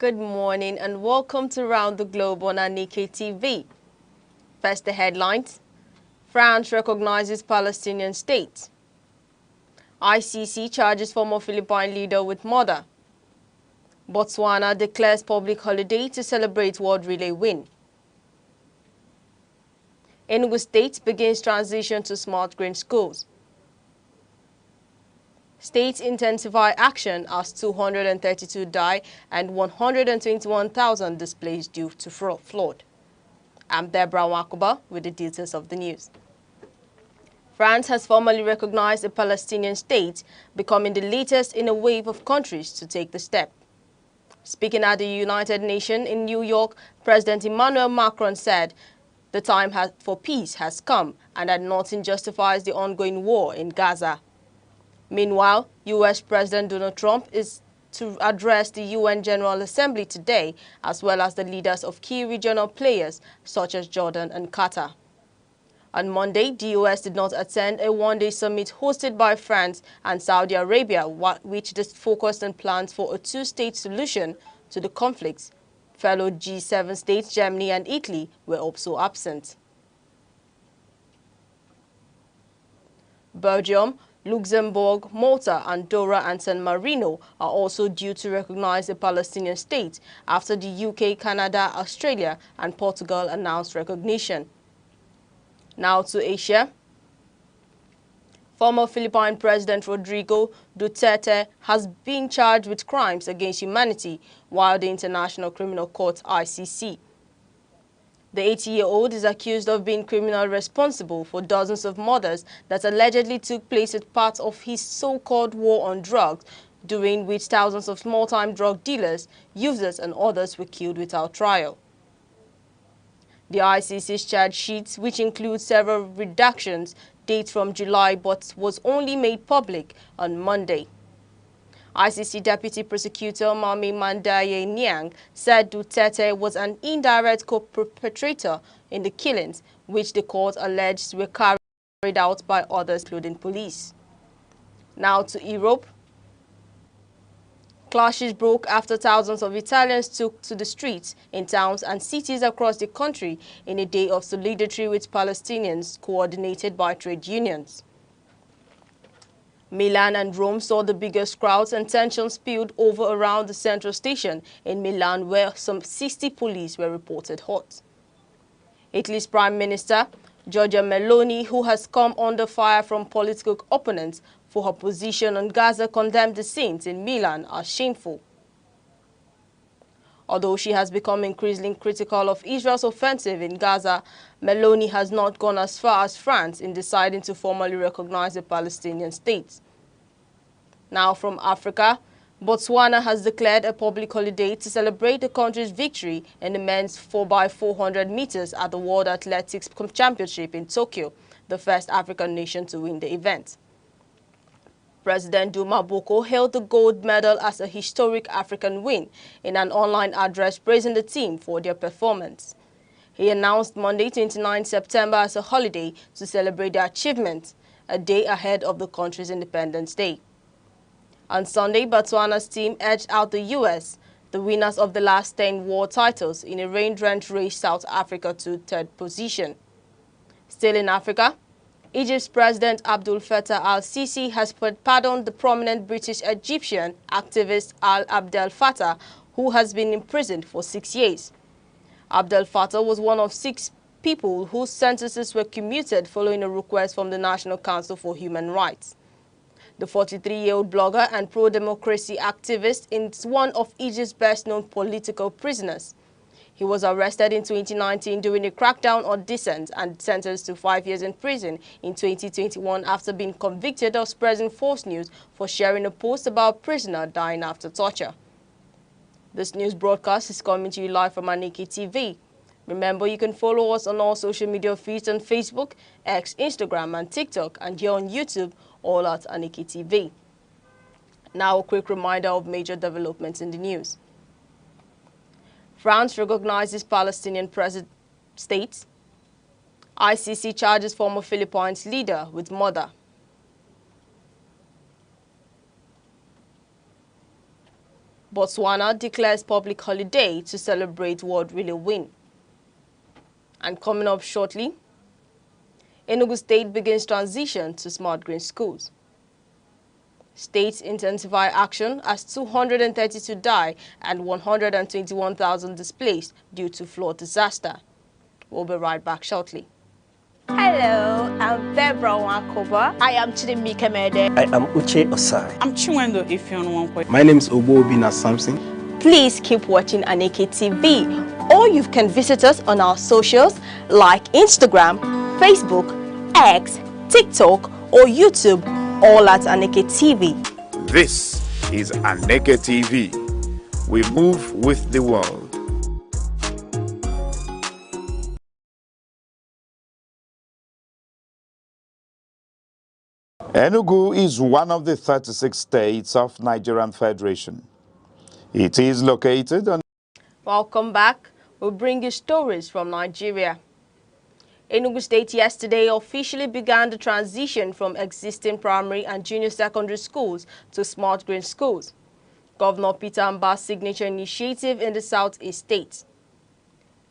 Good morning and welcome to Round the Globe on Aneke TV. First, the headlines. France recognizes Palestinian state. ICC charges former Philippine leader with murder. Botswana declares public holiday to celebrate World Relay win. Enugu State begins transition to smart green schools. States intensify action as 232 die and 121,000 displaced due to flood. I'm Deborah Wakuba with the details of the news. France has formally recognized a Palestinian state, becoming the latest in a wave of countries to take the step. Speaking at the United Nations in New York, President Emmanuel Macron said the time for peace has come and that nothing justifies the ongoing war in Gaza. Meanwhile, U.S. President Donald Trump is to address the UN General Assembly today, as well as the leaders of key regional players such as Jordan and Qatar. On Monday, the U.S. did not attend a one-day summit hosted by France and Saudi Arabia, which focused on plans for a two-state solution to the conflicts. Fellow G7 states, Germany and Italy, were also absent. Belgium, Luxembourg, Malta, Andorra and San Marino are also due to recognize a Palestinian state after the UK, Canada, Australia and Portugal announced recognition. Now to Asia. Former Philippine President Rodrigo Duterte has been charged with crimes against humanity while the International Criminal Court (ICC). The 80-year-old is accused of being criminally responsible for dozens of murders that allegedly took place as part of his so-called war on drugs, during which thousands of small-time drug dealers, users and others were killed without trial. The ICC's charge sheet, which includes several redactions, dates from July but was only made public on Monday. ICC Deputy Prosecutor Mami Mandaye Niang said Duterte was an indirect co-perpetrator in the killings, which the court alleged were carried out by others, including police. Now to Europe. Clashes broke after thousands of Italians took to the streets in towns and cities across the country in a day of solidarity with Palestinians coordinated by trade unions. Milan and Rome saw the biggest crowds and tensions spilled over around the central station in Milan, where some 60 police were reported hurt. Italy's Prime Minister, Giorgia Meloni, who has come under fire from political opponents for her position on Gaza, condemned the scenes in Milan as shameful. Although she has become increasingly critical of Israel's offensive in Gaza, Meloni has not gone as far as France in deciding to formally recognize a Palestinian state. Now from Africa, Botswana has declared a public holiday to celebrate the country's victory in the men's 4x400 meters at the World Athletics Championship in Tokyo, the first African nation to win the event. President Duma Boko hailed the gold medal as a historic African win in an online address praising the team for their performance. He announced Monday, 29 September as a holiday to celebrate their achievement, a day ahead of the country's Independence Day. On Sunday, Botswana's team edged out the U.S., the winners of the last 10 world titles, in a rain-drenched race South Africa to third position. Still in Africa, Egypt's President Abdel Fattah al-Sisi has pardoned the prominent British Egyptian activist Abdel Fattah, who has been imprisoned for 6 years. Abdel Fattah was one of 6 people whose sentences were commuted following a request from the National Council for Human Rights. The 43-year-old blogger and pro-democracy activist is one of Egypt's best-known political prisoners. He was arrested in 2019 during a crackdown on dissent and sentenced to 5 years in prison in 2021 after being convicted of spreading false news for sharing a post about a prisoner dying after torture. This news broadcast is coming to you live from Aneke TV. Remember, you can follow us on all social media feeds on Facebook, X, Instagram, and TikTok, and here on YouTube, all at Aneke TV. Now, a quick reminder of major developments in the news. France recognizes Palestinian state. ICC charges former Philippines leader with murder. Botswana declares public holiday to celebrate World Relay Win. And coming up shortly, Enugu State begins transition to smart green schools. States intensify action as 232 die and 121,000 displaced due to flood disaster. We'll be right back shortly. Hello, I'm Debra Wakoba. I am Chidimike Mede. I am Uche Osai. I'm Chiwendo Ifeonwankwe. My name is Obobina Samson. Please keep watching Aneke TV, or you can visit us on our socials like Instagram, Facebook, X, TikTok, or YouTube, all at Aneke TV. This is Aneke TV. We move with the world. Enugu is one of the 36 states of Nigerian Federation. It is located on... Welcome back. We'll bring you stories from Nigeria. Enugu State yesterday officially began the transition from existing primary and junior secondary schools to smart green schools. Governor Peter Mbah's signature initiative in the Southeast state.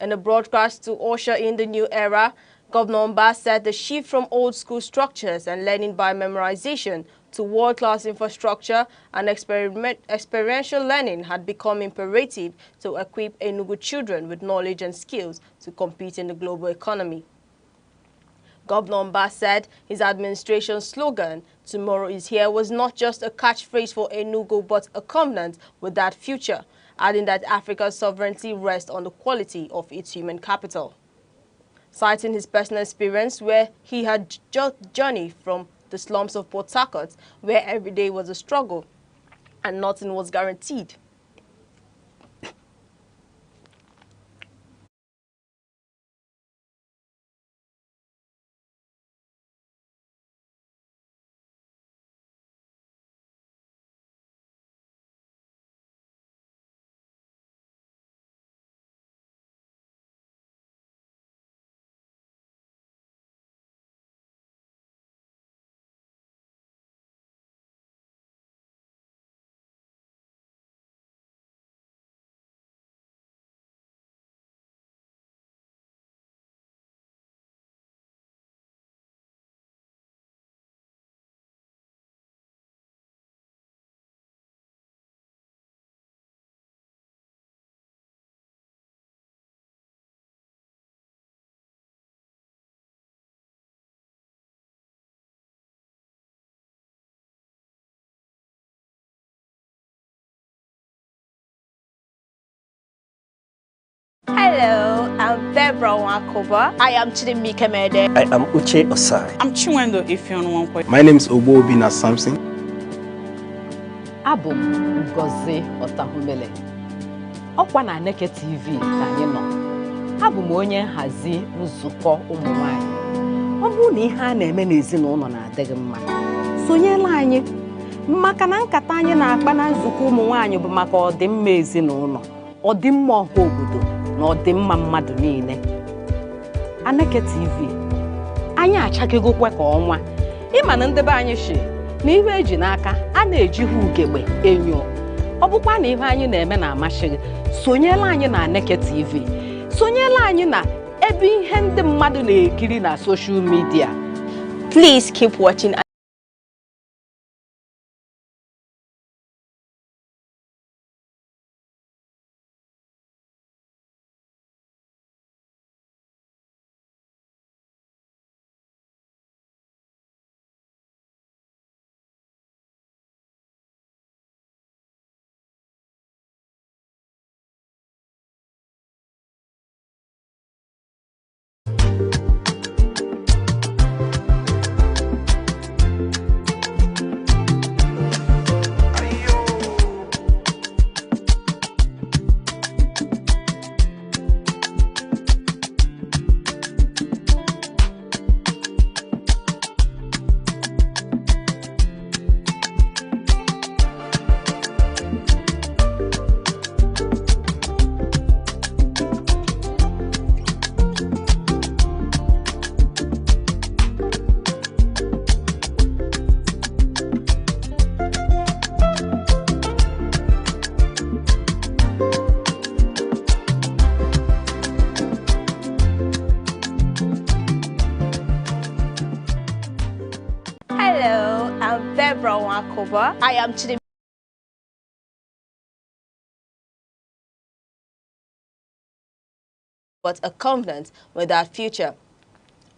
In a broadcast to usher in the new era, Governor Mbah said the shift from old school structures and learning by memorization to world-class infrastructure and experiential learning had become imperative to equip Enugu children with knowledge and skills to compete in the global economy. Governor Mbah said his administration's slogan, "Tomorrow is here," was not just a catchphrase for Enugu but a covenant with that future, adding that Africa's sovereignty rests on the quality of its human capital. Citing his personal experience where he had journeyed from the slums of Port Harcourt, where every day was a struggle and nothing was guaranteed. Hello, I'm Debra Wakoba. I am Chidimike Mede. I am Uche Osai. I'm Chiwendo Ifeonwankwe. My name is Obobina Samson. Abum Ngozi Otahumele. Ọkwa na Aneke TV ka anyị nọ. Abum onye nhazi nzukọ ụmụ nwanyị. Ọ bụrụ na ihe a na-eme n'ezinụlọ na-adịghị mma, sonyela anyị. Maka na nkata anyị na-akpa na nzukọ ụmụ nwanyị bụ maka ọdịmma ezinụlọ, ọdịmma ọha obodo na ọdịmma mmadụ niile. Aneke TV, anyị achakegokwe ka ọnwa. Ịma na ndị be anyị shi na ihe eji n'aka a na-eji ha ugegbe enyo. Ọ bụkwa na ihe anyị na-eme na-amasị, sonyela anyị na Aneke TV. Sonyela anyị na ebe ihe ndị mmadụ na-ekiri na social media. Please keep watching. Akoba. I am Chidi. But a covenant with that future,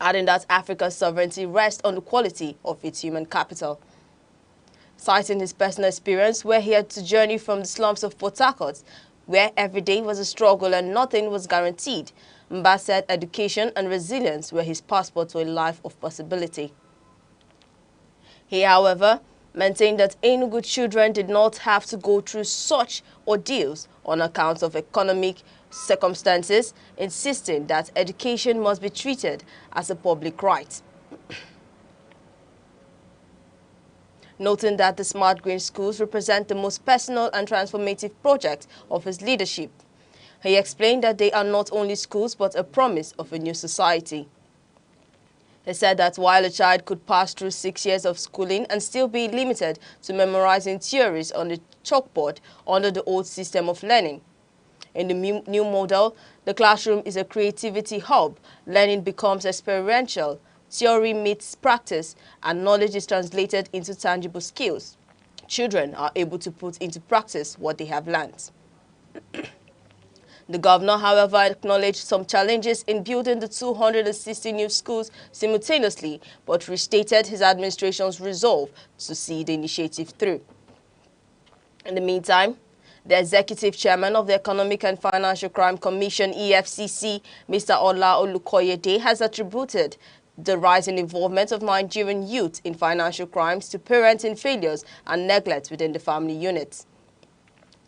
adding that Africa's sovereignty rests on the quality of its human capital. Citing his personal experience where he had to journey from the slums of Port Harcourt, where every day was a struggle and nothing was guaranteed, Mba said education and resilience were his passport to a life of possibility. He, however, maintained that Enugu children did not have to go through such ordeals on account of economic circumstances, insisting that education must be treated as a public right. Noting that the Smart Green Schools represent the most personal and transformative project of his leadership, he explained that they are not only schools but a promise of a new society. He said that while a child could pass through 6 years of schooling and still be limited to memorizing theories on the chalkboard under the old system of learning, in the new model, the classroom is a creativity hub. Learning becomes experiential, theory meets practice, and knowledge is translated into tangible skills. Children are able to put into practice what they have learned. The governor, however, acknowledged some challenges in building the 260 new schools simultaneously, but restated his administration's resolve to see the initiative through. In the meantime, the executive chairman of the Economic and Financial Crime Commission, EFCC, Mr. Ola Olukoyede, has attributed the rising involvement of Nigerian youth in financial crimes to parenting failures and neglect within the family units.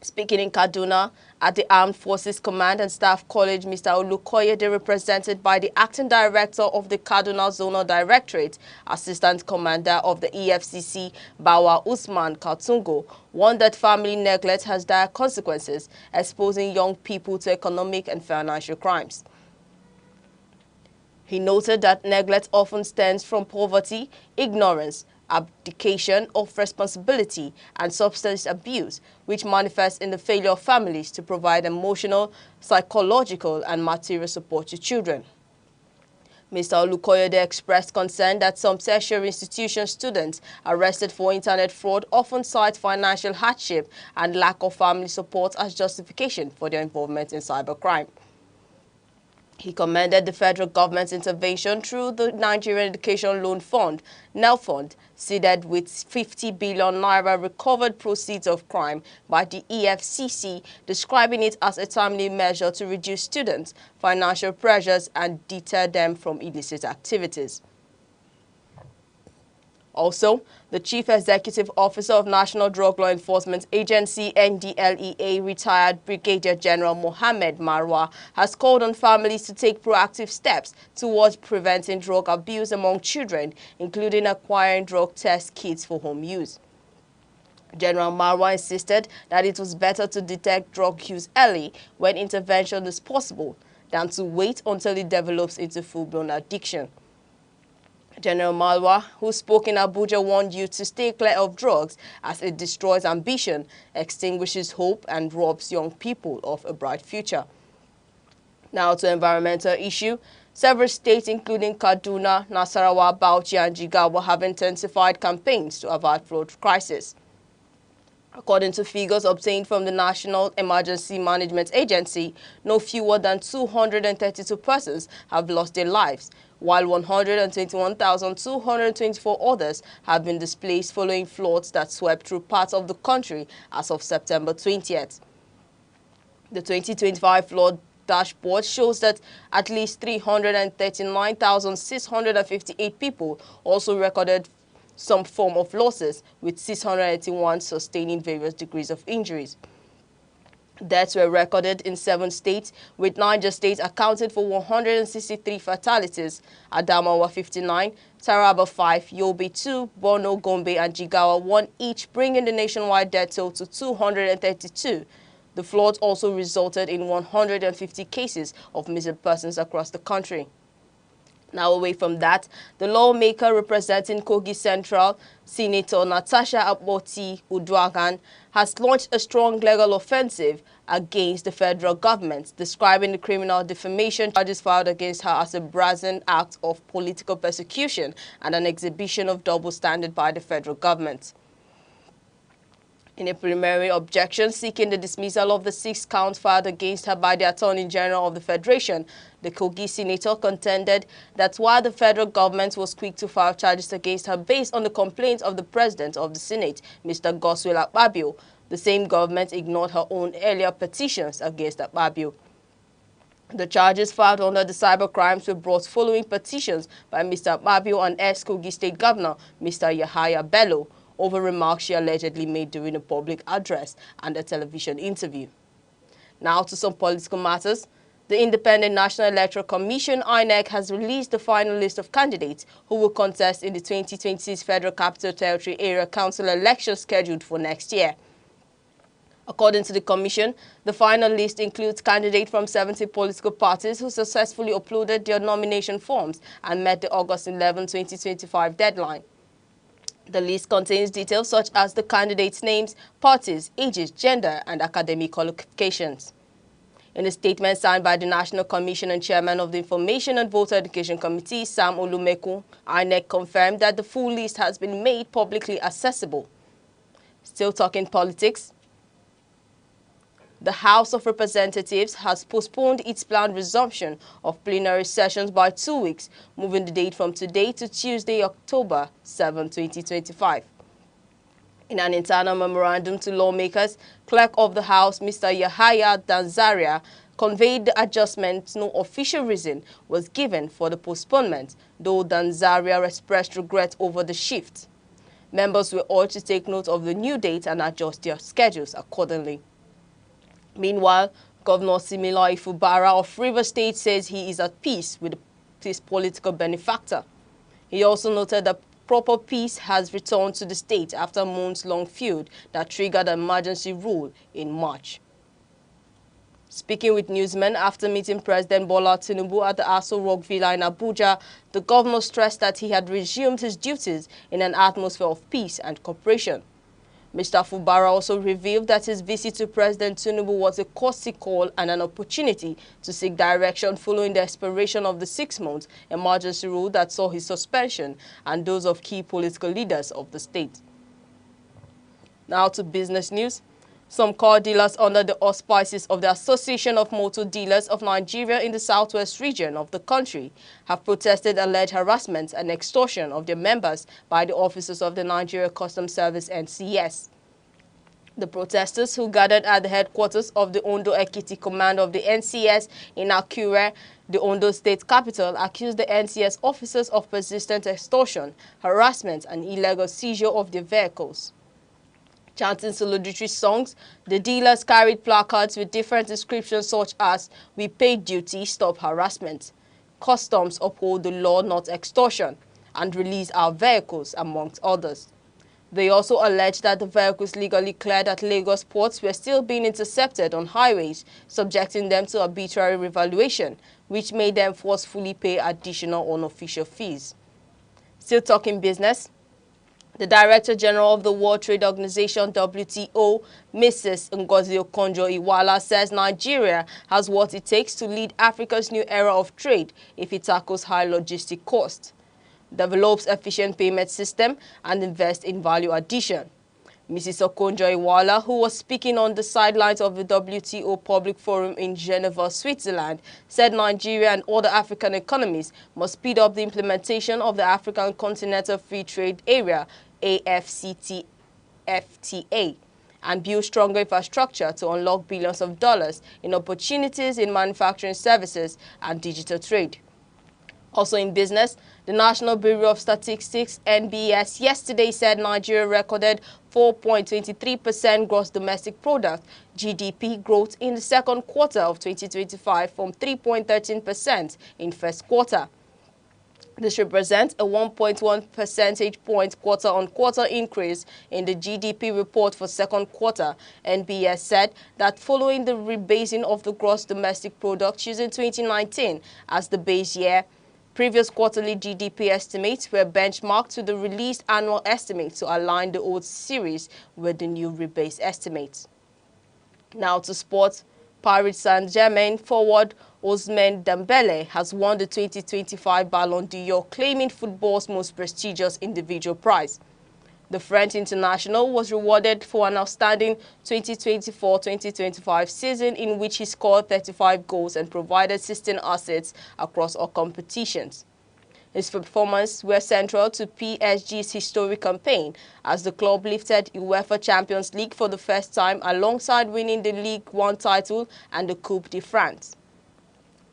Speaking in Kaduna at the Armed Forces Command and Staff College, Mr. Olukoyede, represented by the Acting Director of the Kaduna Zonal Directorate, Assistant Commander of the EFCC, Bawa Usman Katungo, warned that family neglect has dire consequences, exposing young people to economic and financial crimes. He noted that neglect often stems from poverty, ignorance, abdication of responsibility, and substance abuse, which manifests in the failure of families to provide emotional, psychological, and material support to children. Mr. Olukoyede expressed concern that some tertiary institution students arrested for internet fraud often cite financial hardship and lack of family support as justification for their involvement in cybercrime. He commended the federal government's intervention through the Nigerian Education Loan Fund, NELFund, seeded with 50 billion naira recovered proceeds of crime by the EFCC, describing it as a timely measure to reduce students' financial pressures and deter them from illicit activities. Also, the Chief Executive Officer of National Drug Law Enforcement Agency, NDLEA, retired Brigadier General Mohammed Marwa, has called on families to take proactive steps towards preventing drug abuse among children, including acquiring drug test kits for home use. General Marwa insisted that it was better to detect drug use early when intervention is possible than to wait until it develops into full-blown addiction. General Marwa, who spoke in Abuja, warned youth to stay clear of drugs as it destroys ambition, extinguishes hope, and robs young people of a bright future. Now to environmental issue. Several states, including Kaduna, Nasarawa, Bauchi, and Jigawa, have intensified campaigns to avert flood crisis. According to figures obtained from the National Emergency Management Agency, no fewer than 232 persons have lost their lives, while 121,224 others have been displaced following floods that swept through parts of the country as of September 20th. The 2025 flood dashboard shows that at least 339,658 people also recorded some form of losses, with 681 sustaining various degrees of injuries. Deaths were recorded in 7 states, with Niger State accounted for 163 fatalities, Adamawa 59, Taraba 5, Yobe 2, Borno, Gombe, and Jigawa 1 each, bringing the nationwide death toll to 232. The floods also resulted in 150 cases of missing persons across the country. Now, away from that, the lawmaker representing Kogi Central, Senator Natasha Aboti Uduagan, has launched a strong legal offensive against the federal government, describing the criminal defamation charges filed against her as a brazen act of political persecution and an exhibition of double standard by the federal government. In a preliminary objection seeking the dismissal of the 6 counts filed against her by the Attorney General of the Federation, the Kogi senator contended that while the federal government was quick to file charges against her based on the complaints of the President of the Senate, Mr. Godswill Akpabio, the same government ignored her own earlier petitions against Akpabio. The charges filed under the cybercrimes were brought following petitions by Mr. Akpabio and ex-Kogi State Governor, Mr. Yahaya Bello, over remarks she allegedly made during a public address and a television interview. Now to some political matters. The Independent National Electoral Commission, Aneke, has released the final list of candidates who will contest in the 2026 Federal Capital Territory Area Council elections scheduled for next year. According to the Commission, the final list includes candidates from 70 political parties who successfully uploaded their nomination forms and met the August 11, 2025 deadline. The list contains details such as the candidates' names, parties, ages, gender, and academic qualifications. In a statement signed by the National Commission and Chairman of the Information and Voter Education Committee, Sam Olumeku, Aneke confirmed that the full list has been made publicly accessible. Still talking politics. The House of Representatives has postponed its planned resumption of plenary sessions by 2 weeks, moving the date from today to Tuesday, October 7, 2025. In an internal memorandum to lawmakers, Clerk of the House, Mr. Yahaya Danzaria, conveyed the adjustment. No official reason was given for the postponement, though Danzaria expressed regret over the shift. Members were urged to take note of the new date and adjust their schedules accordingly. Meanwhile, Governor Similayo Fubara of Rivers State says he is at peace with his political benefactor. He also noted that proper peace has returned to the state after a months-long feud that triggered an emergency rule in March. Speaking with newsmen after meeting President Bola Tinubu at the Aso Rock Villa in Abuja, the governor stressed that he had resumed his duties in an atmosphere of peace and cooperation. Mr. Fubara also revealed that his visit to President Tinubu was a courtesy call and an opportunity to seek direction following the expiration of the 6-month emergency rule that saw his suspension and those of key political leaders of the state. Now to business news. Some car dealers under the auspices of the Association of Motor Dealers of Nigeria in the southwest region of the country have protested alleged harassment and extortion of their members by the officers of the Nigeria Customs Service NCS. The protesters, who gathered at the headquarters of the Ondo Ekiti Command of the NCS in Akure, the Ondo state capital, accused the NCS officers of persistent extortion, harassment, and illegal seizure of their vehicles. Chanting salutatory songs, the dealers carried placards with different inscriptions such as "We pay duty, stop harassment," "Customs uphold the law, not extortion," and "Release our vehicles," amongst others. They also alleged that the vehicles legally cleared at Lagos ports were still being intercepted on highways, subjecting them to arbitrary revaluation, which made them forcefully pay additional unofficial fees. Still talking business. The Director General of the World Trade Organization, WTO, Mrs. Ngozi Okonjo-Iweala, says Nigeria has what it takes to lead Africa's new era of trade if it tackles high logistic costs, develops efficient payment system, and invests in value addition. Mrs. Okonjo-Iweala, who was speaking on the sidelines of the WTO Public Forum in Geneva, Switzerland, said Nigeria and other African economies must speed up the implementation of the African Continental Free Trade Area, AfCFTA, and build stronger infrastructure to unlock billions of dollars in opportunities in manufacturing services and digital trade. Also in business, the National Bureau of Statistics, NBS, yesterday said Nigeria recorded 4.23% gross domestic product (GDP) growth in the second quarter of 2025 from 3.13% in first quarter. This represents a 1.1 percentage point quarter-on-quarter increase in the GDP report for second quarter. NBS said that following the rebasing of the gross domestic product using 2019 as the base year, previous quarterly GDP estimates were benchmarked to the released annual estimates to align the old series with the new rebased estimates. Now to sports. Paris Saint-Germain forward Ousmane Dembele has won the 2025 Ballon d'Or, claiming football's most prestigious individual prize. The French international was rewarded for an outstanding 2024-2025 season in which he scored 35 goals and provided 16 assists across all competitions. His performances were central to PSG's historic campaign as the club lifted UEFA Champions League for the first time alongside winning the Ligue 1 title and the Coupe de France.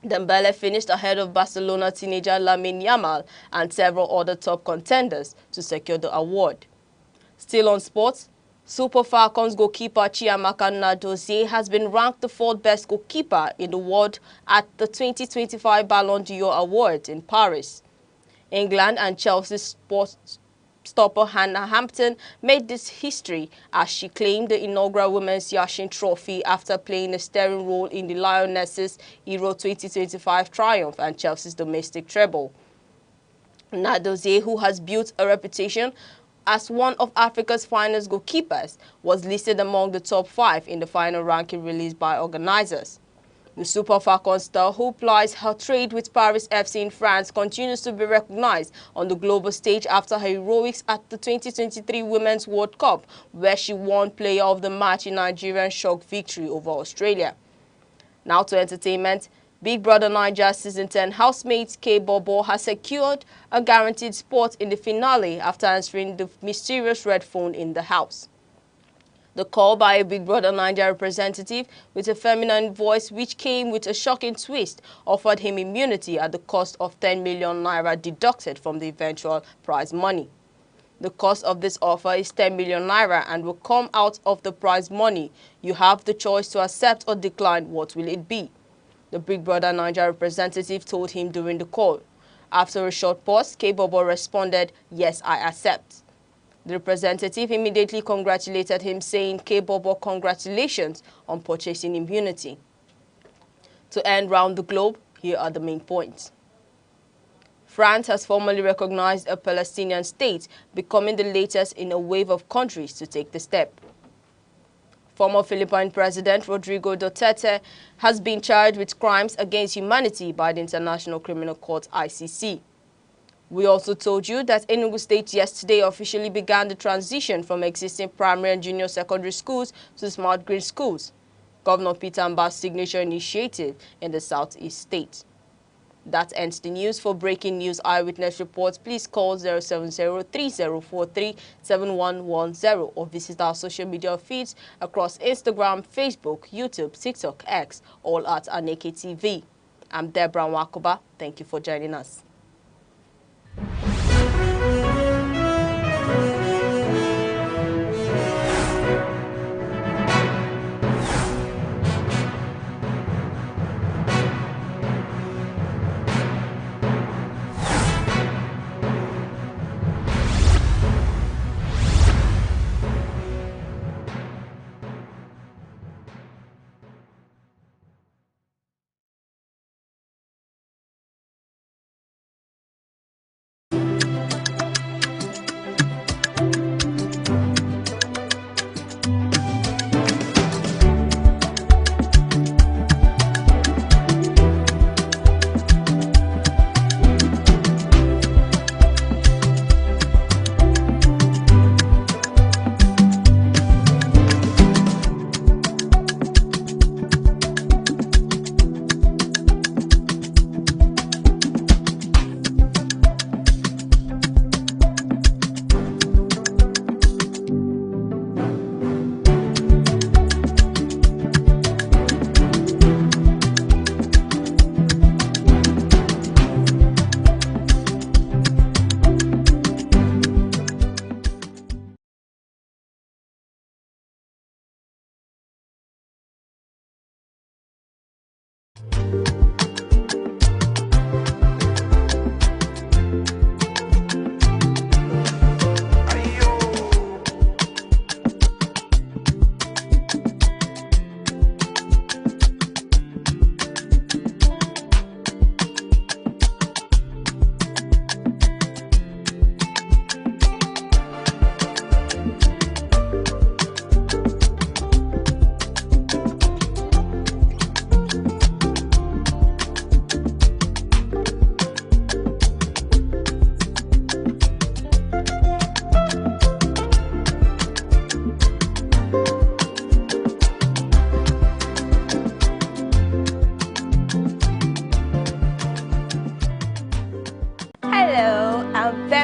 Dembele finished ahead of Barcelona teenager Lamine Yamal and several other top contenders to secure the award. Still on sports, Super Falcons goalkeeper Chiamaka Nnadozie has been ranked the 4th best goalkeeper in the world at the 2025 Ballon d'Or Awards in Paris. England and Chelsea stopper Hannah Hampton made this history as she claimed the inaugural Women's Yashin Trophy after playing a steering role in the Lionesses' Euro 2025 triumph and Chelsea's domestic treble. Nnadozie, who has built a reputation as one of Africa's finest goalkeepers, was listed among the top 5 in the final ranking released by organizers. The Super Falcons star, who plies her trade with Paris FC in France, continues to be recognized on the global stage after her heroics at the 2023 Women's World Cup, where she won Player of the Match in Nigeria's shock victory over Australia. Now to entertainment. Big Brother Naija Season 10 housemate K Bobo has secured a guaranteed spot in the finale after answering the mysterious red phone in the house. The call by a Big Brother Naija representative with a feminine voice, which came with a shocking twist, offered him immunity at the cost of 10 million naira deducted from the eventual prize money. The cost of this offer is 10 million naira and will come out of the prize money. You have the choice to accept or decline. What will it be? The Big Brother Naija representative told him during the call. After a short pause, K Bobo responded, "Yes, I accept." The representative immediately congratulated him, saying, "K Bobo, congratulations on purchasing immunity." To end round the globe, here are the main points. France has formally recognized a Palestinian state, becoming the latest in a wave of countries to take the step. Former Philippine President Rodrigo Duterte has been charged with crimes against humanity by the International Criminal Court (ICC). We also told you that Enugu State yesterday officially began the transition from existing primary and junior secondary schools to smart grade schools. Governor Peter Mbah's signature initiative in the Southeast state. That ends the news. For breaking news eyewitness reports, please call 070-3043-7110 or visit our social media feeds across Instagram, Facebook, YouTube, TikTok, X, all at Aneke TV. I'm Deborah Wakuba. Thank you for joining us.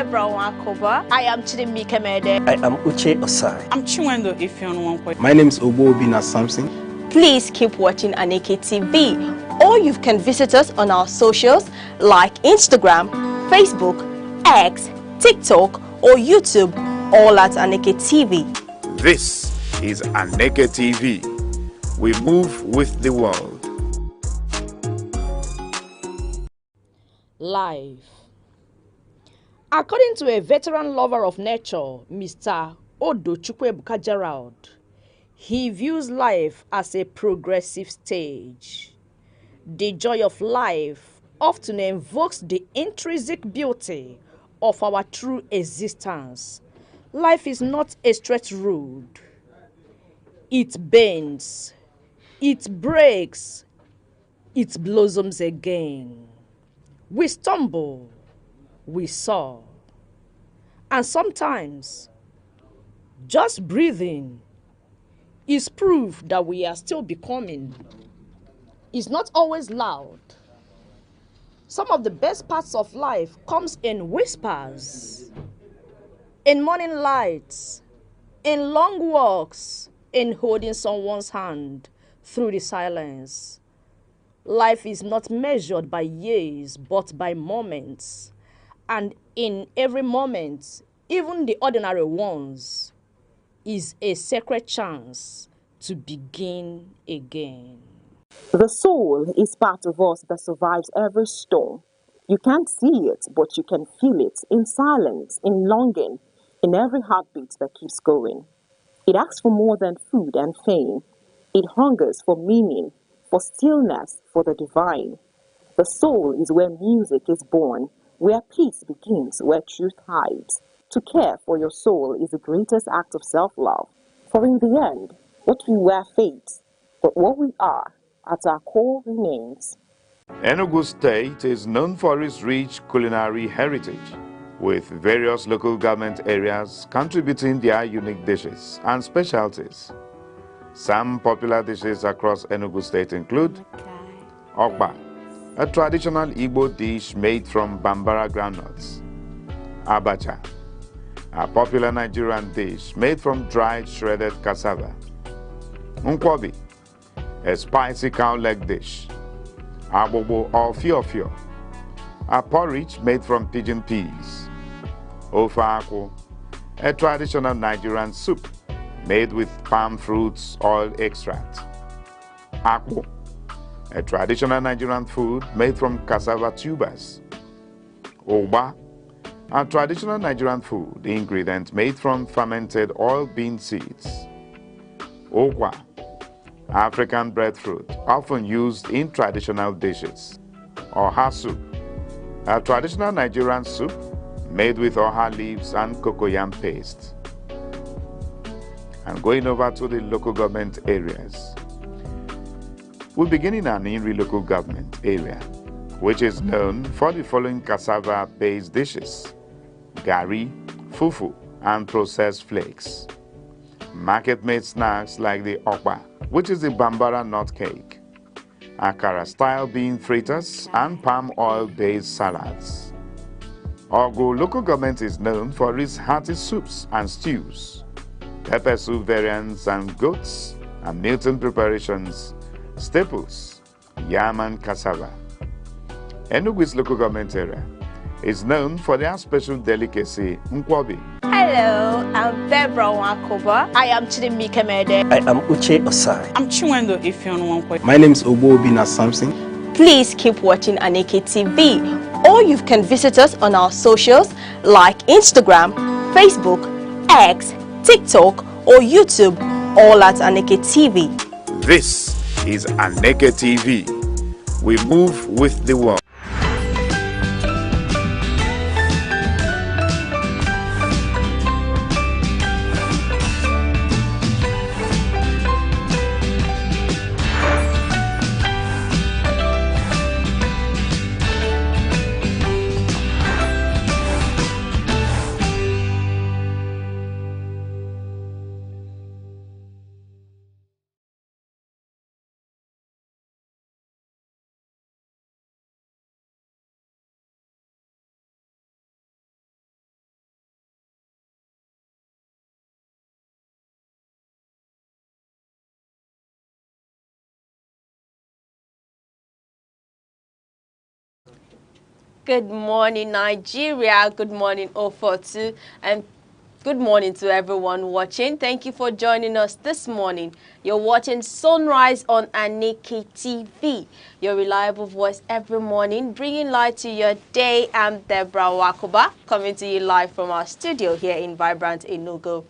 Deborah Wakoba. I am Chidimike Mede. I am Uche Osai. I'm Chinwendo Ifeonwankwe. My name is Obobina Samson. Please keep watching Aneke TV, or you can visit us on our socials like Instagram, Facebook, X, TikTok, or YouTube, all at Aneke TV. This is Aneke TV. We move with the world. Life. According to a veteran lover of nature, Mr. Odo Chukwuebuka Gerald, he views life as a progressive stage. The joy of life often invokes the intrinsic beauty of our true existence. Life is not a straight road. It bends, it breaks, it blossoms again. We stumble, we soar. And sometimes, just breathing is proof that we are still becoming. It's not always loud. Some of the best parts of life comes in whispers, in morning lights, in long walks, in holding someone's hand through the silence. Life is not measured by years, but by moments. And in every moment, even the ordinary ones, is a sacred chance to begin again. The soul is part of us that survives every storm. You can't see it, but you can feel it in silence, in longing, in every heartbeat that keeps going. It asks for more than food and fame. It hungers for meaning, for stillness, for the divine. The soul is where music is born, where peace begins, where truth hides. To care for your soul is the greatest act of self-love. For in the end, what we were fades, but what we are at our core remains. Enugu State is known for its rich culinary heritage, with various local government areas contributing their unique dishes and specialties. Some popular dishes across Enugu State include Okpa, a traditional Igbo dish made from Bambara groundnuts; Abacha, a popular Nigerian dish made from dried shredded cassava; Nkwobi, a spicy cow leg dish; Abobo or Fiofio, a porridge made from pigeon peas; Ofe Akwu, a traditional Nigerian soup made with palm fruits oil extract; Akpu, a traditional Nigerian food made from cassava tubers; Ogba, a traditional Nigerian food ingredient made from fermented oil bean seeds; Okwa, African breadfruit often used in traditional dishes; Oha soup, a traditional Nigerian soup made with oha leaves and cocoyam paste. And going over to the local government areas, we begin in an Inri local government area, which is known for the following cassava-based dishes: gari, fufu, and processed flakes; market-made snacks like the okpa, which is the Bambara nut cake; Akara-style bean fritters, and palm oil-based salads. Ogu local government is known for its hearty soups and stews, pepper soup variants and goats and Milton preparations, staples, yam and cassava. Enugu's local government area is known for their special delicacy, Nkwobi. Hello, I'm Deborah Wakoba. I am Chidimike Mede. I am Uche Osai. I'm Chinwendo Ifeonwankwe. My name is Obobina Samson. Please keep watching Aneke TV, or you can visit us on our socials like Instagram, Facebook, X, TikTok, or YouTube, all at Aneke TV. This is Aneke TV. We move with the world. Good morning, Nigeria. Good morning, O42. And good morning to everyone watching. Thank you for joining us this morning. You're watching Sunrise on Aneke TV, your reliable voice every morning, bringing light to your day. I'm Deborah Wakoba, coming to you live from our studio here in vibrant Enugu.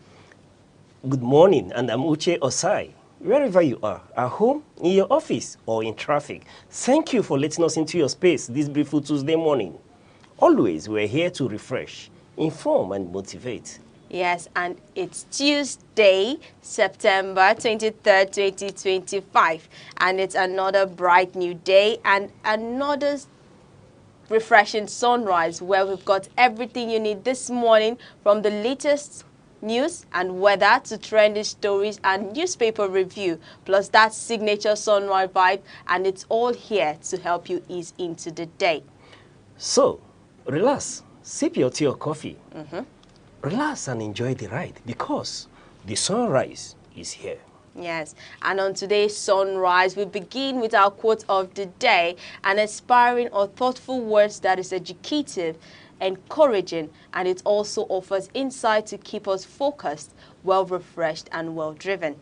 Good morning, and I'm Uche Osai. Wherever you are, at home, in your office, or in traffic, thank you for letting us into your space this beautiful Tuesday morning. Always, we're here to refresh, inform, and motivate. Yes, and it's Tuesday, September 23rd, 2025, and it's another bright new day and another refreshing sunrise where we've got everything you need this morning, from the latest news and weather to trendy stories and newspaper review, plus that signature sunrise vibe, and it's all here to help you ease into the day. So, relax, sip your tea or coffee. Relax and enjoy the ride, because the sunrise is here. Yes, and on today's sunrise, we begin with our quote of the day, an inspiring or thoughtful words that is educative, encouraging, and it also offers insight to keep us focused, well refreshed, and well driven.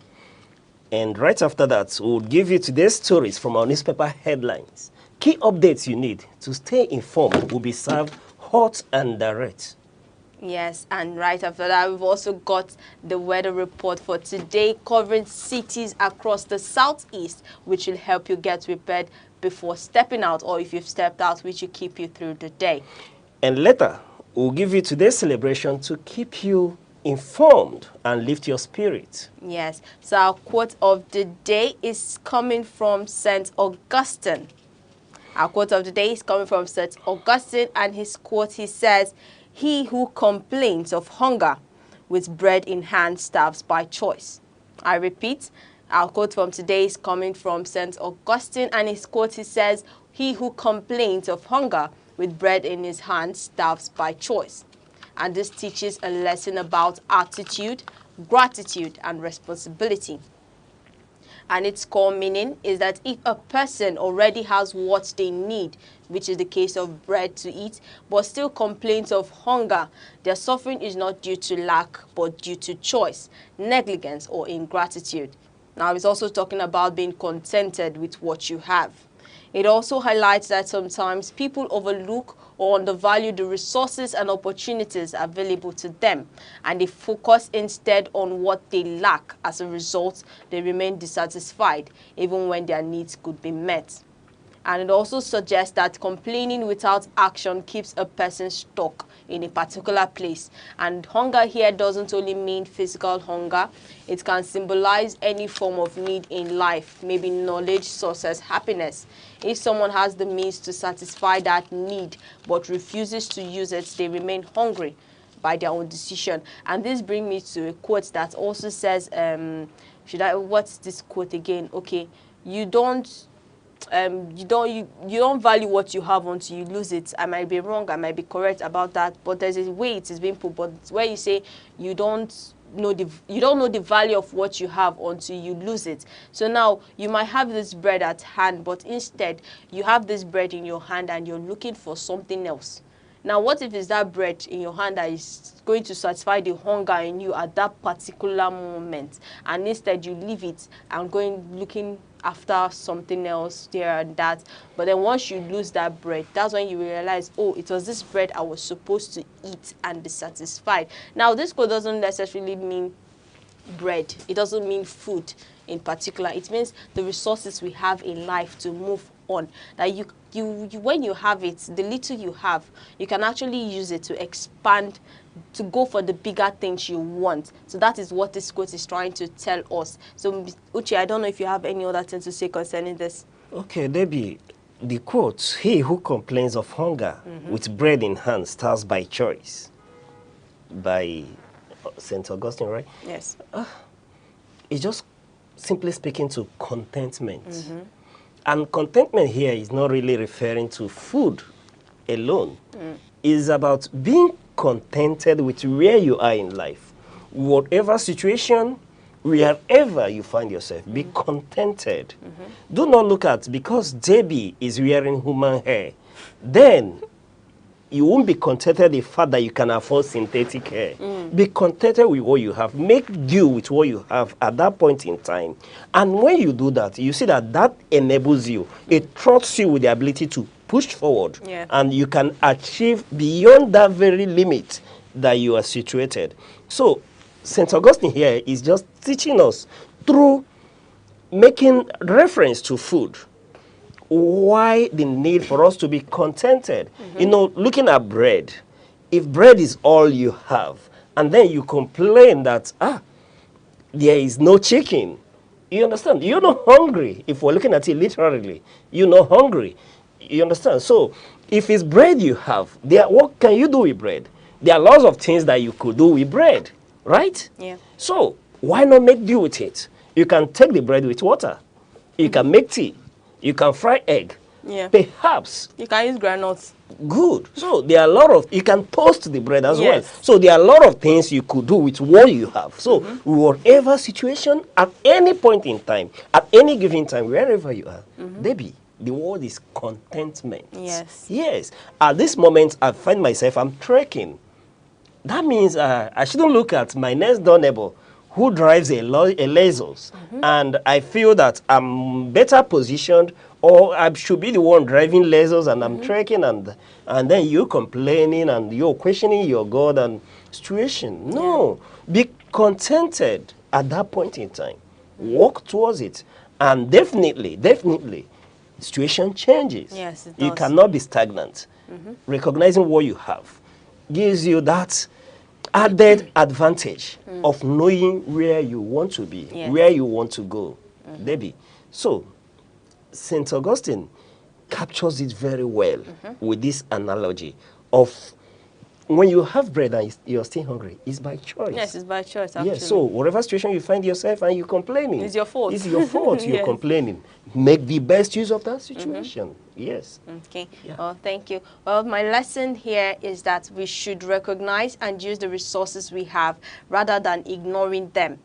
And right after that, we'll give you today's stories from our newspaper headlines. Key updates you need to stay informed will be served hot and direct. Yes, and right after that, we've also got the weather report for today, covering cities across the southeast, which will help you get prepared before stepping out, or if you've stepped out, which will keep you through the day. And later, we'll give you today's celebration to keep you informed and lift your spirit. Yes, so our quote of the day is coming from St. Augustine. Our quote of the day is coming from St. Augustine, and his quote, he says, "He who complains of hunger with bread in hand starves by choice." I repeat, our quote from today is coming from St. Augustine, and his quote, he says, "He who complains of hunger with bread in his hand starves by choice." And this teaches a lesson about attitude, gratitude, and responsibility. And its core meaning is that if a person already has what they need, which is the case of bread to eat, but still complains of hunger, their suffering is not due to lack, but due to choice, negligence, or ingratitude. Now, it's also talking about being contented with what you have. It also highlights that sometimes people overlook or undervalue the resources and opportunities available to them, and they focus instead on what they lack. As a result, they remain dissatisfied even when their needs could be met. And it also suggests that complaining without action keeps a person stuck in a particular place. And hunger here doesn't only mean physical hunger. It can symbolize any form of need in life, maybe knowledge, success, happiness. If someone has the means to satisfy that need but refuses to use it, they remain hungry by their own decision. And this brings me to a quote that also says, what's this quote again? Okay, you don't value what you have until you lose it. I might be wrong, I might be correct about that, but there's a way it is being put. But where you say you don't know the value of what you have until you lose it. So now you might have this bread at hand, but instead you have this bread in your hand and you're looking for something else. Now, what if it's that bread in your hand that is going to satisfy the hunger in you at that particular moment, and instead you leave it and looking after something else there and that? But then once you lose that bread, that's when you realize, oh, it was this bread I was supposed to eat and be satisfied. Now, this quote doesn't necessarily mean bread. It doesn't mean food in particular. It means the resources we have in life to move on. That you when you have it, the little you have, you can actually use it to expand, to go for the bigger things you want. So that is what this quote is trying to tell us. So Uche, I don't know if you have any other thing to say concerning this. Okay, Debbie, the quote, "He who complains of hunger with bread in hand starves by choice," by St. Augustine, right? Yes. It's just simply speaking to contentment. And contentment here is not really referring to food alone. It's about being contented with where you are in life. Whatever situation, wherever you find yourself, be contented. Do not look at, because Debbie is wearing human hair, then you won't be contented the fact that you can afford synthetic hair. Be contented with what you have. Make do with what you have at that point in time. And when you do that, you see that that enables you. It trusts you with the ability to push forward. Yeah. And you can achieve beyond that very limit that you are situated. So, St. Augustine here is just teaching us through making reference to food why the need for us to be contented. You know, looking at bread, if bread is all you have, and then you complain that, there is no chicken, you understand? You're not hungry. If we're looking at it literally, you're not hungry. You understand? So, if it's bread you have, what can you do with bread? There are lots of things that you could do with bread, right? Yeah. So, why not make do with it? You can take the bread with water. You can make tea. You can fry egg. Yeah. Perhaps. You can use granules. Good. So there are a lot of, you can toast the bread as well. Yes. So there are a lot of things you could do with what you have. So whatever situation, at any point in time, at any given time, wherever you are, baby, the word is contentment. Yes. Yes. At this moment, I find myself, I'm trekking. That means I shouldn't look at my next door neighbor who drives a Lexus, and I feel that I'm better positioned, or I should be the one driving Lexus, and I'm trekking, and then you're complaining and you're questioning your God and situation. No, be contented at that point in time. Walk towards it, and definitely, situation changes. Yes, it You does. cannot be stagnant. Recognizing what you have gives you that added advantage of knowing where you want to be, Yes. where you want to go, baby. So, St. Augustine captures it very well with this analogy of when you have bread and you're still hungry, it's by choice. Yes, it's by choice, actually. Yes, so whatever situation you find yourself and you're complaining, It's your fault. It's your fault. You're Yes. complaining. Make the best use of that situation. Yes. Okay. Yeah. Well, thank you. Well, my lesson here is that we should recognize and use the resources we have rather than ignoring them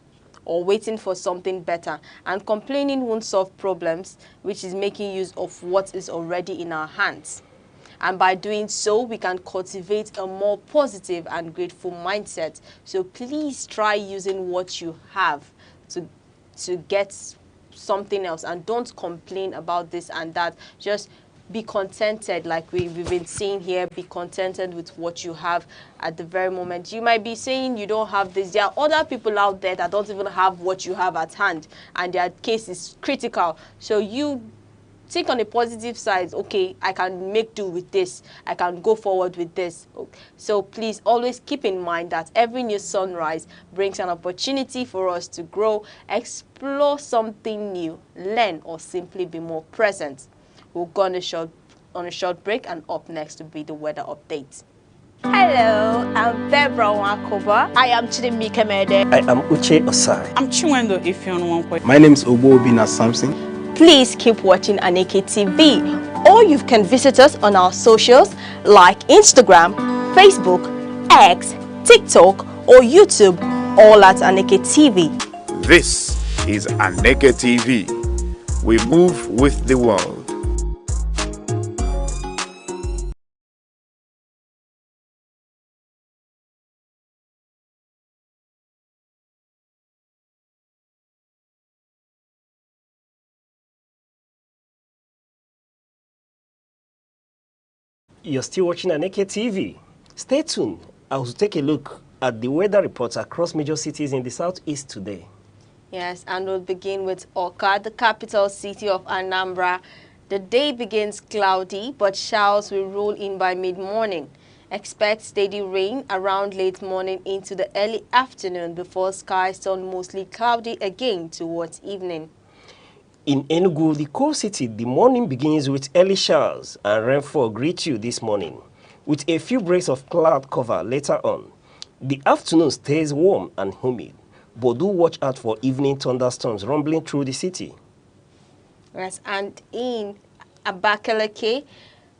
or waiting for something better. And complaining won't solve problems, which is making use of what is already in our hands. And by doing so, we can cultivate a more positive and grateful mindset. So please try using what you have to get something else, and don't complain about this and that. Just be contented, like we've been seeing here. Be contented with what you have at the very moment. You might be saying you don't have this. There are other people out there that don't even have what you have at hand, and their case is critical. So you think on the positive side. Okay, I can make do with this. I can go forward with this. So please always keep in mind that every new sunrise brings an opportunity for us to grow, explore something new, learn, or simply be more present. We'll go on a short break, and up next will be the weather update. Hello, I'm Debra Wakoba. I am Chidimike Mede. I am Uche Osai. I'm Chinwendo Ifeonwankwe. My name is Obobina Samson. Please keep watching Aneke TV, or you can visit us on our socials like Instagram, Facebook, X, TikTok, or YouTube, all at Aneke TV. This is Aneke TV. We move with the world. You're still watching Aneke TV. Stay tuned. I will take a look at the weather reports across major cities in the southeast today. Yes, and we'll begin with Oka, the capital city of Anambra. The day begins cloudy, but showers will roll in by mid-morning. Expect steady rain around late morning into the early afternoon before skies turn mostly cloudy again towards evening. In Enugu, the coal city, the morning begins with early showers and rainfall greet you this morning, with a few breaks of cloud cover later on. The afternoon stays warm and humid, but do watch out for evening thunderstorms rumbling through the city. Yes, and in Abakaliki,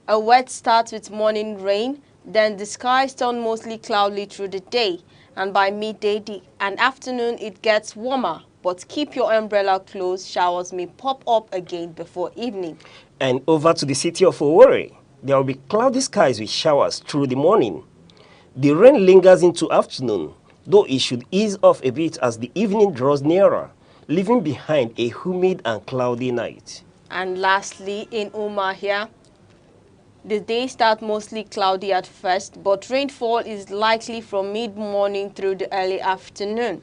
a wet start with morning rain, then the skies turn mostly cloudy through the day, and by midday and afternoon it gets warmer. But keep your umbrella closed, showers may pop up again before evening. And over to the city of Owerri. There will be cloudy skies with showers through the morning. The rain lingers into afternoon, though it should ease off a bit as the evening draws nearer, leaving behind a humid and cloudy night. And lastly, in Umahia, the day starts mostly cloudy at first, but rainfall is likely from mid-morning through the early afternoon.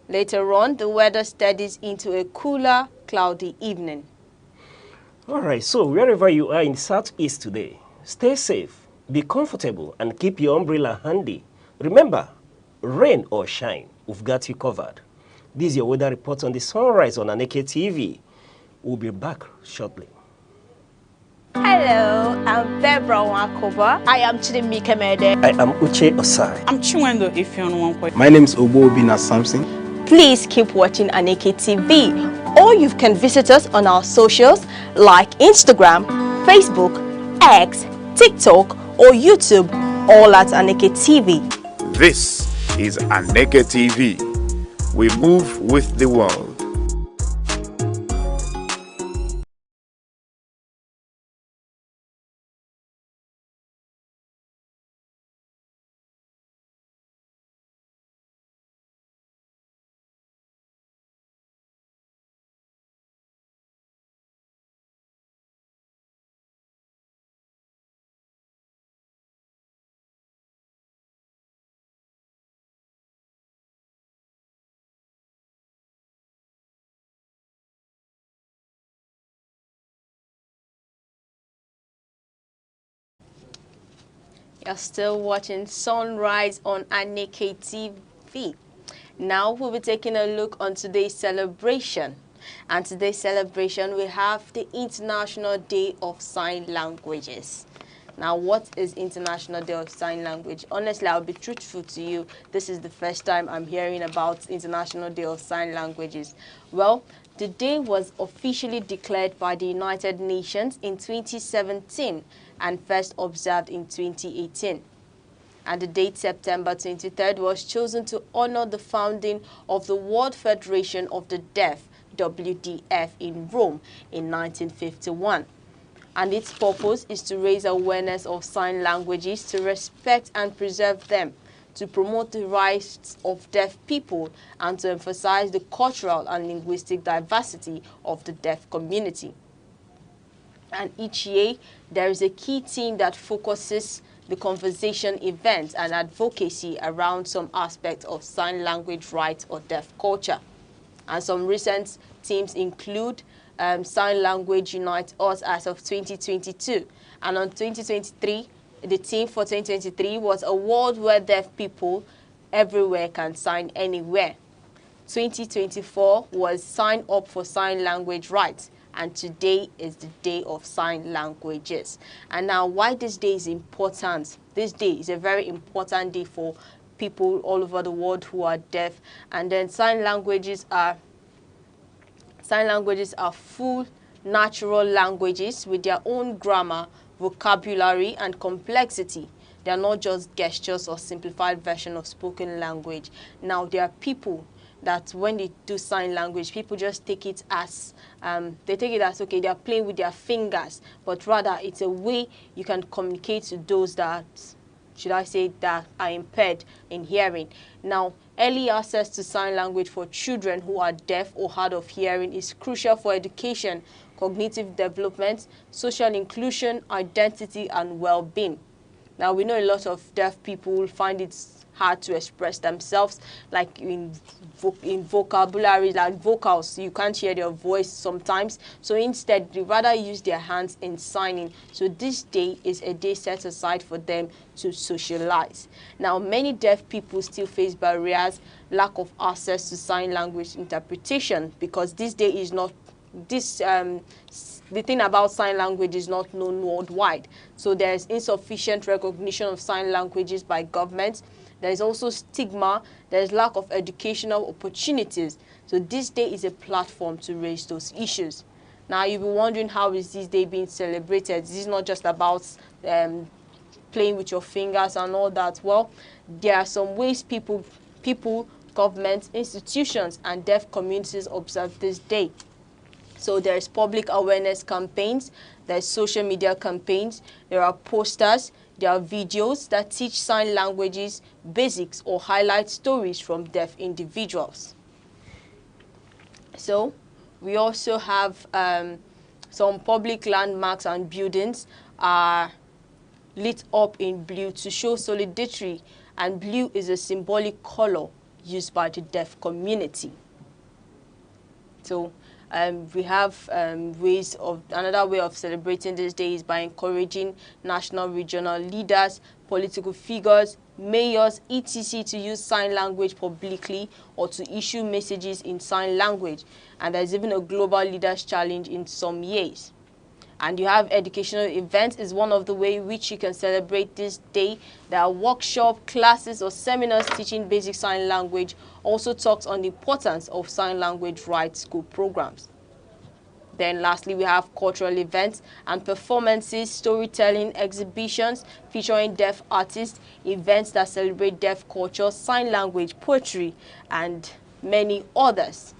Later on, the weather steadies into a cooler, cloudy evening. All right, so wherever you are in the southeast today, stay safe, be comfortable, and keep your umbrella handy. Remember, rain or shine, we've got you covered. This is your weather report on the sunrise on Aneke TV. We'll be back shortly. Hello, I'm Debra Wakoba. I am Chidimike Mede. I am Uche Osai. I'm Chiwendo Ifeonwankwe. My name is Obobina Samson. Please keep watching Aneke TV, or you can visit us on our socials like Instagram, Facebook, X, TikTok, or YouTube, all at Aneke TV. This is Aneke TV. We move with the world. You're still watching Sunrise on Aneke TV. Now we'll be taking a look on today's celebration. And today's celebration, we have the International Day of Sign Languages. Now, what is International Day of Sign Language? Honestly, I'll be truthful to you. This is the first time I'm hearing about International Day of Sign Languages. Well, the day was officially declared by the United Nations in 2017 and first observed in 2018. And the date September 23rd was chosen to honor the founding of the World Federation of the Deaf, WDF, in Rome in 1951. And its purpose is to raise awareness of sign languages, to respect and preserve them, to promote the rights of deaf people, and to emphasize the cultural and linguistic diversity of the deaf community. And each year, there is a key theme that focuses the conversation events and advocacy around some aspect of sign language rights or deaf culture. And some recent themes include Sign Language Unite Us as of 2022. And on 2023, the theme for 2023 was a world where deaf people everywhere can sign anywhere. 2024 was Sign Up for Sign Language Rights. And today is the Day of Sign Languages. And now, why this day is important? This day is a very important day for people all over the world who are deaf. And then sign languages are full natural languages with their own grammar, vocabulary, and complexity. They are not just gestures or simplified version of spoken language. Now, there are people that when they do sign language, people just take it as, okay, they are playing with their fingers, but rather it's a way you can communicate to those that, should I say, that are impaired in hearing. Now, early access to sign language for children who are deaf or hard of hearing is crucial for education, cognitive development, social inclusion, identity, and well-being. Now, we know a lot of deaf people find it hard to express themselves, like in vocabulary, like vocals. You can't hear their voice sometimes. So instead, they rather use their hands in signing. So this day is a day set aside for them to socialize. Now, many deaf people still face barriers, lack of access to sign language interpretation, because this day is not, the thing about sign language is not known worldwide. So there is insufficient recognition of sign languages by governments. There is also stigma. There is lack of educational opportunities. So this day is a platform to raise those issues. Now, you'll be wondering, how is this day being celebrated? This is not just about playing with your fingers and all that. Well, there are some ways people, governments, institutions, and deaf communities observe this day. So there's public awareness campaigns, there's social media campaigns, there are posters, there are videos that teach sign languages basics or highlight stories from deaf individuals. So we also have some public landmarks and buildings are lit up in blue to show solidarity, and blue is a symbolic color used by the deaf community. So we have another way of celebrating this day is by encouraging national, regional leaders, political figures, mayors, etc. to use sign language publicly or to issue messages in sign language. And there's even a global leaders challenge in some years. And you have educational events is one of the ways which you can celebrate this day. There are workshop, classes or seminars teaching basic sign language. Also talks on the importance of sign language right school programs. Then lastly, we have cultural events and performances, storytelling, exhibitions featuring deaf artists, events that celebrate deaf culture, sign language, poetry, and many others.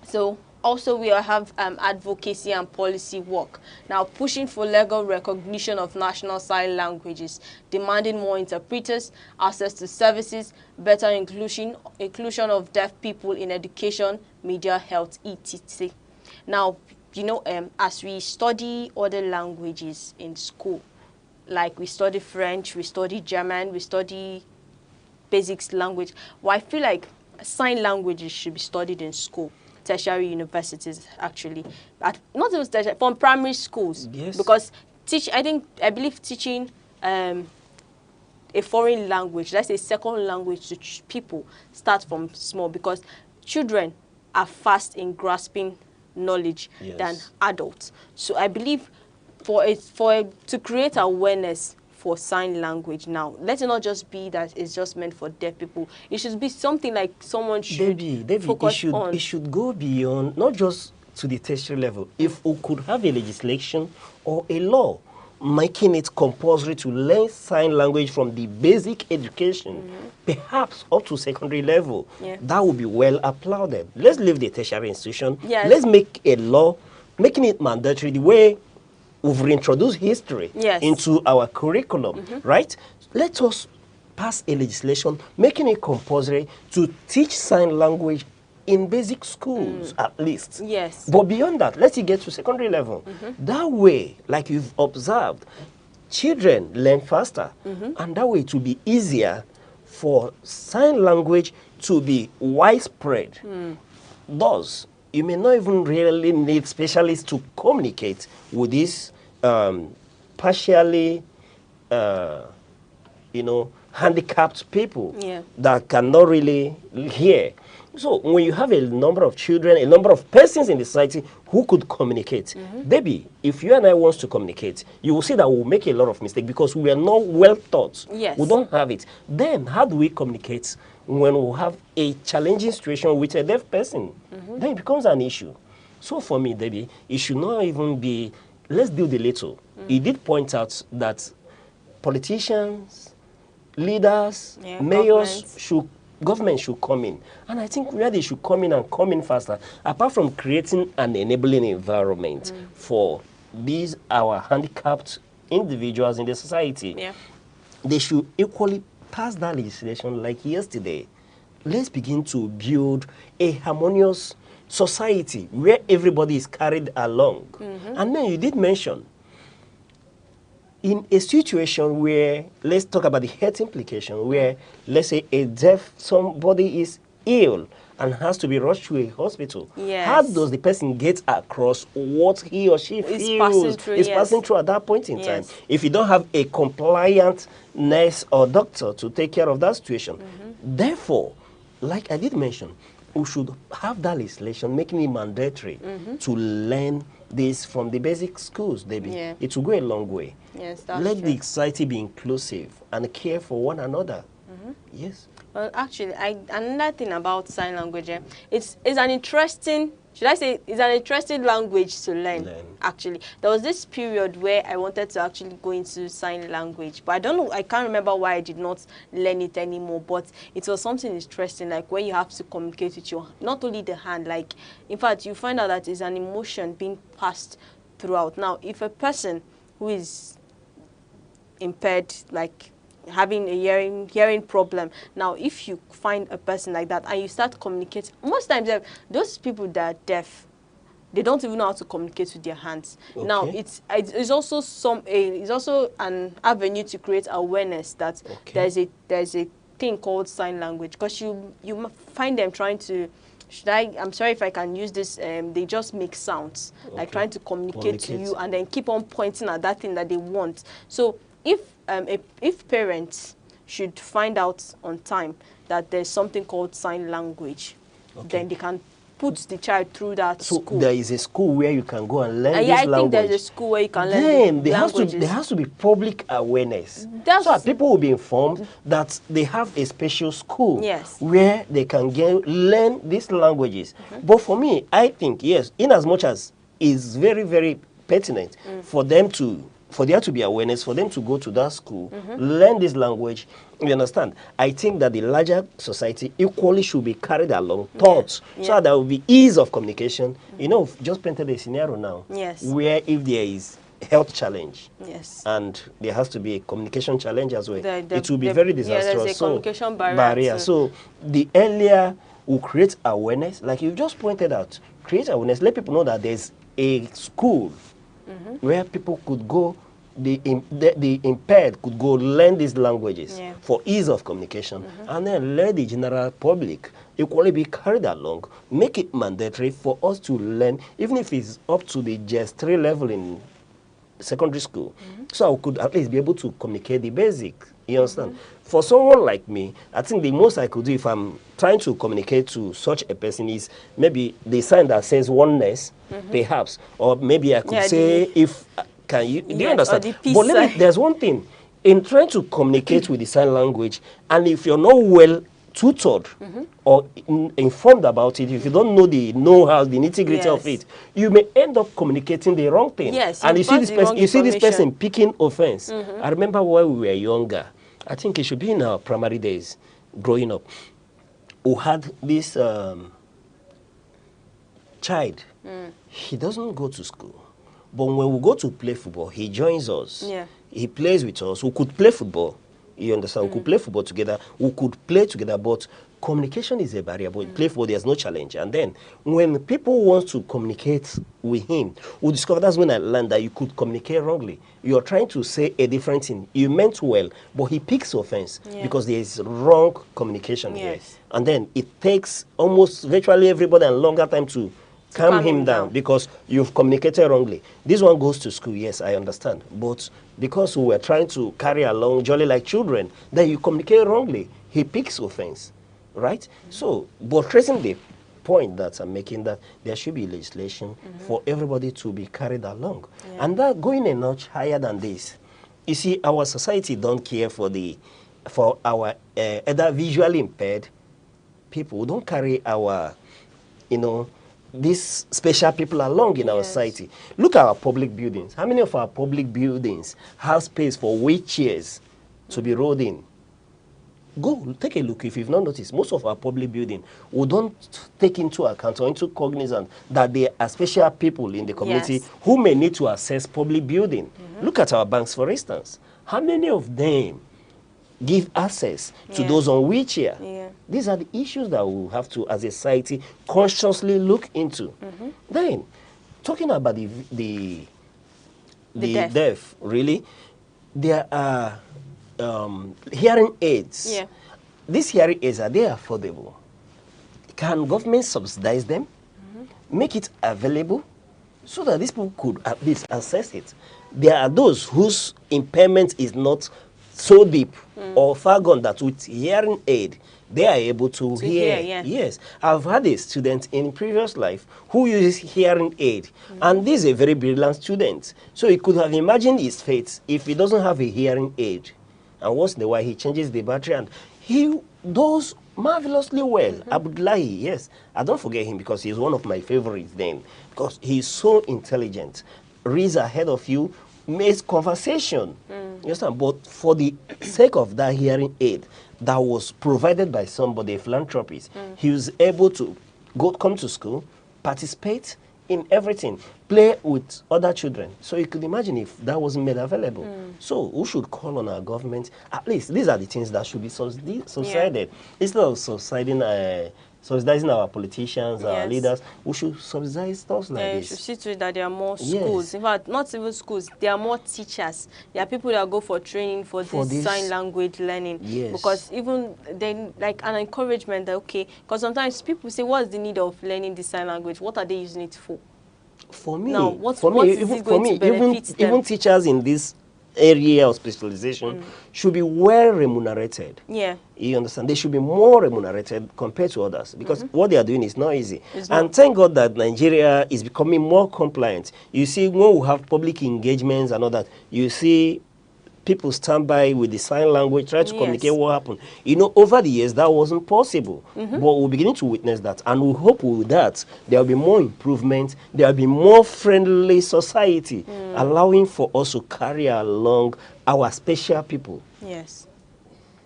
So also, we have advocacy and policy work. Now, pushing for legal recognition of national sign languages, demanding more interpreters, access to services, better inclusion of deaf people in education, media, health, etc. Now, you know, as we study other languages in school, like we study French, we study German, we study basics language, well, I feel like sign languages should be studied in school. Tertiary universities, actually, not even tertiary, from primary schools. Yes. Because I believe teaching a foreign language, let's say second language to people, starts from small, because children are fast in grasping knowledge than adults. So I believe to create awareness for sign language now, let it not just be that it's just meant for deaf people. It should be something like someone should focus on. It should go beyond, not just to the tertiary level. If we could have a legislation or a law making it compulsory to learn sign language from the basic education, perhaps up to secondary level, that would be well applauded. Let's leave the tertiary institution. Yes. Let's make a law making it mandatory the way we've reintroduced history into our curriculum, right? Let us pass a legislation making it compulsory to teach sign language in basic schools, at least. Yes. But beyond that, let's get to secondary level. That way, like you've observed, children learn faster, and that way it will be easier for sign language to be widespread. Thus, you may not even really need specialists to communicate with these partially, handicapped people that cannot really hear. So when you have a number of children, a number of persons in the society who could communicate, maybe if you and I want to communicate, you will see that we'll make a lot of mistakes because we are not well taught. Yes. We don't have it. Then how do we communicate when we have a challenging situation with a deaf person? Then it becomes an issue. So for me, Debbie, it should not even be, let's do the little. He did point out that politicians, leaders, mayors, government should come in. And I think where they should come in and come in faster, apart from creating an enabling environment for these, our handicapped individuals in the society, they should equally pass that legislation like yesterday. Let's begin to build a harmonious society where everybody is carried along. And then you did mention, in a situation where, let's talk about the health implication, where, let's say, a deaf, somebody is ill and has to be rushed to a hospital. How does the person get across what he or she feels is passing through at that point in time? If you don't have a compliant nurse or doctor to take care of that situation. Therefore, like I did mention, we should have that legislation making it mandatory to learn this from the basic schools, Debbie. It will go a long way. Yes, that's Let true. the society be inclusive and care for one another. Yes. Well, actually, another thing about sign language, it's an interesting, should I say, it's an interesting language to learn. Actually, there was this period where I wanted to actually go into sign language, but I don't know, I can't remember why I did not learn it anymore. But it was something interesting, like when you have to communicate with your, not only the hand, like in fact, you find out that it's an emotion being passed throughout. Now, if a person who is impaired, like having a hearing problem, now if you find a person like that and you start communicating, most times those people that are deaf, they don't even know how to communicate with their hands. Okay. Now it's also it's also an avenue to create awareness that there's a thing called sign language, because you find them trying to, I'm sorry if I can use this, they just make sounds, like trying to communicate to you, and then keep on pointing at that thing that they want. So if parents should find out on time that there's something called sign language, then they can put the child through that school. So there is a school where you can go and learn this language. I think there's a school where you can learn there languages. has to be public awareness. So that people will be informed that they have a special school where they can learn these languages. But for me, I think, yes, in as much as it's very, very pertinent for there to be awareness, for them to go to that school, learn this language, you understand? I think that the larger society equally should be carried along, taught, so that there will be ease of communication. You know, just painted a scenario now, where if there is health challenge, and there has to be a communication challenge as well, it will be very disastrous. There's a communication barrier. So the earlier we create awareness, like you just pointed out, create awareness, let people know that there's a school where people could go, the impaired could go learn these languages for ease of communication, and then let the general public equally be carried along, make it mandatory for us to learn, even if it's up to the JS3 level in secondary school, so I could at least be able to communicate the basic. You understand? For someone like me, I think the most I could do if I'm trying to communicate to such a person is maybe the sign that says oneness, perhaps, or maybe I could say, if can you, do you understand? But there's one thing in trying to communicate with the sign language, and if you're not well tutored or informed about it, if you don't know the know-how, the nitty-gritty of it, you may end up communicating the wrong thing. And you see this person picking offense. I remember when we were younger, I think it should be in our primary days, growing up, who had this child. He doesn't go to school, but when we go to play football, he joins us. He plays with us. We could play football. You understand? We could play football together. We could play together, but communication is a barrier. But play football, there's no challenge. And then when people want to communicate with him, we discover that's when I learned that you could communicate wrongly. You're trying to say a different thing. You meant well, but he picks offense because there is wrong communication here. And then it takes almost virtually everybody a longer time to calm him down because you've communicated wrongly. This one goes to school, yes, I understand. But because we were trying to carry along jolly like children, then you communicate wrongly. He picks offense, right? So, but tracing the point that I'm making, that there should be legislation for everybody to be carried along. And that going a notch higher than this. You see, our society don't care for our either visually impaired people. We don't carry our, these special people along in our society. Look at our public buildings. How many of our public buildings have space for wheelchairs to be rolled in? Go take a look. If you've not noticed, most of our public buildings, we don't take into account or into cognizance that there are special people in the community who may need to access public building. Look at our banks, for instance. How many of them give access to those on wheelchair? These are the issues that we have to, as a society, consciously look into. Then, talking about the deaf, really, there are hearing aids. These hearing aids, are they affordable? Can government subsidize them? Make it available so that these people could at least access it? There are those whose impairment is not so deep or far gone that with hearing aid, they are able to hear. Yes. I've had a student in previous life who uses hearing aid, and this is a very brilliant student. So he could have imagined his fate if he doesn't have a hearing aid. And once in a while, he changes the battery, and he does marvelously well. Abdullahi, yes. I don't forget him because he's one of my favorites then. Because he's so intelligent, reads ahead of you, makes conversation. You understand? But for the sake of that hearing aid that was provided by somebody, a philanthropist, he was able to come to school, participate in everything, play with other children. So you could imagine if that wasn't made available. So we should call on our government. At least these are the things that should be subsidized. Instead of subsidizing our politicians, our leaders, we should subsidize stuff like this. You should see to it that there are more schools. In fact, not even schools, there are more teachers. There are people that go for training for this sign language learning. Because even then, like an encouragement that, okay, because sometimes people say, what's the need of learning this sign language? What are they using it for? For me, now, even teachers in this area of specialization should be well remunerated. Yeah. You understand? They should be more remunerated compared to others because what they are doing is not easy. Thank God that Nigeria is becoming more compliant. You see, when we have public engagements and all that, you see people stand by with the sign language, try to communicate what happened. You know, over the years, that wasn't possible. But we're beginning to witness that. And we hope with that, there will be more improvement. There will be more friendly society, allowing for us to carry along our special people. Yes.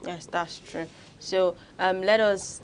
Yes, that's true. So let us...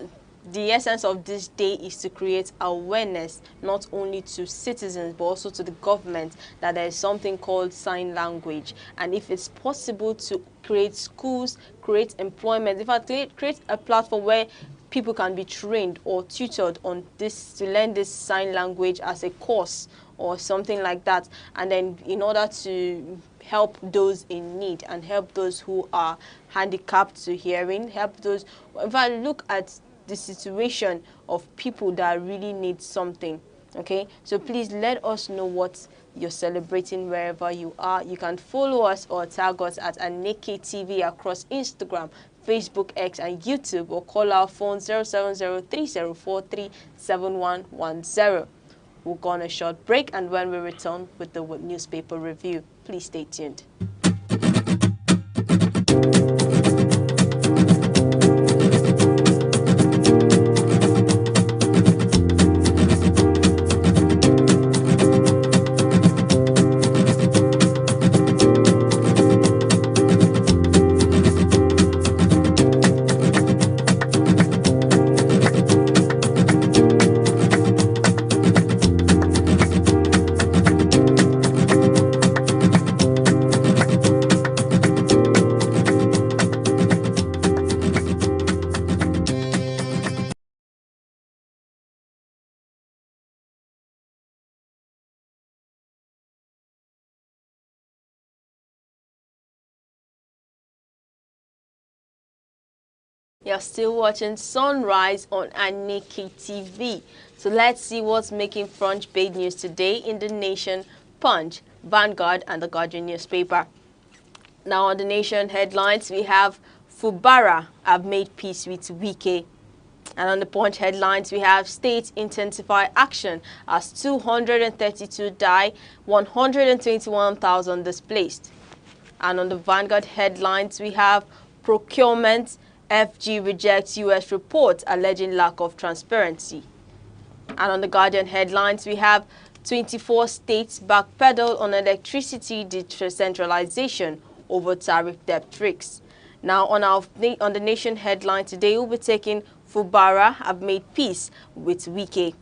The essence of this day is to create awareness, not only to citizens, but also to the government, that there is something called sign language. And if it's possible to create schools, create employment, in fact, create a platform where people can be trained or tutored on this, to learn this sign language as a course or something like that. And then in order to help those in need and help those who are handicapped to hearing, help those, in fact, look at the situation of people that really need something. Okay, so please let us know what you're celebrating wherever you are. You can follow us or tag us at Aneke TV across Instagram, Facebook, X, and YouTube, or call our phone 070-3043-7110. We'll go on a short break, and when we return with the newspaper review, please stay tuned. You're still watching Sunrise on Aneke TV. So let's see what's making front page news today in The Nation, Punch, Vanguard, and The Guardian newspaper. Now on The Nation headlines, we have Fubara have made peace with Wike. And on the Punch headlines, we have states intensify action as 232 die, 121,000 displaced. And on the Vanguard headlines, we have procurement, FG rejects U.S. report alleging lack of transparency. And on the Guardian headlines, we have 24 states backpedal on electricity decentralization over tariff debt tricks. Now, on the Nation headline today, we'll be taking Fubara have made peace with Wike.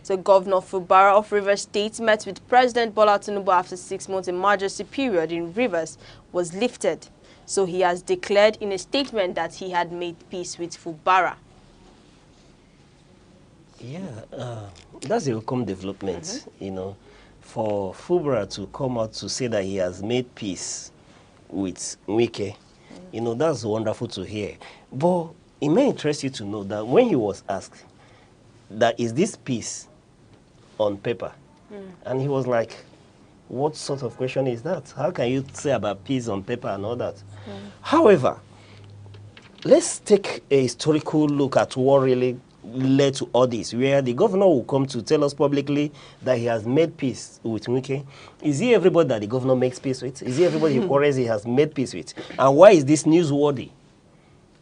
So Governor Fubara of Rivers State met with President Bola Tinubu after 6 months emergency period in Rivers was lifted. So he has declared in a statement that he had made peace with Fubara. Yeah, that's a welcome development, you know, for Fubara to come out to say that he has made peace with Wike. You know, that's wonderful to hear. But it may interest you to know that when he was asked that is this peace on paper, and he was like, what sort of question is that? How can you say about peace on paper and all that? However, let's take a historical look at what really led to all this, where the governor will come to tell us publicly that he has made peace with Wike. Is he everybody that the governor makes peace with? Is he everybody he quarrels he has made peace with? And why is this newsworthy?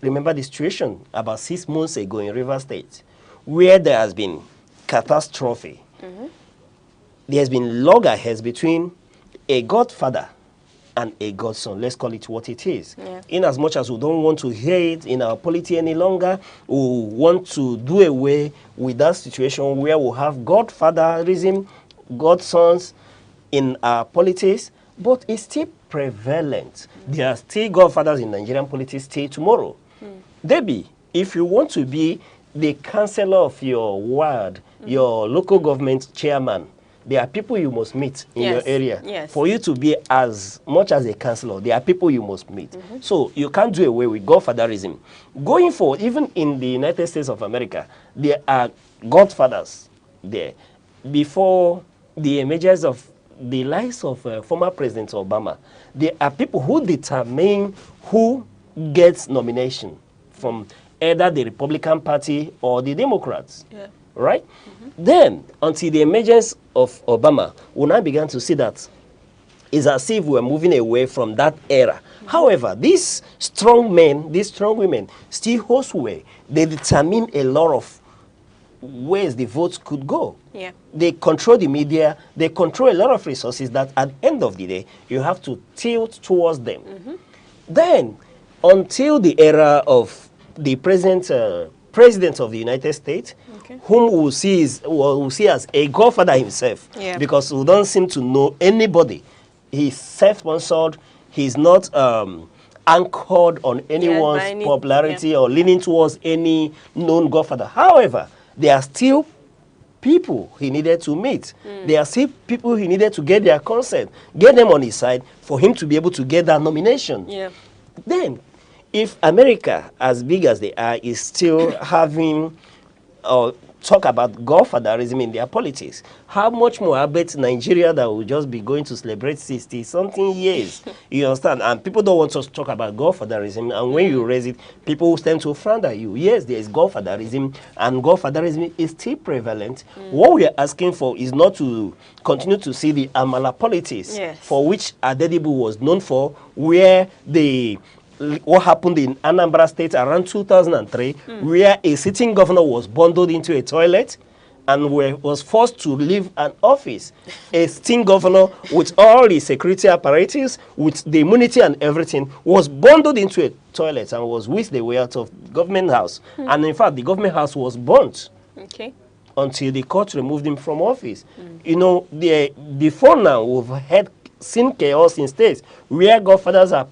remember the situation about 6 months ago in River State, where there has been catastrophe. There has been loggerheads between a godfather and a godson. Let's call it what it is. In as much as we don't want to hear it in our polity any longer, we want to do away with that situation where we have godfatherism, godsons in our politics, but it's still prevalent. There are still godfathers in Nigerian politics till tomorrow. Debbie, if you want to be the councillor of your ward, your local government chairman, there are people you must meet in your area. For you to be as much as a councillor, there are people you must meet. So you can't do away with godfatherism. Going forward, even in the United States of America, there are godfathers there. Before the emergence of the likes of former President Obama, there are people who determine who gets nomination from either the Republican Party or the Democrats. Right? Then, until the emergence of Obama, we now began to see that it's as if we're moving away from that era. However, these strong men, these strong women, still hold sway. They determine a lot of ways the votes could go. They control the media. They control a lot of resources that at the end of the day, you have to tilt towards them. Then, until the era of the present President of the United States, whom we see as a godfather himself, because we don't seem to know anybody. He's self-sponsored. He's not anchored on anyone's popularity or leaning towards any known godfather. However, there are still people he needed to meet. There are still people he needed to get their consent, get them on his side for him to be able to get that nomination. Then, if America, as big as they are, is still having talk about godfatherism in their politics, how much more I bet Nigeria that will just be going to celebrate 60-something years. You understand? And people don't want us to talk about godfatherism, and when you raise it, people will tend to frown at you. Yes, there is godfatherism, and godfatherism is still prevalent. What we are asking for is not to continue to see the Amala politics, for which Adedibu was known for, where what happened in Anambra State around 2003, where a sitting governor was bundled into a toilet and was forced to leave an office. A sitting governor with all the security apparatus, with the immunity and everything, was bundled into a toilet and was whisked away out of government house. And in fact, the government house was burnt until the court removed him from office. You know, before now, we've seen chaos in states where godfathers are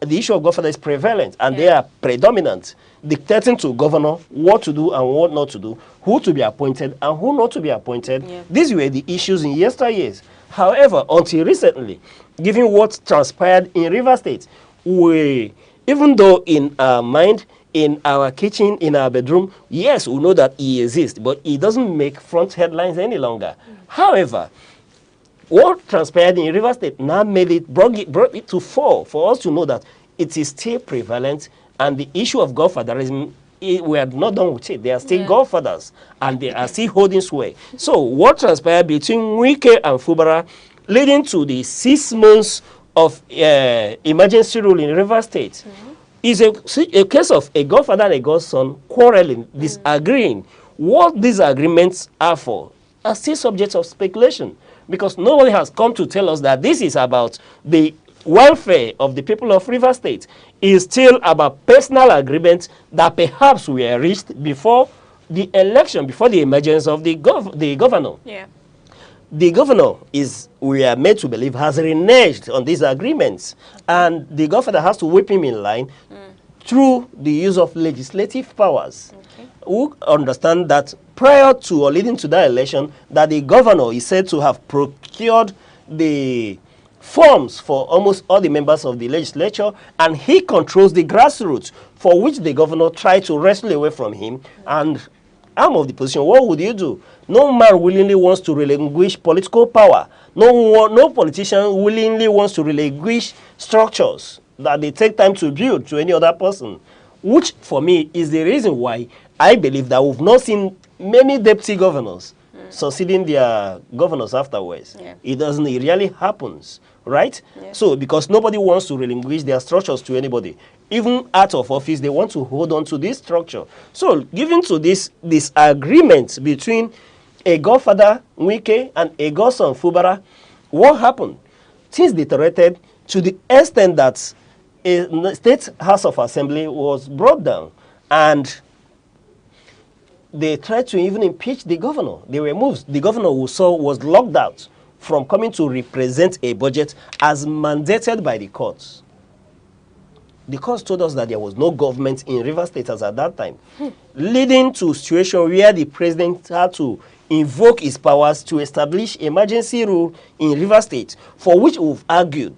the issue of godfather is prevalent, and they are predominant, dictating to governor what to do and what not to do, who to be appointed and who not to be appointed. These were the issues in yesteryears. However, until recently, given what transpired in River State, even though in our mind, in our kitchen, in our bedroom, yes, we know that he exists, but he doesn't make front headlines any longer. However, what transpired in River State now brought it to fore for us to know that it is still prevalent, and the issue of godfatherism, we are not done with it. They are still godfathers, and they are still holding sway. So what transpired between Wike and Fubara, leading to the 6 months of emergency rule in River State, is a case of a godfather and a godson quarreling, disagreeing. What these agreements are for are still subjects of speculation, because nobody has come to tell us that this is about the welfare of the people of River State. It's still about personal agreements that perhaps were reached before the election, before the emergence of the governor. The governor we are made to believe, has reneged on these agreements, and the governor has to whip him in line through the use of legislative powers. We understand that prior to or leading to that election, that the governor is said to have procured the forms for almost all the members of the legislature, and he controls the grassroots, for which the governor tried to wrestle away from him. And arm of the position, what would you do? No man willingly wants to relinquish political power. No politician willingly wants to relinquish structures that they take time to build to any other person, which for me is the reason why I believe that we've not seen many deputy governors succeeding their governors afterwards. Yeah. It doesn't, it really happens, right? Yeah. So, because nobody wants to relinquish their structures to anybody. Even out of office, they want to hold on to this structure. So, given to this agreement between a godfather, Wike, and a godson, Fubara, what happened? Things deteriorated to the extent that a state house of assembly was brought down, and they tried to even impeach the governor. They were moved. The governor we saw was locked out from coming to represent a budget as mandated by the courts. The courts told us that there was no government in Rivers State as at that time, leading to a situation where the president had to invoke his powers to establish emergency rule in Rivers State, for which we've argued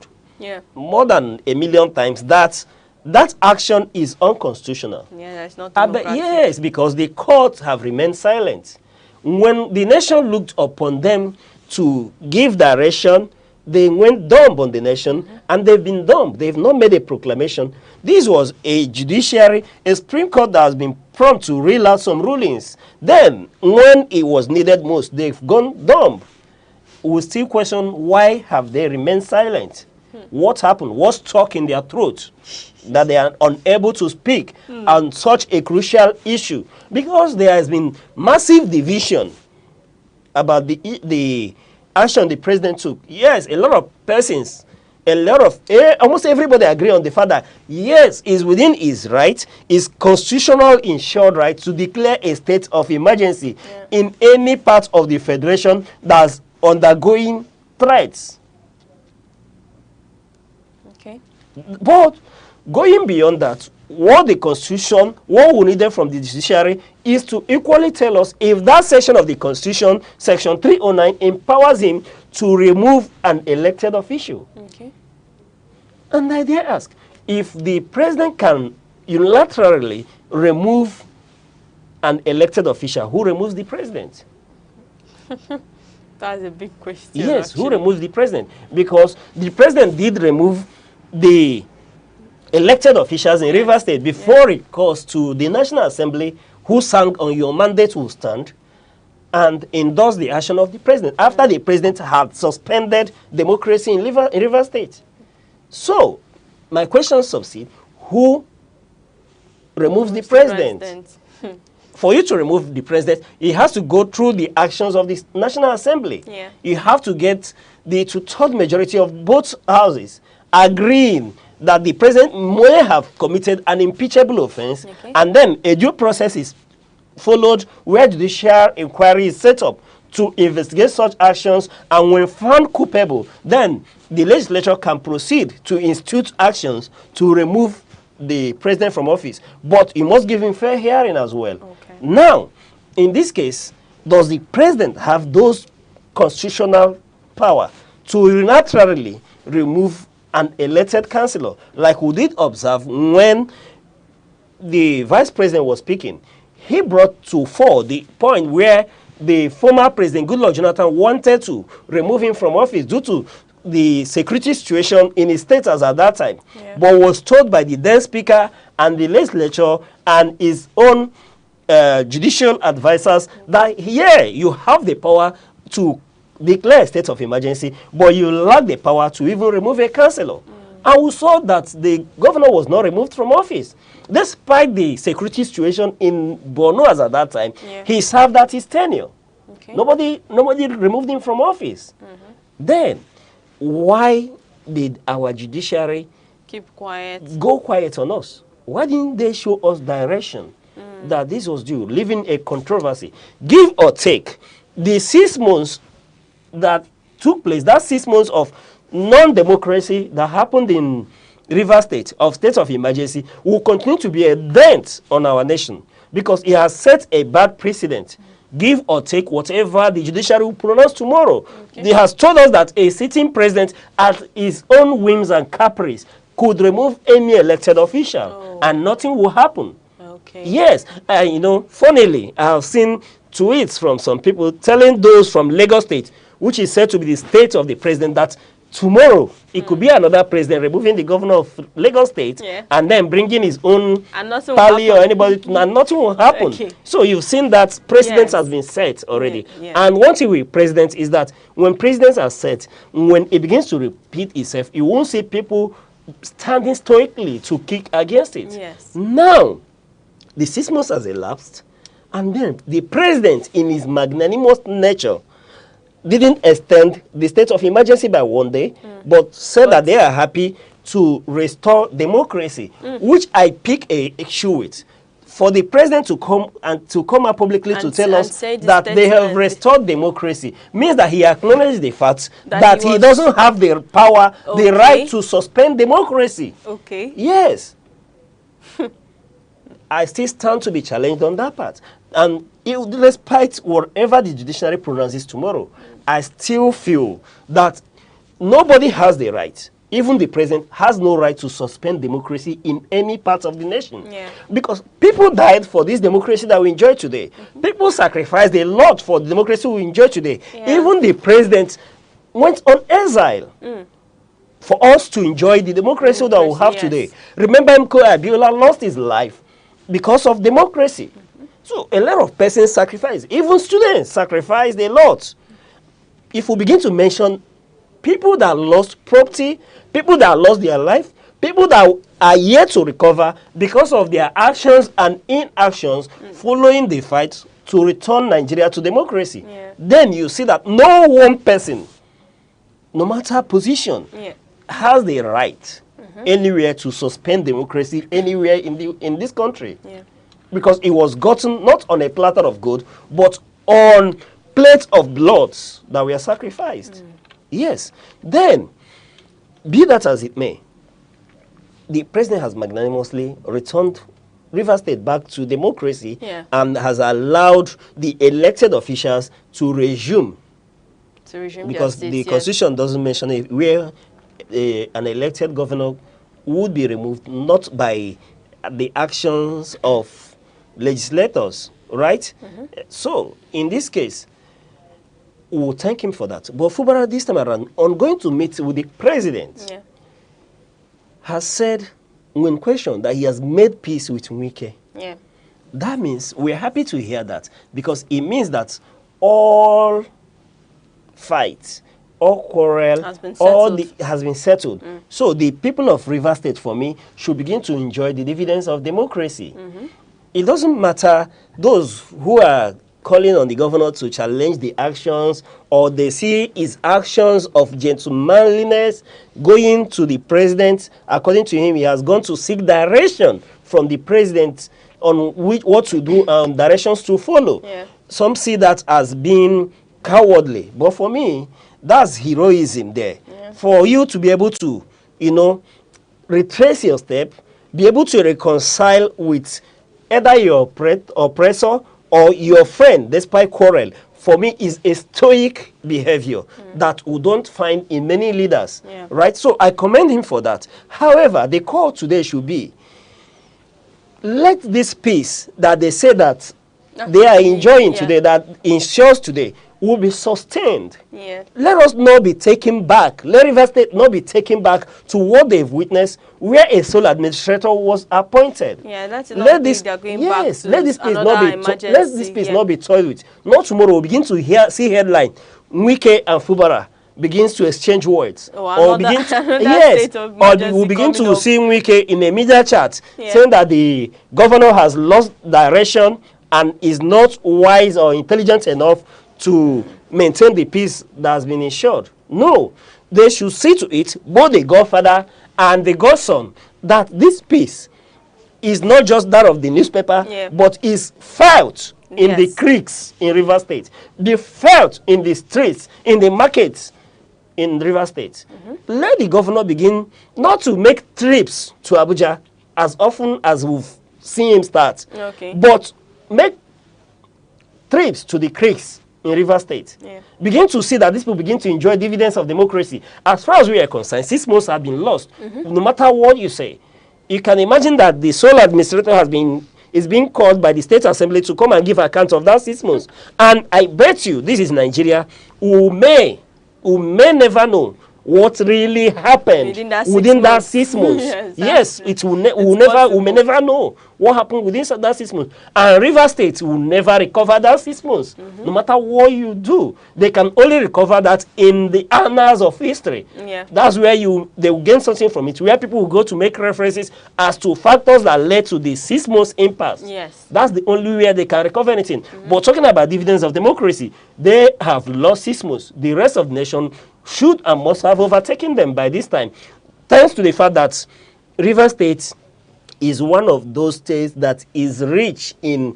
more than 1 million times that that action is unconstitutional. Yeah, that's not democratic. Yes, because the courts have remained silent. When the nation looked upon them to give direction, they went dumb on the nation, and they've been dumb. They've not made a proclamation. This was a judiciary, a Supreme Court that has been prompt to reel out some rulings. Then, when it was needed most, they've gone dumb. We still question, why have they remained silent? What happened? What's stuck in their throat that they are unable to speak on such a crucial issue? Because there has been massive division about the action the president took. Yes, a lot of persons, almost everybody agree on the fact that, yes, is within his right, is constitutional insured right to declare a state of emergency in any part of the federation that's undergoing threats. Okay. But going beyond that, what the Constitution, what we needed from the judiciary is to equally tell us if that section of the Constitution, Section 309, empowers him to remove an elected official. Okay. And I dare ask, if the president can unilaterally remove an elected official, who removes the president? That's a big question. Yes, actually. who removes the president? Because the president did remove the elected officials in Rivers State before it goes to the National Assembly, who sang on your mandate will stand, and endorsed the action of the president after the president had suspended democracy in Rivers State. So, my question subsists, who removes the president? For you to remove the president, it has to go through the actions of the National Assembly. Yeah. You have to get the two-thirds majority of both houses agreeing that the president may have committed an impeachable offense, and then a due process is followed where judicial inquiry is set up to investigate such actions, and when found culpable, then the legislature can proceed to institute actions to remove the president from office. But you must give him fair hearing as well. Okay. Now, in this case, does the president have those constitutional power to unilaterally remove an elected councillor, like we did observe when the vice president was speaking? He brought to fore the point where the former president, Goodluck Jonathan, wanted to remove him from office due to the security situation in his status at that time, but was told by the then speaker and the legislature and his own judicial advisors that, yeah, you have the power to declare a state of emergency, but you lack the power to even remove a councillor. And we saw that the governor was not removed from office. Despite the security situation in Borno as at that time, he served at his tenure. Okay. Nobody removed him from office. Then, why did our judiciary keep quiet, go quiet on us? Why didn't they show us direction that this was due, leaving a controversy? Give or take, the 6 months that took place, that 6 months of non-democracy that happened in Rivers State, of state of emergency, will continue to be a dent on our nation because it has set a bad precedent. Give or take whatever the judiciary will pronounce tomorrow. It has told us that a sitting president at his own whims and caprice could remove any elected official and nothing will happen. Yes, you know, funnily, I have seen tweets from some people telling those from Lagos State, which is said to be the state of the president, that tomorrow, it could be another president removing the governor of Lagos State and then bringing his own pally or anybody, and nothing will happen. Okay. So you've seen that precedent has been set already. And one thing with presidents is that when presidents are set, when it begins to repeat itself, you won't see people standing stoically to kick against it. Yes. Now, the 6 months has elapsed, and then the president, in his magnanimous nature, didn't extend the state of emergency by 1 day, but said that they are happy to restore democracy, which I pick a issue with. For the president to come out publicly to tell us that they have restored democracy means that he acknowledged the fact that he doesn't have the power, the right to suspend democracy. Okay. Yes. I still stand to be challenged on that part. And despite whatever the judiciary pronounces tomorrow, I still feel that nobody has the right, even the president has no right to suspend democracy in any part of the nation. Because people died for this democracy that we enjoy today. People sacrificed a lot for the democracy we enjoy today. Even the president went on exile for us to enjoy the democracy that we have today. Remember, Mko Abiola lost his life because of democracy. So a lot of persons sacrifice. Even students sacrificed a lot. If we begin to mention people that lost property, people that lost their life, people that are yet to recover because of their actions and inactions following the fight to return Nigeria to democracy, then you see that no one person, no matter position, has the right anywhere to suspend democracy anywhere in this country. Because it was gotten not on a platter of gold, but on plates of blood that were sacrificed. Yes. Then, be that as it may, the president has magnanimously returned Rivers State back to democracy and has allowed the elected officials to resume. Because the constitution doesn't mention it, where an elected governor would be removed not by the actions of legislators, right? So, in this case, we will thank him for that. But Fubara, this time around, on going to meet with the president, has said, when questioned, that he has made peace with Wike. That means we're happy to hear that, because it means that all fights, all quarrel, has been settled. So the people of Rivers State, for me, should begin to enjoy the dividends of democracy. It doesn't matter those who are calling on the governor to challenge the actions, or they see his actions of gentlemanliness going to the president. According to him, he has gone to seek direction from the president on what to do and directions to follow. Some see that as being cowardly, but for me, that's heroism there. For you to be able to, retrace your step, be able to reconcile with either your oppressor or your friend, despite quarrel, for me is a stoic behavior that we don't find in many leaders, right? So I commend him for that. However, the call today should be, let this peace that they say that they are enjoying today, that ensures today, will be sustained. Let us not be taken back. Let Rivers State not be taken back to what they've witnessed, where a sole administrator was appointed. Let this peace not be toyed with. Not tomorrow we'll begin to see headline, Wike and Fubara begins to exchange words. Or we'll begin to see Wike in a media chat saying that the governor has lost direction and is not wise or intelligent enough to maintain the peace that has been ensured. No, they should see to it, both the godfather and the godson, that this peace is not just that of the newspaper, but is felt in the creeks in Rivers State, be felt in the streets, in the markets in Rivers State. Let the governor begin not to make trips to Abuja as often as we've seen him start, but make trips to the creeks in Rivers State. Begin to see that these people begin to enjoy dividends of democracy. As far as we are concerned, 6 months have been lost. No matter what you say, you can imagine that the sole administrator is being called by the State Assembly to come and give account of that 6 months. And I bet you, this is Nigeria, who may never know what really happened within that 6 months. Yes, Yes, it will we may never know what happened within that 6 months. And River State will never recover that 6 months. No matter what you do, they can only recover that in the annals of history. Yeah. That's where they will gain something from it, where people will go to make references as to factors that led to the 6 months impasse. Yes. That's the only way they can recover anything. But talking about dividends of democracy, they have lost 6 months. The rest of the nation should and must have overtaken them by this time, thanks to the fact that River State is one of those states that is rich in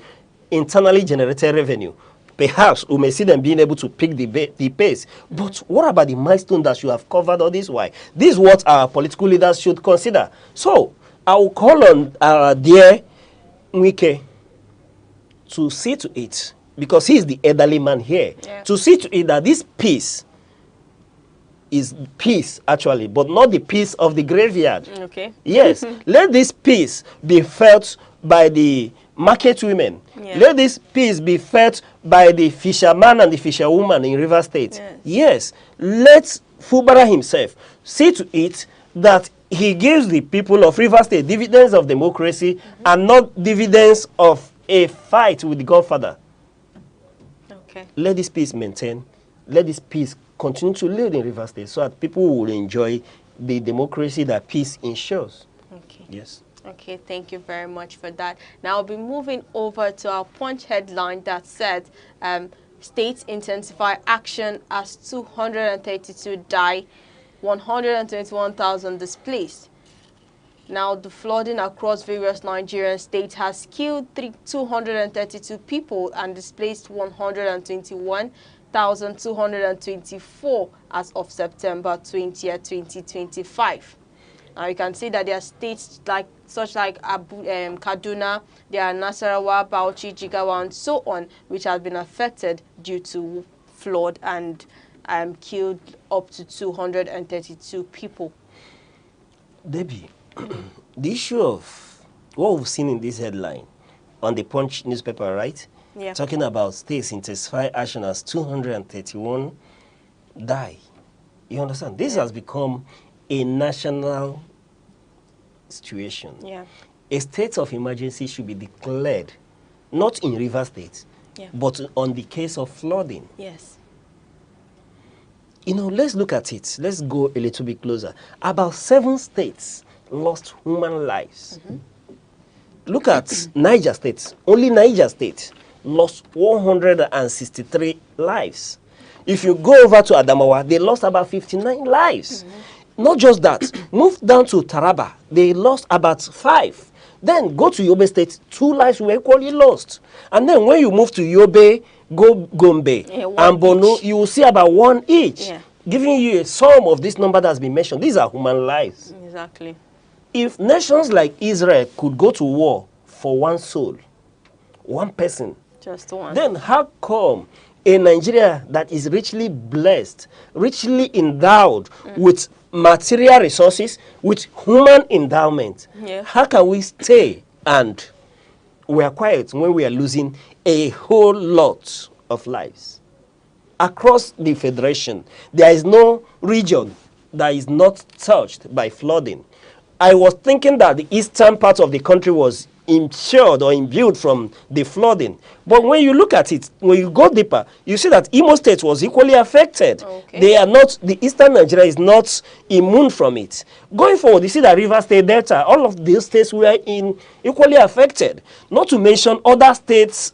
internally generated revenue. Perhaps we may see them being able to pick the pace. But what about the milestone that you have covered all this while? This is what our political leaders should consider. So I will call on our dear Aneke to see to it, because he is the elderly man here, to see to it that this peace is peace actually, but not the peace of the graveyard. Okay. Yes. Let this peace be felt by the market women. Yeah. Let this peace be felt by the fisherman and the fisherwoman in River State. Yes. Let Fubara himself see to it that he gives the people of River State dividends of democracy and not dividends of a fight with the Godfather. Okay. Let this peace maintain. Let this peace continue to live in River State so that people will enjoy the democracy that peace ensures. Okay. Yes. Okay, thank you very much for that. Now I'll be moving over to our Punch headline that said, states intensify action as 232 die, 121,000 displaced. Now, the flooding across various Nigerian states has killed 232 people and displaced 121,224 as of September 20th, 2025. Now, you can see that there are states like Kaduna, there are Nasarawa, Bauchi, Jigawa, and so on, which have been affected due to flood and killed up to 232 people. Debbie, the issue of what we've seen in this headline on the Punch newspaper, right? Yeah. Talking about states intensify action as 231 die. You understand? This has become a national situation. Yeah. A state of emergency should be declared, not in River State, but on the case of flooding. Yes. You know, let's look at it. Let's go a little bit closer. About 7 states lost human lives. Look at Niger State. Only Niger State lost 163 lives. If you go over to Adamawa, they lost about 59 lives. Not just that. Move down to Taraba, they lost about 5. Then go to Yobe State, 2 lives were equally lost. And then when you move to Yobe, Gombe, and Bono, you will see about 1 each. Giving you a sum of this number that has been mentioned. These are human lives. Exactly. If nations like Israel could go to war for 1 soul, 1 person, just 1, then how come a Nigeria that is richly blessed, richly endowed with material resources, with human endowment, how can we stay and we are quiet when we are losing a whole lot of lives? Across the Federation, there is no region that is not touched by flooding. I was thinking that the eastern part of the country was insured or imbued from the flooding. But when you look at it, when you go deeper, you see that Imo State was equally affected. They are not, the eastern Nigeria is not immune from it. Going forward, you see that River State, Delta, all of these states were equally affected. Not to mention other states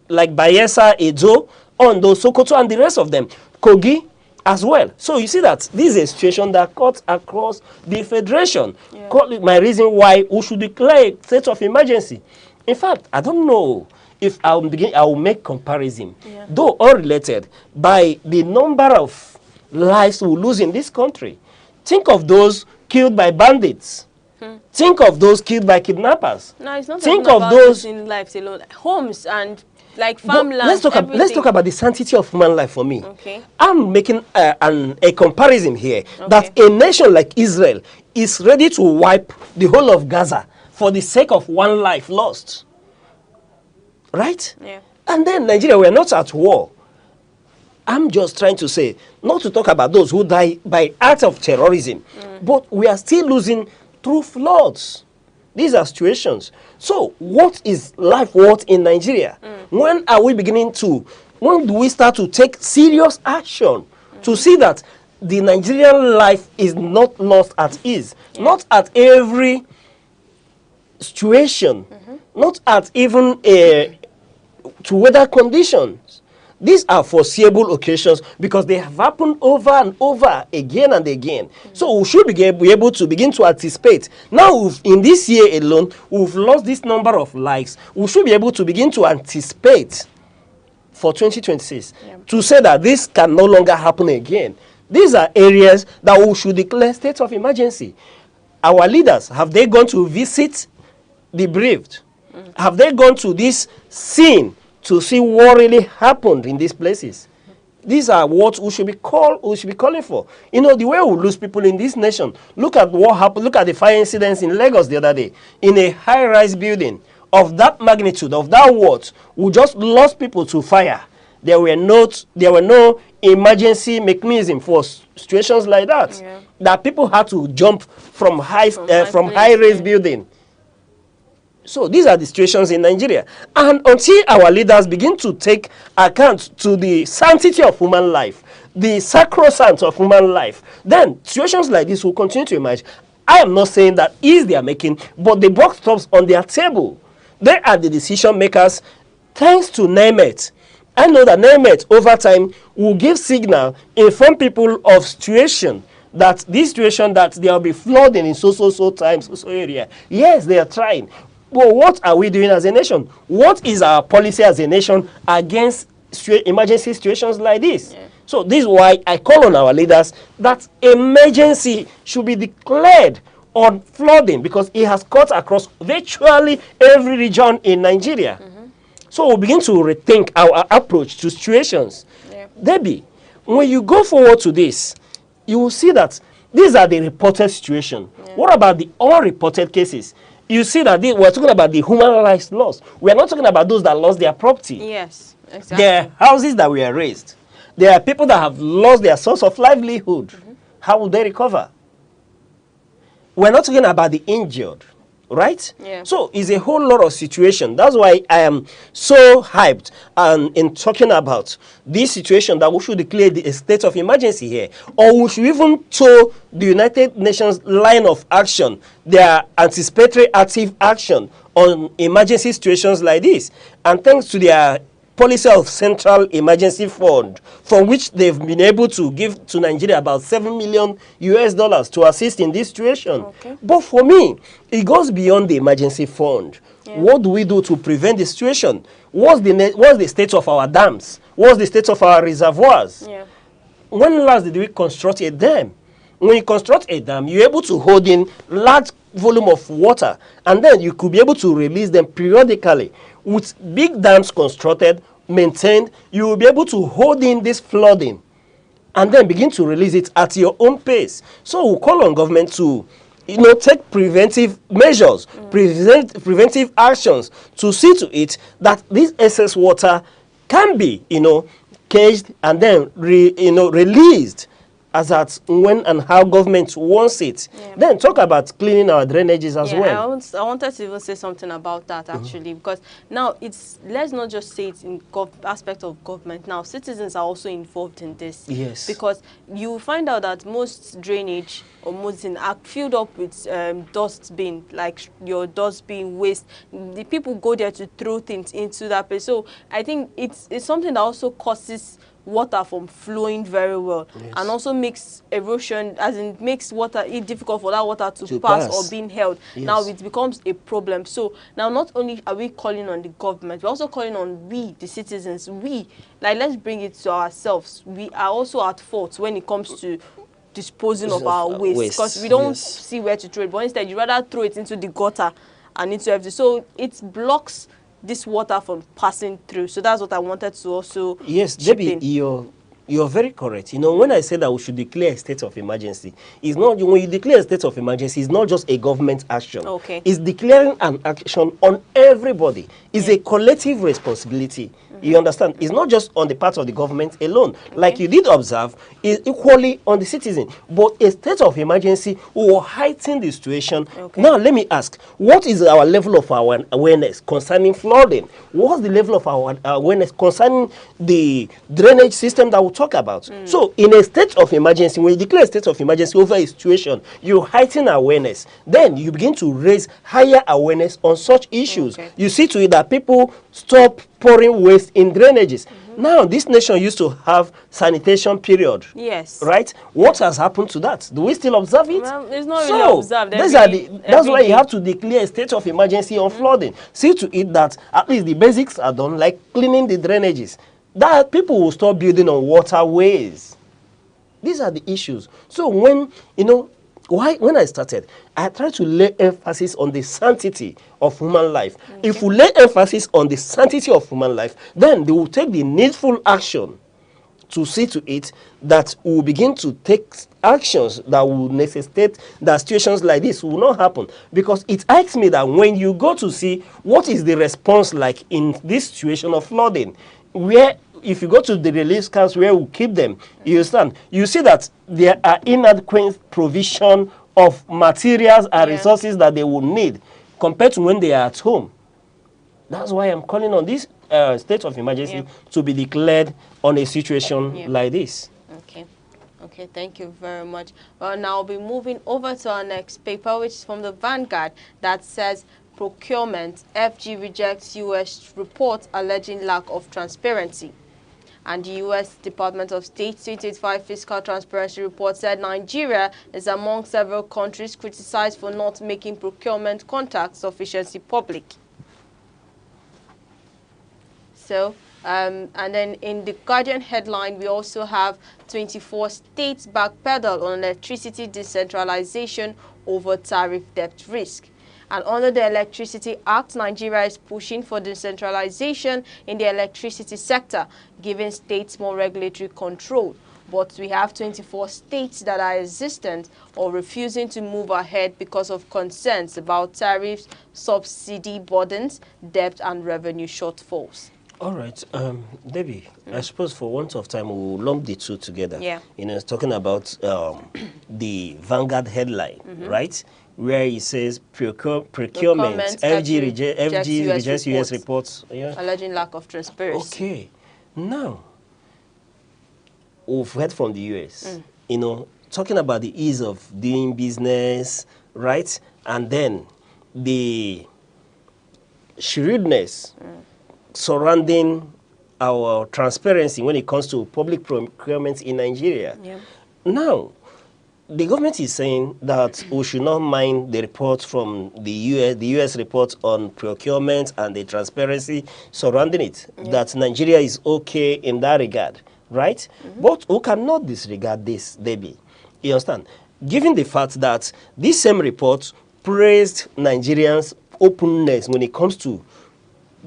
like Bayelsa, Edo, Ondo, Sokoto, and the rest of them. Kogi as well. So you see that this is a situation that cuts across the Federation. My reason why we should declare a state of emergency. In fact, I don't know if I will make comparison, though unrelated, by the number of lives we lose in this country. Think of those killed by bandits. Think of those killed by kidnappers. No, it's not Think about of those in lives alone. Homes and like farmland. Let's talk about the sanctity of human life for me. Okay. I'm making a comparison here that a nation like Israel is ready to wipe the whole of Gaza for the sake of 1 life lost. Right? Yeah. And then Nigeria, we are not at war. I'm just trying to say, not to talk about those who die by act of terrorism, but we are still losing through floods. These are situations. So what is life worth in Nigeria? When do we start to take serious action to see that the Nigerian life is not lost at ease, not at every situation, not at even to weather conditions. These are foreseeable occasions because they have happened over and over again and again. So we should be able to begin to anticipate. Now, in this year alone, we've lost this number of lives. We should be able to begin to anticipate for 2026 to say that this can no longer happen again. These are areas that we should declare state of emergency. Our leaders, have they gone to visit the bereaved? Have they gone to this scene to see what really happened in these places? These are what we should be calling for. You know, the way we lose people in this nation. Look at what happened. Look at the fire incidents in Lagos the other day. In a high-rise building of that magnitude, of that worth, we just lost people to fire. There were no emergency mechanism for situations like that. That people had to jump from high-rise building. So these are the situations in Nigeria. And until our leaders begin to take account to the sanctity of human life, the sacrosanct of human life, then situations like this will continue to emerge. I am not saying that is their making, but the buck stops on their table. They are the decision makers. Thanks to NEMET, I know that NEMET over time will give signal, inform people of situation, that this situation that there will be flooding in so times, so area. Yes, they are trying. Well, what are we doing as a nation? What is our policy as a nation against emergency situations like this? So this is why I call on our leaders that emergency should be declared on flooding, because it has cut across virtually every region in Nigeria. So we'll begin to rethink our approach to situations. Debbie, when you go forward to this, you will see that these are the reported situations. What about the unreported cases? You see that we're talking about the human rights lost. We're not talking about those that lost their property. Yes, exactly. There are houses that were razed. There are people that have lost their source of livelihood. How will they recover? We're not talking about the injured, right? So it's a whole lot of situation. That's why I am so hyped in talking about this situation, that we should declare a state of emergency here, or we should even toe the United Nations line of action, their anticipatory active action on emergency situations like this. And thanks to their policy of Central Emergency Fund, from which they've been able to give to Nigeria about $7 million to assist in this situation. But for me, it goes beyond the emergency fund. What do we do to prevent the situation? What's the state of our dams? What's the state of our reservoirs? When last did we construct a dam? When you construct a dam, you're able to hold in large volume of water, and then you could be able to release them periodically. With big dams constructed, maintained, you will be able to hold in this flooding and then begin to release it at your own pace. So we'll call on government to, take preventive measures, preventive actions to see to it that this excess water can be, caged and then released as at when and how government wants it. Then talk about cleaning our drainages as well. I wanted to even say something about that actually, because now let's not just say it in aspect of government. Now citizens are also involved in this. Yes. Because you find out that most drainage or most are filled up with dust bin, like your dust bin waste. The people go there to throw things into that place. So I think it's something that also causes water from flowing very well, and also makes erosion, as in makes water difficult for that water to pass or being held. Now it becomes a problem. So now not only are we calling on the government, we're also calling on we, the citizens. Let's bring it to ourselves. We are also at fault when it comes to disposing of our waste, because we don't see where to throw it, but instead you rather throw it into the gutter and into everything. So it blocks this water from passing through. So that's what I wanted to also Debbie, you're very correct. When I say that we should declare a state of emergency, it's not, when you declare a state of emergency, it's not just a government action. It's declaring an action on everybody. It's a collective responsibility. You understand? It's not just on the part of the government alone. Like you did observe, is equally on the citizen. But a state of emergency will heighten the situation. Now, let me ask, what is our level of our awareness concerning flooding? What's the level of our awareness concerning the drainage system that we'll talk about? So, in a state of emergency, when you declare a state of emergency over a situation, you heighten awareness. Then you begin to raise higher awareness on such issues. You see to it that people stop pouring waste in drainages. Now, this nation used to have sanitation period. Yes. Right? What has happened to that? Do we still observe it? Well, it's not really observed. That's why you have to declare a state of emergency on flooding. See to it that at least the basics are done, like cleaning the drainages. That people will stop building on waterways. These are the issues. So when, when I started, I tried to lay emphasis on the sanctity of human life. If we lay emphasis on the sanctity of human life, then they will take the needful action to see to it that we will begin to take actions that will necessitate that situations like this will not happen. Because it asks me that when you go to see what is the response like in this situation of flooding, where if you go to the relief camps where we keep them, you see that there are inadequate provision of materials and resources that they will need compared to when they are at home. That's why I'm calling on this state of emergency to be declared on a situation like this. Okay, thank you very much. Well, now we'll be moving over to our next paper, which is from the Vanguard, that says procurement, FG rejects U.S. report alleging lack of transparency. And the U.S. Department of State 2085 Fiscal Transparency Report said Nigeria is among several countries criticized for not making procurement contract sufficiency public. So, and then in the Guardian headline, we also have 24 states backpedal on electricity decentralization over tariff debt risk. And under the Electricity Act, Nigeria is pushing for decentralization in the electricity sector, giving states more regulatory control. But we have 24 states that are resistant or refusing to move ahead because of concerns about tariffs, subsidy burdens, debt and revenue shortfalls. All right, Debbie, I suppose for want of time, we'll lump the two together. Yeah. Talking about the Vanguard headline, right? Where it says procurement, FG rejects US reports. Alleging lack of transparency. Okay. Now, we've heard from the US, talking about the ease of doing business, right? And then the shrewdness surrounding our transparency when it comes to public procurement in Nigeria. Now, the government is saying that we should not mind the report from the US report on procurement and the transparency surrounding it, that Nigeria is okay in that regard, right? But we cannot disregard this, Debbie. You understand? Given the fact that this same report praised Nigerians' openness when it comes to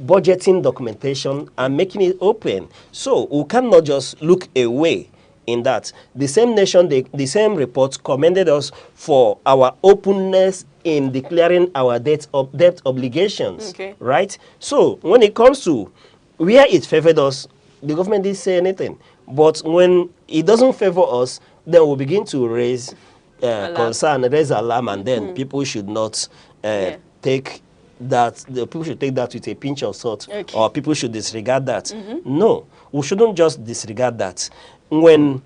budgeting documentation and making it open. So we cannot just look away in that. The same nation, the same report commended us for our openness in declaring our debt obligations, right? So when it comes to where it favored us, the government didn't say anything. But when it doesn't favor us, then we'll begin to raise concern, raise alarm, and then people should not take that, the people should take that with a pinch of salt, or people should disregard that. No, we shouldn't just disregard that. When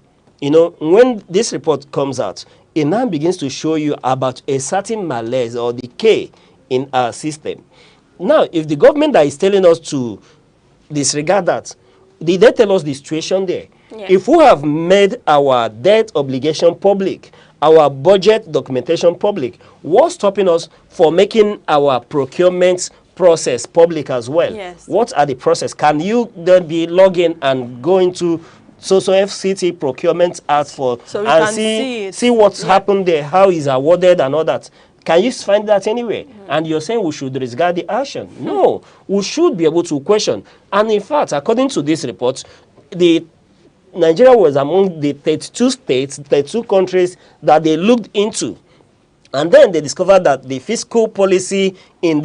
this report comes out, it now begins to show you about a certain malaise or decay in our system. Now, if the government that is telling us to disregard that, did they tell us the situation there? If we have made our debt obligation public, our budget documentation public, what's stopping us for making our procurement process public as well? What are the process? Can you then be logging and go into FCT procurement act for and see what's happened there, how is awarded and all that? Can you find that anywhere? And you're saying we should disregard the action? No, we should be able to question. And in fact, according to this report, Nigeria was among the 32 states, 32 countries that they looked into. And then they discovered that the fiscal policy in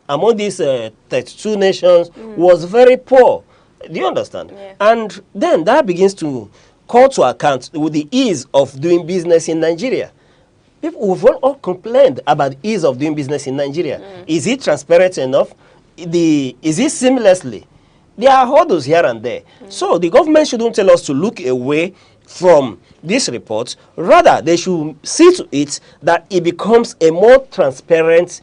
among these 32 nations was very poor. Do you understand? Yeah. And then that begins to call to account with the ease of doing business in Nigeria. People we've all complained about the ease of doing business in Nigeria. Is it transparent enough? Is it seamlessly? There are hurdles here and there. So the government shouldn't tell us to look away from this report. Rather, they should see to it that it becomes a more transparent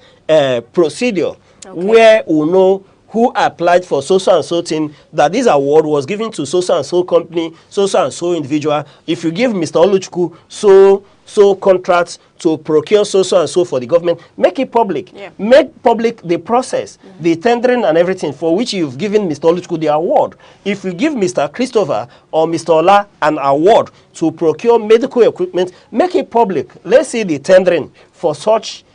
procedure where we know who applied for so and so thing, that this award was given to so and so company, so and so individual. If you give Mr. Oluchukwu so contracts to procure so and so for the government, make it public. Yeah. Make public the process, the tendering and everything for which you've given Mr. Oluchukwu the award. If you give Mr. Christopher or Mr. Ola an award to procure medical equipment, make it public. Let's see the tendering for such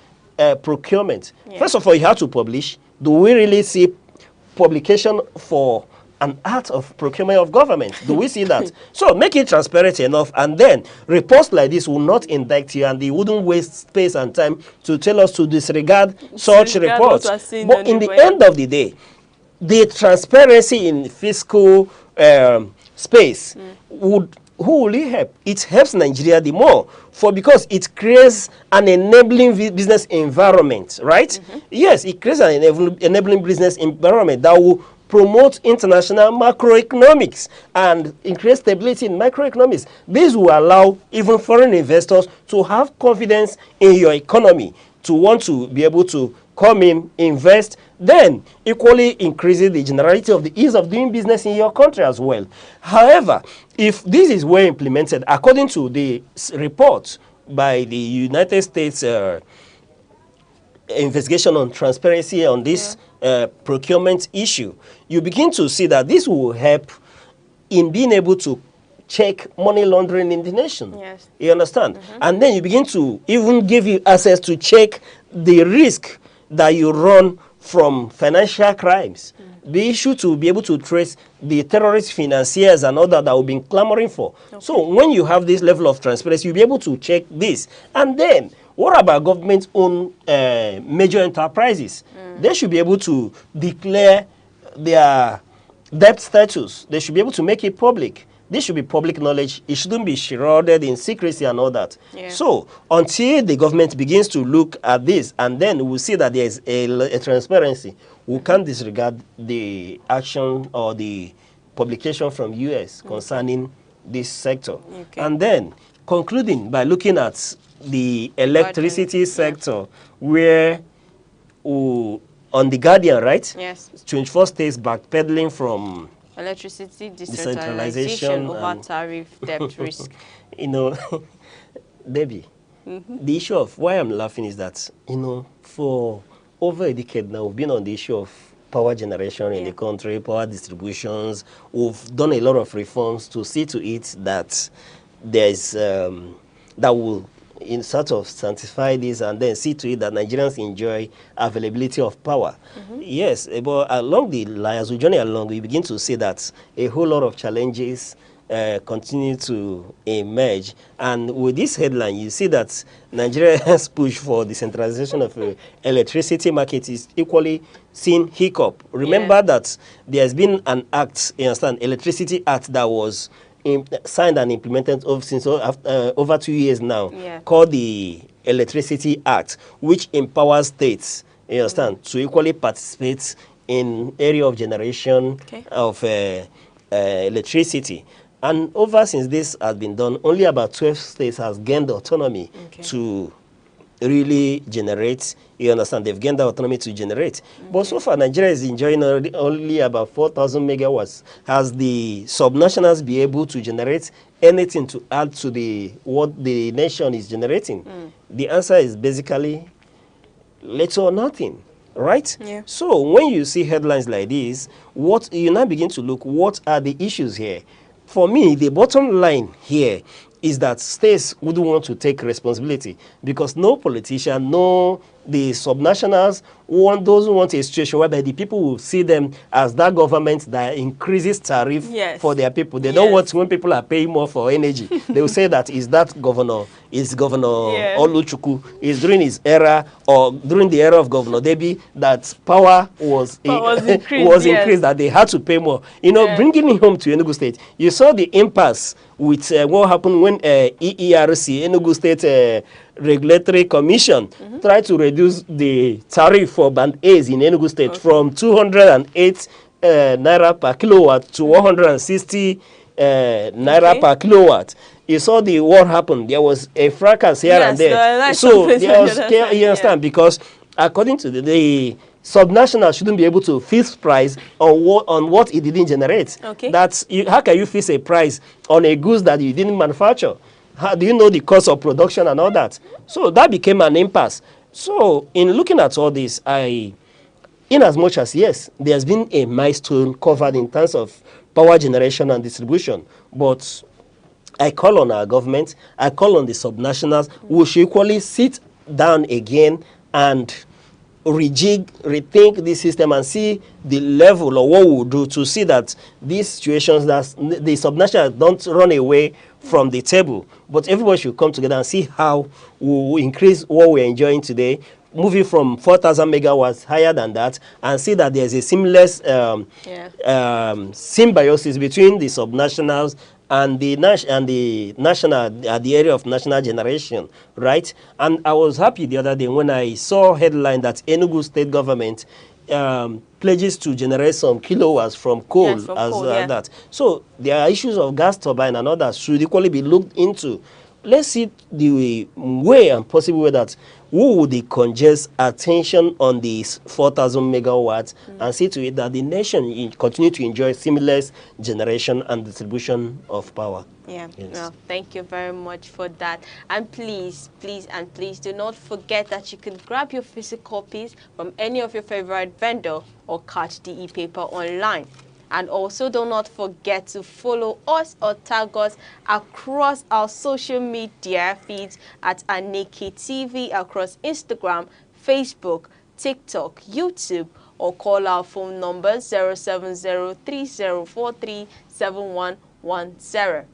procurement. Yeah. First of all, you have to publish. Do we really see publication for an art of procurement of government? Do we see that? So make it transparent enough, and then reports like this will not indict you, and they wouldn't waste space and time to tell us to disregard such reports. But in the end of the day, the transparency in fiscal space who will it help? It helps Nigeria the more, because it creates an enabling business environment, right? Yes, it creates an enabling business environment that will promote international macroeconomics and increase stability in microeconomics. This will allow even foreign investors to have confidence in your economy, to want to be able to come in, invest, then equally increasing the generality of the ease of doing business in your country as well. However, if this is well implemented, according to the report by the United States investigation on transparency on this procurement issue, you begin to see that this will help in being able to check money laundering in the nation. Yes. You understand? And then you begin to even give you access to check the risk that you run from financial crimes. The issue to be able to trace the terrorist financiers and all that we've been clamoring for. So when you have this level of transparency, you'll be able to check this. And then, what about government-owned major enterprises? They should be able to declare their debt status. They should be able to make it public. This should be public knowledge. It shouldn't be shrouded in secrecy and all that. Yeah. So until the government begins to look at this, and then we'll see that there is a transparency, we can't disregard the action or the publication from US concerning this sector. Okay. And then concluding by looking at the electricity sector, where on the Guardian, right? Yes. 24 states backpedaling from Electricity decentralization decentralization over tariff debt risk. You know, Debbie, the issue of why I'm laughing is that, you know, for over a decade now, we've been on the issue of power generation in the country, power distributions. We've done a lot of reforms to see to it that there's, that will in sort of sanctify this and then see to it that Nigerians enjoy availability of power. Yes, but along the line, as we journey along, we begin to see that a whole lot of challenges continue to emerge. And with this headline, you see that Nigeria's push for decentralization of electricity market is equally seeing hiccup. Remember that there has been an act, you understand, Electricity Act, that was signed and implemented since over 2 years now, called the Electricity Act, which empowers states, you understand, to equally participate in area of generation of electricity. And since this has been done, only about 12 states has gained autonomy to really generate. You understand, they've gained the autonomy to generate. But so far, Nigeria is enjoying only about 4,000 megawatts. Has the subnationals be able to generate anything to add to what the nation is generating? The answer is basically little or nothing, right? Yeah. So when you see headlines like this, you now begin to look, what are the issues here? For me, the bottom line here is that states wouldn't want to take responsibility, because no politician, no the subnationals doesn't want a situation whereby the people will see them as that government that increases tariff for their people. They don't want, when people are paying more for energy, they will say that is Governor Oluchukwu is during his era or during the era of Governor Debi that power was increased, that they had to pay more. You know, bringing it home to Enugu State, you saw the impasse with what happened when EERC, Enugu State Regulatory Commission, tried to reduce the tariff for band A's in Enugu State from 208 naira per kilowatt to 160 naira per kilowatt. You saw what happened. There was a fracas here and there. So there was, you understand, because according to the subnational shouldn't be able to fix price on what it didn't generate. How can you fix a price on a goods that you didn't manufacture? How do you know the cost of production and all that? So that became an impasse. So in looking at all this, in as much as yes, there's been a milestone covered in terms of power generation and distribution, but I call on our government, I call on the subnationals, we should equally sit down again and rethink this system and see the level of what we'll do to see that these situations, that the subnationals don't run away from the table, but everybody should come together and see how we'll increase what we're enjoying today, moving from 4,000 megawatts higher than that, and see that there's a seamless symbiosis between the subnationals and the national, at the area of national generation, right? And I was happy the other day when I saw a headline that Enugu State government pledges to generate some kilowatts from coal, that. So there are issues of gas turbine and others should equally be looked into. Let's see the way and possible way that we would congest attention on these 4,000 megawatts and see to it that the nation continue to enjoy seamless generation and distribution of power. Yeah, well, thank you very much for that. And please, please, and please do not forget that you can grab your physical copies from any of your favorite vendor or catch the e-paper online. And also do not forget to follow us or tag us across our social media feeds at Aneke TV across Instagram, Facebook, TikTok, YouTube, or call our phone number 07030437110.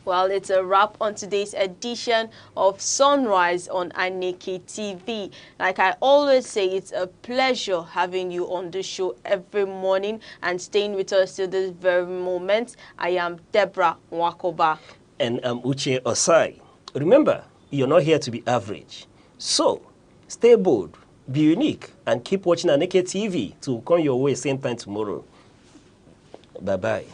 Well, it's a wrap on today's edition of Sunrise on Aneke TV. Like I always say, it's a pleasure having you on the show every morning and staying with us till this very moment. I am Deborah Nwakoba. And I'm Uche Osai. Remember, you're not here to be average. So, stay bold, be unique, and keep watching Aneke TV to come your way same time tomorrow. Bye-bye.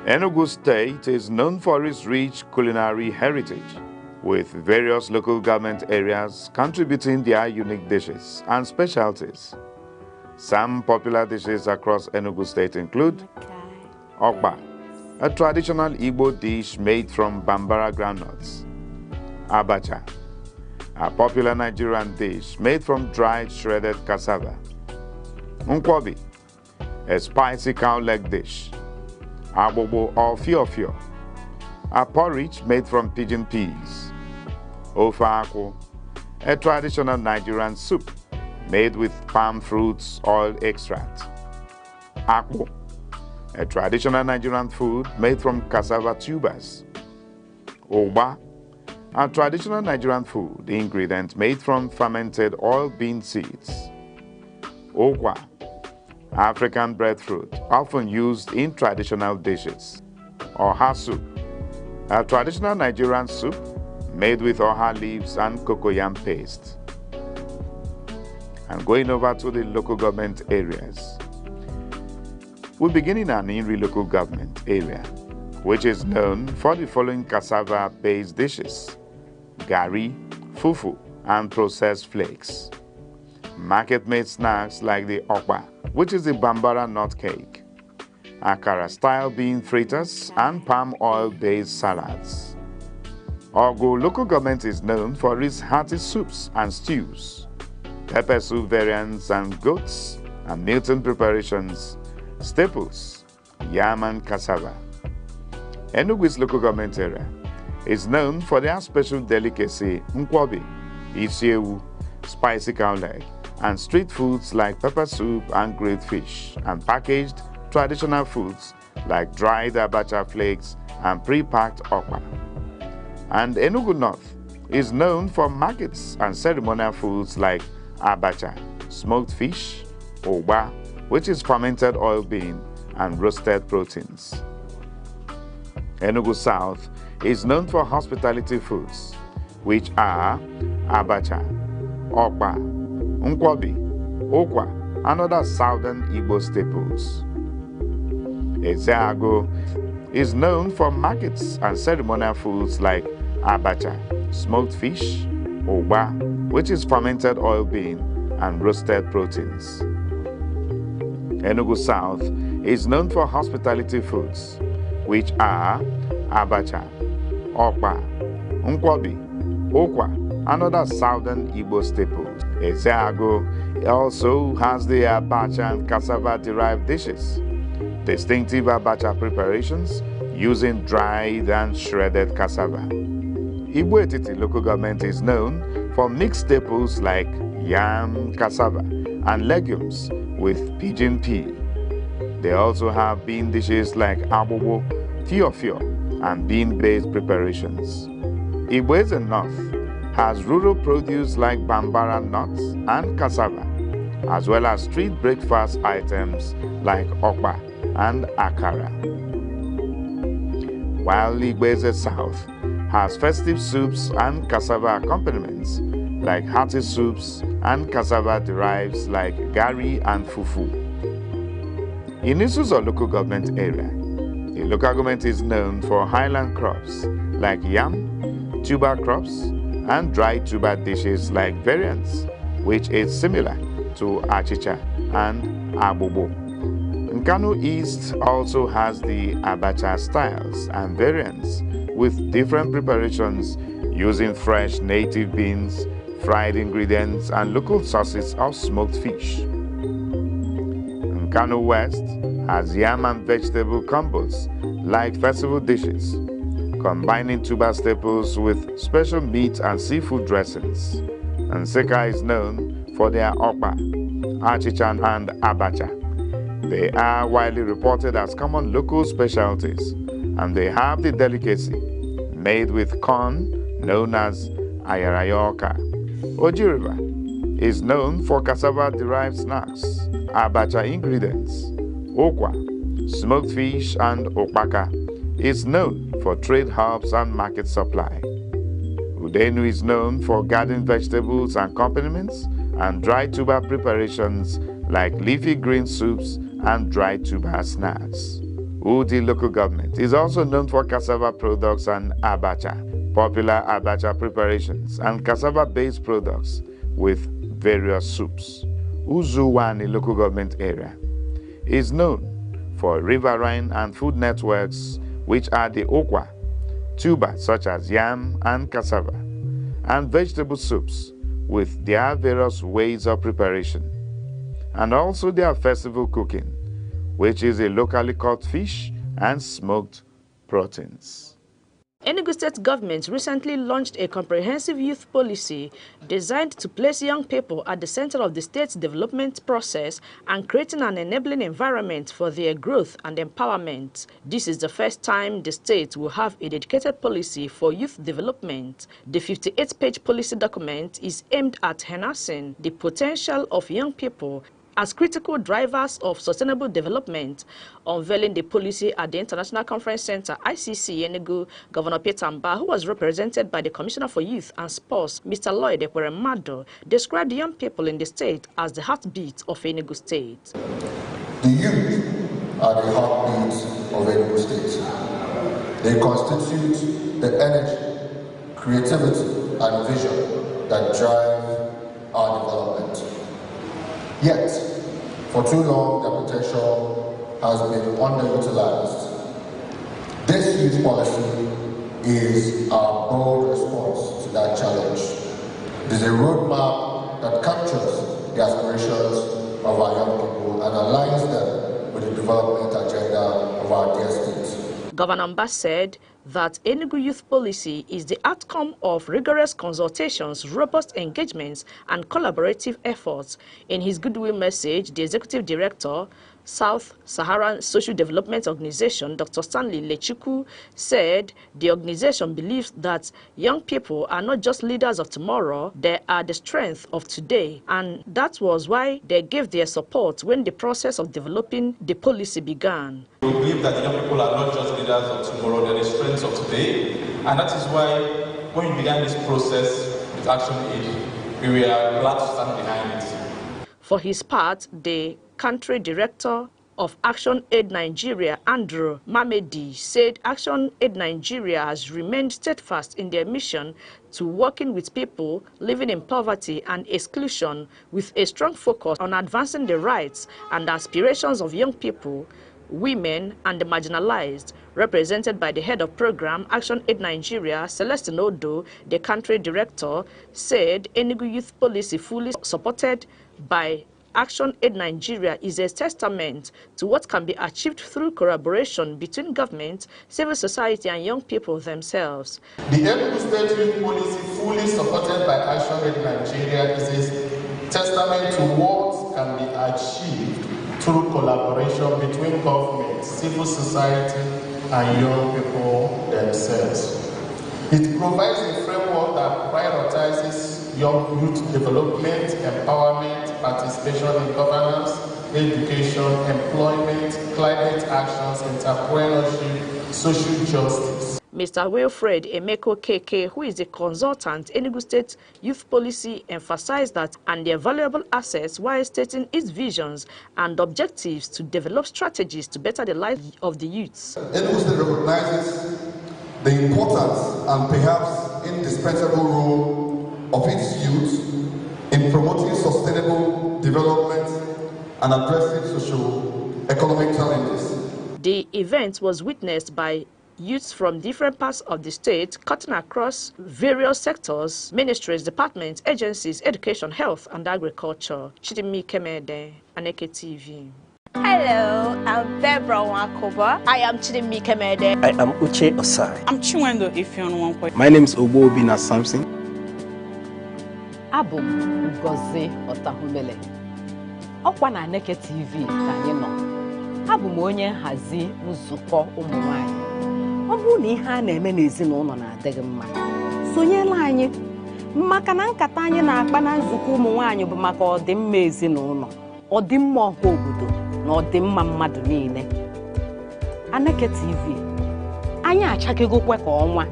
Enugu State is known for its rich culinary heritage, with various local government areas contributing their unique dishes and specialties. Some popular dishes across Enugu State include Okpa, a traditional Igbo dish made from Bambara groundnuts; Abacha, a popular Nigerian dish made from dried shredded cassava; Nkwobi, a spicy cow leg dish; Abobo or Fiofio, a porridge made from pigeon peas; Ofe Akwu, a traditional Nigerian soup made with palm fruits oil extract; Akpu, a traditional Nigerian food made from cassava tubers; Oba, a traditional Nigerian food ingredient made from fermented oil bean seeds; Okwa, African breadfruit, often used in traditional dishes; Oha soup, a traditional Nigerian soup made with oha leaves and cocoyam paste. And going over to the local government areas, we begin in an Inri local government area, which is known for the following cassava-based dishes: gari, fufu, and processed flakes. Market-made snacks like the okpa, which is the Bambara nut cake, Akara-style bean fritters, and palm oil-based salads. Ogo local government is known for its hearty soups and stews, pepper soup variants and goats and Milton preparations, staples, yam and cassava. Enugu's local government area is known for their special delicacy nkwobi, isiewu, spicy cow leg, and street foods like pepper soup and grilled fish, and packaged traditional foods like dried abacha flakes and pre-packed okpa. And Enugu North is known for markets and ceremonial foods like abacha, smoked fish, oba, which is fermented oil bean, and roasted proteins. Enugu South is known for hospitality foods, which are abacha, okpa, nkwobi, okwa, and other southern Igbo staples. Ezeago is known for markets and ceremonial foods like abacha, smoked fish, oba, which is fermented oil bean, and roasted proteins. Enugu South is known for hospitality foods, which are abacha, okpa, nkwobi, okwa, and other southern Igbo staples. Ezeago also has the abacha and cassava-derived dishes, distinctive abacha preparations using dried and shredded cassava. Igbo Etiti local government is known for mixed staples like yam, cassava, and legumes with pigeon pea. They also have bean dishes like abobo, fiofio, and bean-based preparations. Igbo Eze North has rural produce like bambara nuts and cassava, as well as street breakfast items like okpa and akara. While Igbo Eze South has festive soups and cassava accompaniments like hearty soups and cassava derives like gari and fufu. In Isuzo local government area, the local government is known for highland crops like yam, tuber crops, and dried tuber dishes like variants, which is similar to achicha and abobo. Nkanu East also has the abacha styles and variants with different preparations using fresh native beans, fried ingredients, and local sauces of smoked fish. Nkanu West has yam and vegetable combos like festival dishes, combining tuber staples with special meat and seafood dressings. And Nseka is known for their okpa, achicha, and abacha. They are widely reported as common local specialties, and they have the delicacy made with corn known as ayarayoka. Oji River is known for cassava-derived snacks, abacha ingredients, okwa, smoked fish, and okpaka. Is known for trade hubs and market supply. Udenu is known for garden vegetables and accompaniments and dried tuber preparations like leafy green soups and dried tuber snacks. Udi local government is also known for cassava products and abacha, popular abacha preparations, and cassava-based products with various soups. Uzuwani local government area is known for riverine and food networks, which are the okwa, tubers such as yam and cassava, and vegetable soups with their various ways of preparation, and also their festival cooking, which is a locally caught fish and smoked proteins. Enugu State government recently launched a comprehensive youth policy designed to place young people at the center of the state's development process and creating an enabling environment for their growth and empowerment. This is the first time the state will have a dedicated policy for youth development. The 58-page policy document is aimed at harnessing the potential of young people as critical drivers of sustainable development. Unveiling the policy at the International Conference Center, ICC, Enugu, Governor Peter Mba, who was represented by the Commissioner for Youth and Sports, Mr. Lloyd Ekweremadu, described young people in the state as the heartbeat of Enugu State. The youth are the heartbeat of Enugu State. They constitute the energy, creativity, and vision that drive our development. Yet, for too long, their potential has been underutilized. This youth policy is our bold response to that challenge. It is a roadmap that captures the aspirations of our young people and aligns them with the development agenda of our dear state. Governor Mba said that Enugu Youth Policy is the outcome of rigorous consultations, robust engagements, and collaborative efforts. In his goodwill message, the Executive Director, South Saharan Social Development Organization, Dr. Stanley Lechuku, said the organization believes that young people are not just leaders of tomorrow, they are the strength of today. And that was why they gave their support when the process of developing the policy began. We believe that young people are not just leaders of tomorrow, they're the strengths of today. And that is why when we began this process with Action Aid, we were glad to stand behind it. For his part, the country director of Action Aid Nigeria, Andrew Mamedi, said Action Aid Nigeria has remained steadfast in their mission to working with people living in poverty and exclusion, with a strong focus on advancing the rights and aspirations of young people, women, and the marginalized. Represented by the head of program, Action Aid Nigeria, Celestine Odo, the country director, said Enugu Youth Policy, fully supported by Action Aid Nigeria, is a testament to what can be achieved through collaboration between government, civil society, and young people themselves. The Enugu State Youth Policy, fully supported by Action Aid Nigeria, is a testament to what can be achieved through collaboration between government, civil society, and young people themselves. It provides a framework that prioritizes young youth development, empowerment, participation in governance, education, employment, climate actions, entrepreneurship, social justice. Mr. Wilfred Emeko KK, who is a consultant, Enugu State Youth Policy, emphasized that and their valuable assets while stating its visions and objectives to develop strategies to better the lives of the youths. Enugu State recognizes the importance and perhaps indispensable role of its youth in promoting sustainable development and addressing socio-economic challenges. The event was witnessed by youths from different parts of the state, cutting across various sectors, ministries, departments, agencies, education, health, and agriculture. Chidimi Kemede, Aneke TV. Hello, I'm Bebra Wakoba. I am Chidimi Kemede. I am Uche Osai. I'm Chinwendo Ifeonwankwe. My name is Obina Samson. Abum Ngozi Otahumele. Ọkwa na Aneke TV ka anyị nọ. Abum onye nhazi nzukọ ụmụ nwanyị. Ọ bụrụ na ihe a na-eme n'ezinụlọ na-adịghị mma, sonyela anyị. Maka na nkata anyị na-akpa na nzukọ ụmụ nwanyị bụ maka ọdịmma ezinụlọ, ọdịmma ọha obodo, na ọdịmma mmadụ niile. Aneke TV, anyị achakegokwe ka ọnwa.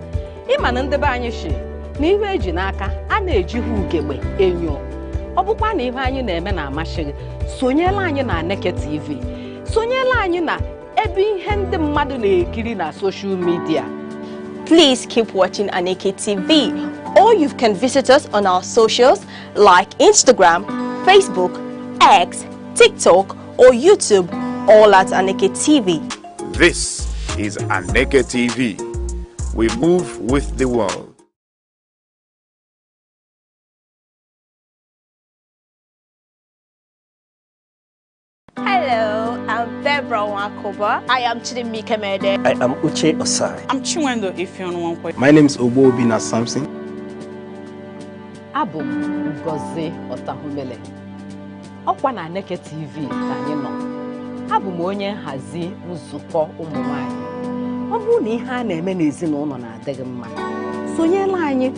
Ịma na ndebe anyị shi na ihe eji n'aka a na-eji ha ugegbe enyo. Ọ bụkwa na ihe anyị na-eme na-amasị gị, sonyela anyị na Aneke TV. Sonyela anyị na ebe ihe ndị mmadụ na-ekiri na social media. Please keep watching Aneke TV, or you can visit us on our socials like Instagram, Facebook, X, TikTok, or YouTube, all at Aneke TV. This is Aneke TV. We move with the world. Hello, I'm Bebra Wakoba. I am Chidimi Kemede. I am Uche Osai. I'm Chinwendo Ifeonwankwe. My name is Obina Samson. Abum Ngozi Otahumele. Ọkwa na Aneke TV ka anyị nọ. Abum onye nhazi nzukọ ụmụ nwanyị. Ọ bụrụ na ihe a na-eme n'ezinụlọ na-adịghị mma, sonyela anyị.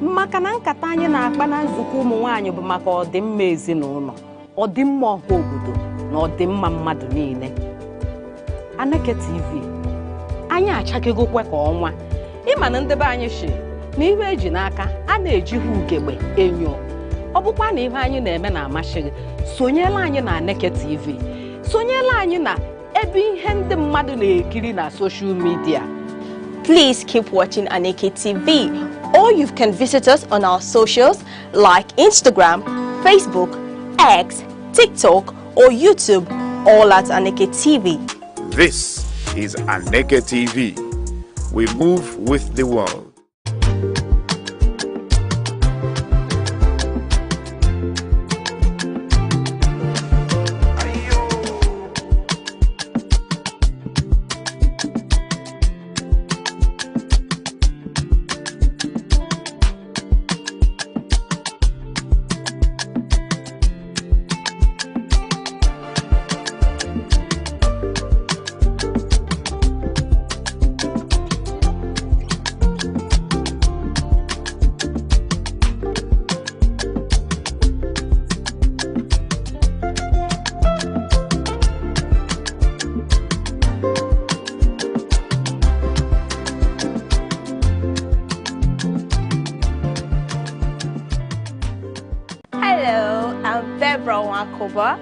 Maka na nkata anyị na-akpa na nzukọ ụmụ nwanyị bụ maka ọdịmma ezinụlọ, ọdịmma ọha obodo, na ọdịmma mmadụ niile. Aneke TV, anyị achakegokwe ka ọnwa. Ịma na ndebe anyị shi na ihe eji n'aka a na-eji ha ugegbe enyo. Ọ bụkwa na ihe anyị na-eme na-amasị gị, sonyela anyị na Aneke TV. Sonyela anyị na ebe ihe ndị mmadụ na-ekiri na social media. Please keep watching Aneke TV, or you can visit us on our socials like Instagram, Facebook, X, TikTok, or YouTube, all at Aneke TV. This is Aneke TV. We move with the world.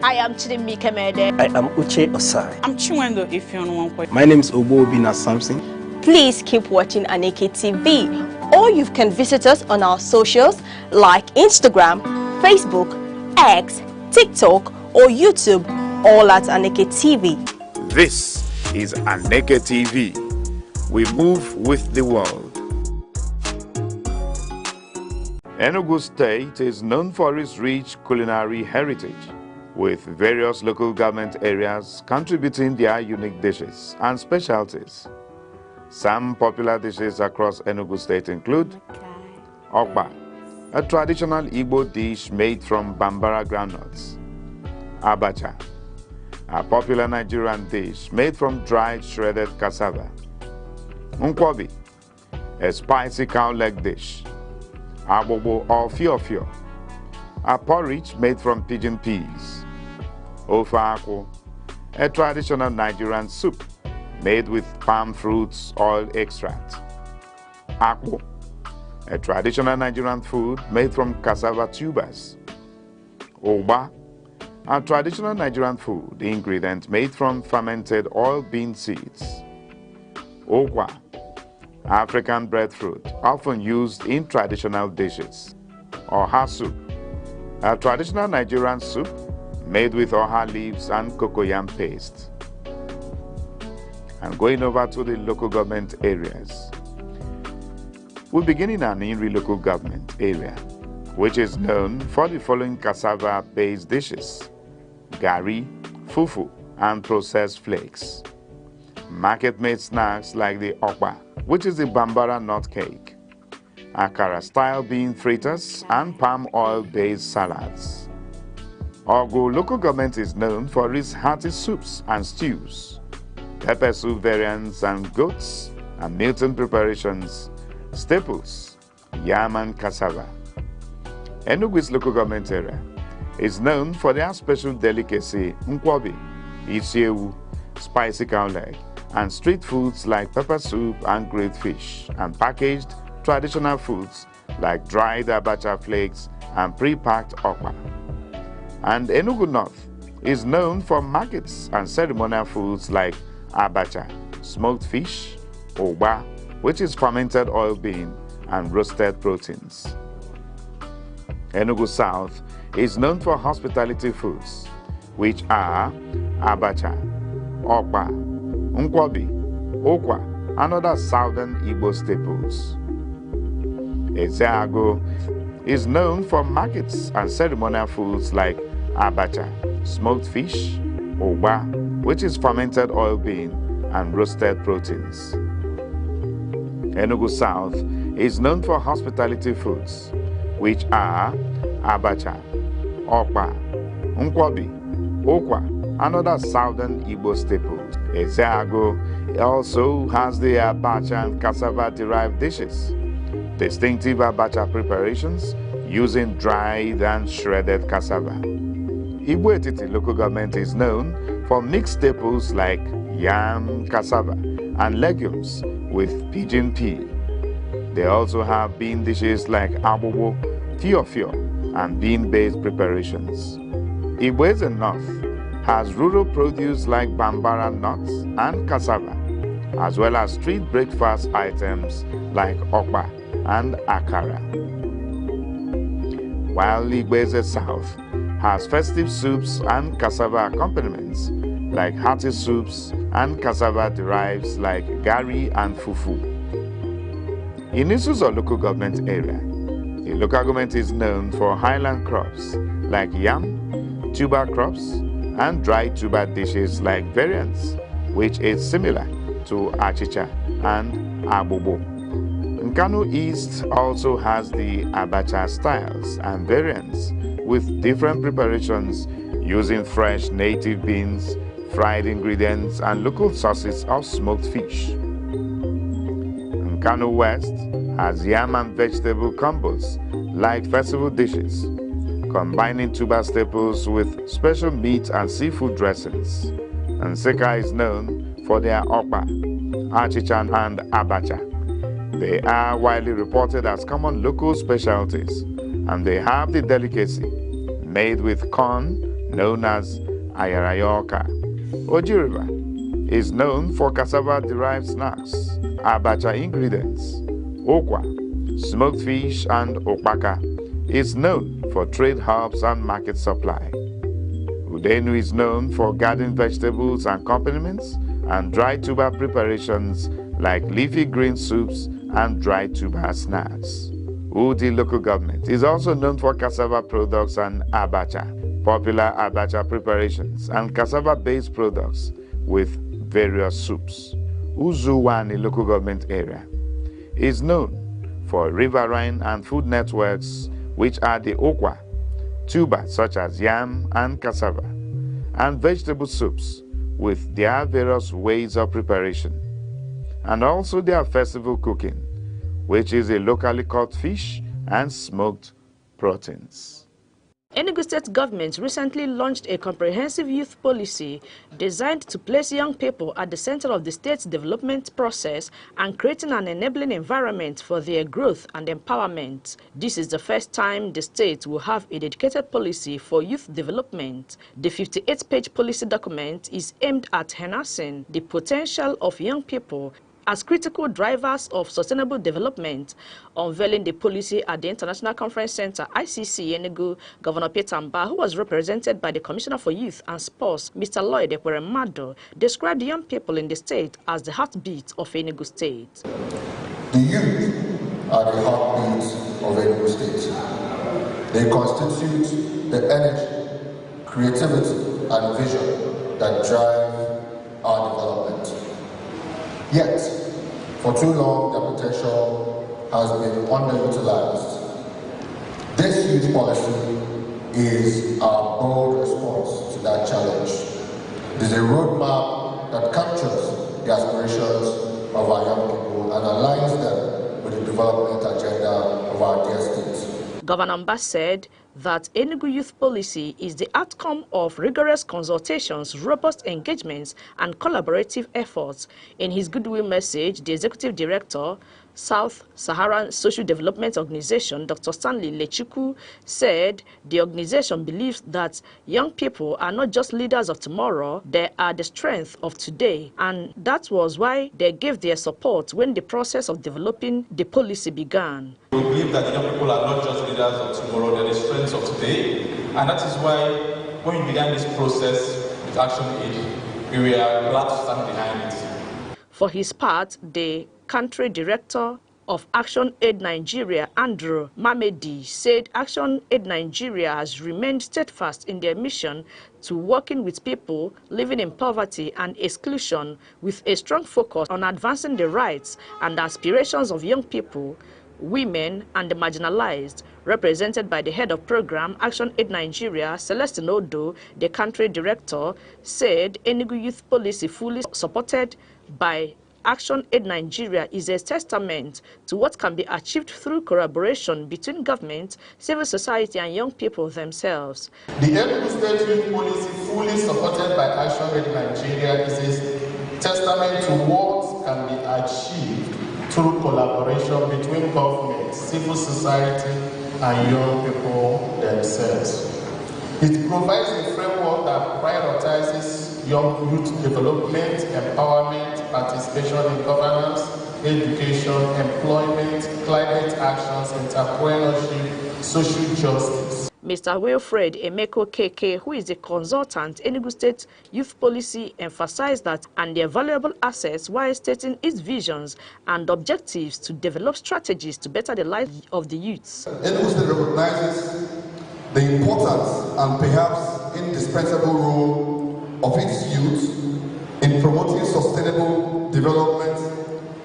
I am Chidimmi Kemede. I am Uche Osai. I'm Chiwendo Ifeonwankwe. My name is Obobina Samson. Please keep watching Aneke TV, or you can visit us on our socials like Instagram, Facebook, X, TikTok, or YouTube, all at Aneke TV. This is Aneke TV. We move with the world. Enugu State is known for its rich culinary heritage, with various local government areas contributing their unique dishes and specialties. Some popular dishes across Enugu State include Okpa, a traditional Igbo dish made from Bambara groundnuts; Abacha, a popular Nigerian dish made from dried shredded cassava; Nkwobi, a spicy cow leg dish; Abobo or Fiofio, a porridge made from pigeon peas; Ofe Akwu, a traditional Nigerian soup made with palm fruits oil extract; Akpu, a traditional Nigerian food made from cassava tubers; Ogba, a traditional Nigerian food ingredient made from fermented oil bean seeds; Okwa, African breadfruit often used in traditional dishes; Oha soup, a traditional Nigerian soup made with oha leaves and cocoyam paste. And going over to the local government areas, we begin in an Inri local government area, which is known for the following cassava-based dishes: gari, fufu, and processed flakes; market-made snacks like the okpa, which is the Bambara nut cake; akara-style bean fritters, and palm oil-based salads. Ogu local government is known for its hearty soups and stews, pepper soup variants and goats and Milton preparations, staples, yam and cassava. Enugu's local government area is known for their special delicacy nkwobi, isiewu, spicy cow leg, and street foods like pepper soup and grilled fish, and packaged traditional foods like dried abacha flakes and pre-packed okpa. And Enugu North is known for markets and ceremonial foods like abacha, smoked fish, ogba, which is fermented oil bean, and roasted proteins. Enugu South is known for hospitality foods, which are abacha, okpa, nkwobi, okwa, and other southern Igbo staples. Ezeago is known for markets and ceremonial foods like abacha, smoked fish, ogba, which is fermented oil bean, and roasted proteins. Enugu South is known for hospitality foods, which are abacha, okpa, nkwobi, okwa, and other southern Igbo staples. Ezeago also has the abacha and cassava-derived dishes, distinctive abacha preparations using dried and shredded cassava. Igbo Etiti local government is known for mixed staples like yam, cassava, and legumes with pigeon pea. They also have bean dishes like abobo, fiofio, and bean-based preparations. Igbo North has rural produce like Bambara nuts and cassava, as well as street breakfast items like okpa, and akara. While Igbeze South has festive soups and cassava accompaniments like hearty soups and cassava derives like gari and fufu. In Isuzu local government area, the local government is known for highland crops like yam, tuber crops, and dry tuber dishes like variants, which is similar to achicha and abobo. Nkanu East also has the abacha styles and variants with different preparations using fresh native beans, fried ingredients, and local sauces of smoked fish. Nkanu West has yam and vegetable combos like festival dishes, combining tuber staples with special meat and seafood dressings. And Nseka is known for their okpa, achicha, and abacha. They are widely reported as common local specialties, and they have the delicacy made with corn known as ayarayoka. Oji River is known for cassava-derived snacks, abacha ingredients, okwa, smoked fish, and okpaka is known for trade hubs and market supply. Udenu is known for garden vegetables and accompaniments and dry tuber preparations like leafy green soups and dry tuber snacks. Udi local government is also known for cassava products and abacha, popular abacha preparations and cassava-based products with various soups. Uzuwani local government area is known for riverine and food networks, which are the okwa, tubers such as yam and cassava, and vegetable soups with their various ways of preparation, and also their festival cooking, which is a locally caught fish and smoked proteins. Enugu State government recently launched a comprehensive youth policy designed to place young people at the center of the state's development process and creating an enabling environment for their growth and empowerment. This is the first time the state will have a dedicated policy for youth development. The 58-page policy document is aimed at harnessing the potential of young people as critical drivers of sustainable development. Unveiling the policy at the International Conference Center, ICC, Enugu, Governor Peter Mba, who was represented by the Commissioner for Youth and Sports, Mr. Lloyd Ekweremadu, described young people in the state as the heartbeat of Enugu State. The youth are the heartbeat of Enugu State. They constitute the energy, creativity, and vision that drive our development. Yet, for too long, their potential has been underutilized. This youth policy is our bold response to that challenge. It is a roadmap that captures the aspirations of our young people and aligns them with the development agenda of our dear state. Governor Mba said that Enugu Youth Policy is the outcome of rigorous consultations, robust engagements, and collaborative efforts. In his goodwill message, the Executive Director, South Saharan Social Development Organization, Dr. Stanley Lechuku, said the organization believes that young people are not just leaders of tomorrow, they are the strength of today. And that was why they gave their support when the process of developing the policy began. We believe that young people are not just leaders of tomorrow, they're the strengths of today. And that is why when we began this process with Action Aid, we were glad to stand behind it. For his part, the country director of Action Aid Nigeria, Andrew Mamedi, said Action Aid Nigeria has remained steadfast in their mission to working with people living in poverty and exclusion with a strong focus on advancing the rights and aspirations of young people, women, and the marginalized. Represented by the head of program, Action Aid Nigeria, Celestine Odo, the country director, said Enugu Youth Policy, fully supported by Action Aid Nigeria, is a testament to what can be achieved through collaboration between government, civil society, and young people themselves. The Enugu State Youth Policy, fully supported by Action Aid Nigeria, is a testament to what can be achieved through collaboration between government, civil society, and young people themselves. It provides a framework that prioritizes young youth development, empowerment, participation in governance, education, employment, climate actions, entrepreneurship, social justice. Mr. Wilfred Emeko KK, who is the consultant Enugu State Youth Policy, emphasized that and their valuable assets while stating its visions and objectives to develop strategies to better the lives of the youths. Enugu State recognizes the important and perhaps indispensable role of its youth in promoting sustainable development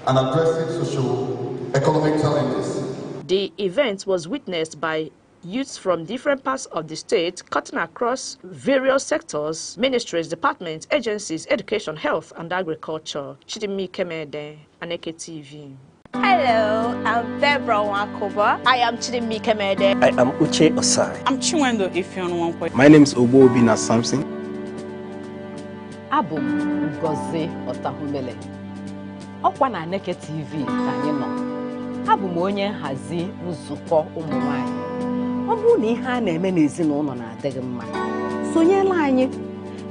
and addressing socio-economic challenges. The event was witnessed by youths from different parts of the state, cutting across various sectors, ministries, departments, agencies, education, health, and agriculture. Chidimi Kemede, Aneke TV. Hello, I'm Debra Wakoba. I am Chidimi Kemede. I am Uche Osai. I'm Chinwendo Ifeonwankwe. My name is Obina Samson. Abum Ngozi Otahumele. Ọkwa na Aneke TV ka anyị nọ. Abum onye nhazi nzukọ ụmụ nwanyị. Ọ bụrụ na ihe a na-eme n'ezinụlọ na-adịghị mma, sonyela anyị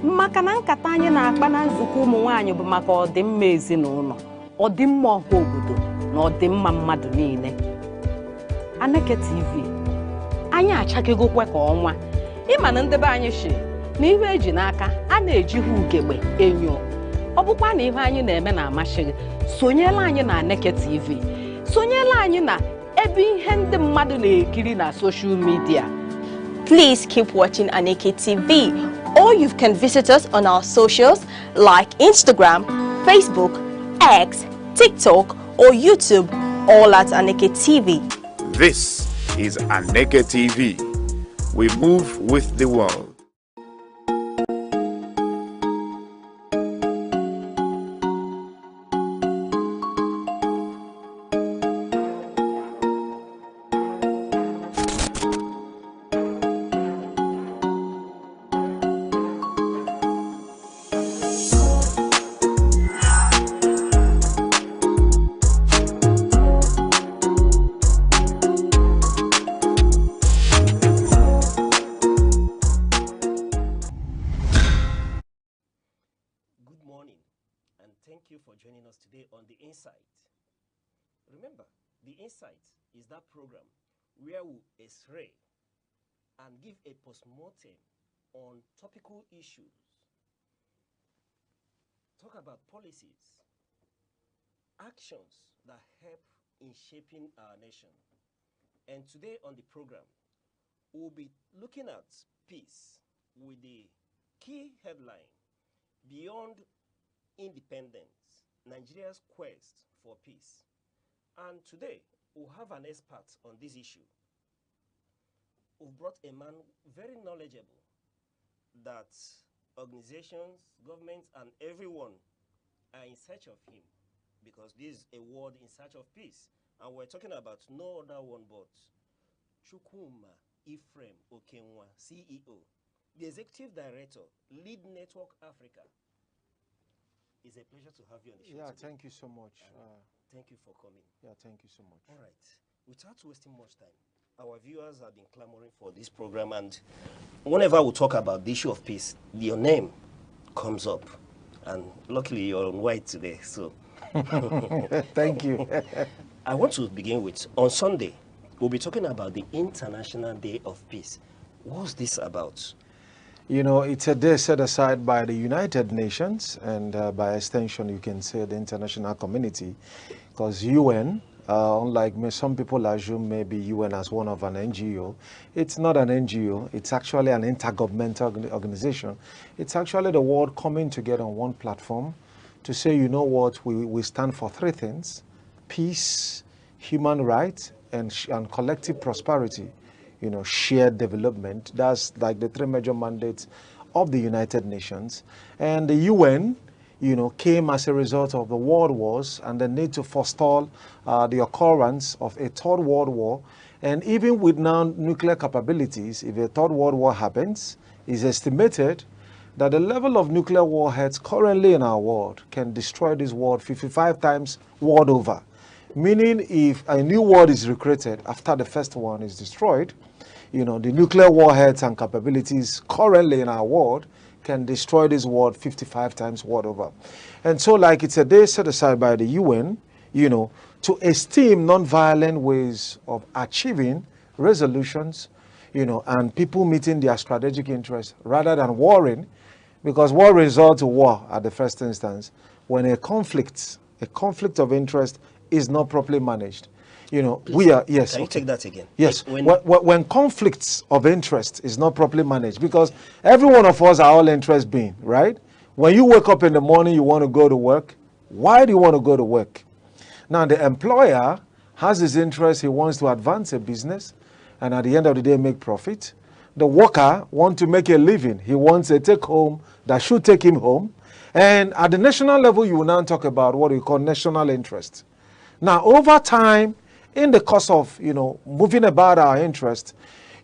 maka na nkata anyị na-akpa na nzukọ ụmụ nwanyị bụ maka ọdịmma ezinụlọ, ọdịmma ọha obodo na ọdịmma mmadụ niile. Aneke TV, anyị achakegokwe ka ọnwa. Ịma na ndị be anyị shi na ihe eji n'aka a na-eji ha ugegbe enyo. Ọ bụkwa na ihe anyị na-eme na-amasị, sonyela anyị na Aneke TV. Sonyela anyị na ebe ihe ndị mmadụ na-ekiri na social media. Please keep watching Aneke TV, or you can visit us on our socials like Instagram, Facebook, X, TikTok, or YouTube, all at Aneke TV. This is Aneke TV. We move with the world. Thank you for joining us today on The Insight. Remember, The Insight is that program where we x-ray and give a postmortem on topical issues, talk about policies, actions that help in shaping our nation. And today on the program, we'll be looking at peace with the key headline, Beyond Independence, Nigeria's Quest for Peace. And today, we'll have an expert on this issue. We've brought a man very knowledgeable that organizations, governments, and everyone are in search of him, because this is a world in search of peace. And we're talking about no other one but Chukwuma Ephraim Okenwa, CEO, the Executive Director, Lead Network Africa. It's a pleasure to have you on the show. Yeah, today. Thank you so much. Thank you for coming. Yeah, thank you so much. All right. Without wasting much time, our viewers have been clamoring for this program, and whenever we talk about the issue of peace, your name comes up. And luckily, you're on white today, so. Thank you. I want to begin with, on Sunday, we'll be talking about the International Day of Peace. What's this about? You know, it's a day set aside by the United Nations, and by extension, you can say the international community, because UN, unlike some people assume maybe UN as one of an NGO, it's not an NGO. It's actually an intergovernmental organization. It's actually the world coming together on one platform to say, you know what, we stand for three things: peace, human rights, and collective prosperity. You know, shared development. That's like the three major mandates of the United Nations. And the UN, you know, came as a result of the world wars and the need to forestall the occurrence of a third world war. And even with now nuclear capabilities, if a third world war happens, it's estimated that the level of nuclear warheads currently in our world can destroy this world 55 times world over. Meaning, if a new world is recreated after the first one is destroyed, you know, the nuclear warheads and capabilities currently in our world can destroy this world 55 times world over. And so, like, it's a day set aside by the UN, you know, to esteem non-violent ways of achieving resolutions, you know, and people meeting their strategic interests rather than warring, because war results to war at the first instance when a conflict of interest is not properly managed. You know, Please, we are, yes. Can you take that again? Yes, Like when conflicts of interest is not properly managed, because every one of us are all interest being, right? When you wake up in the morning, you want to go to work. Why do you want to go to work? Now, the employer has his interest. He wants to advance a business and at the end of the day make profit. The worker wants to make a living. He wants a take home that should take him home. And at the national level, you will now talk about what we call national interest. Now, over time, in the course of, you know, moving about our interest,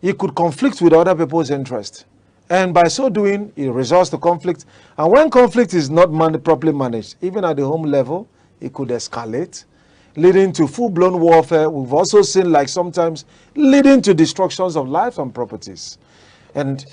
it could conflict with other people's interest. And by so doing, it results to conflict. And when conflict is not properly managed, even at the home level, it could escalate, leading to full-blown warfare. We've also seen, like, sometimes leading to destructions of life and properties. And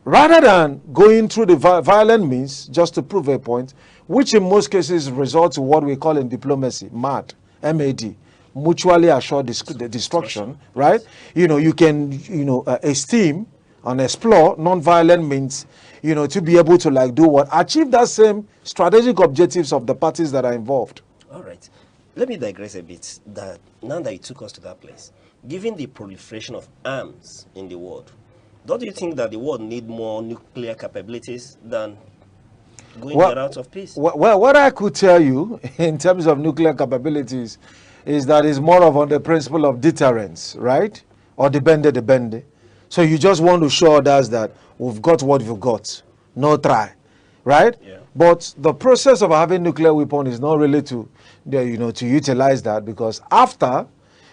rather than going through the violent means just to prove a point, which in most cases results in what we call in diplomacy, MAD, M-A-D, mutually assured destruction, right? You know, you can, you know, esteem and explore non-violent means, you know, to be able to, like, do what? Achieve that same strategic objectives of the parties that are involved. All right. Let me digress a bit. That now that you took us to that place, given the proliferation of arms in the world, don't you think that the world need more nuclear capabilities than going the route of peace? Well, what I could tell you in terms of nuclear capabilities is that it's more of on the principle of deterrence, right? Or depende. So you just want to show others that we've got what we've got. No try, right? Yeah. But the process of having nuclear weapon is not really to, you know, to utilize that, because after,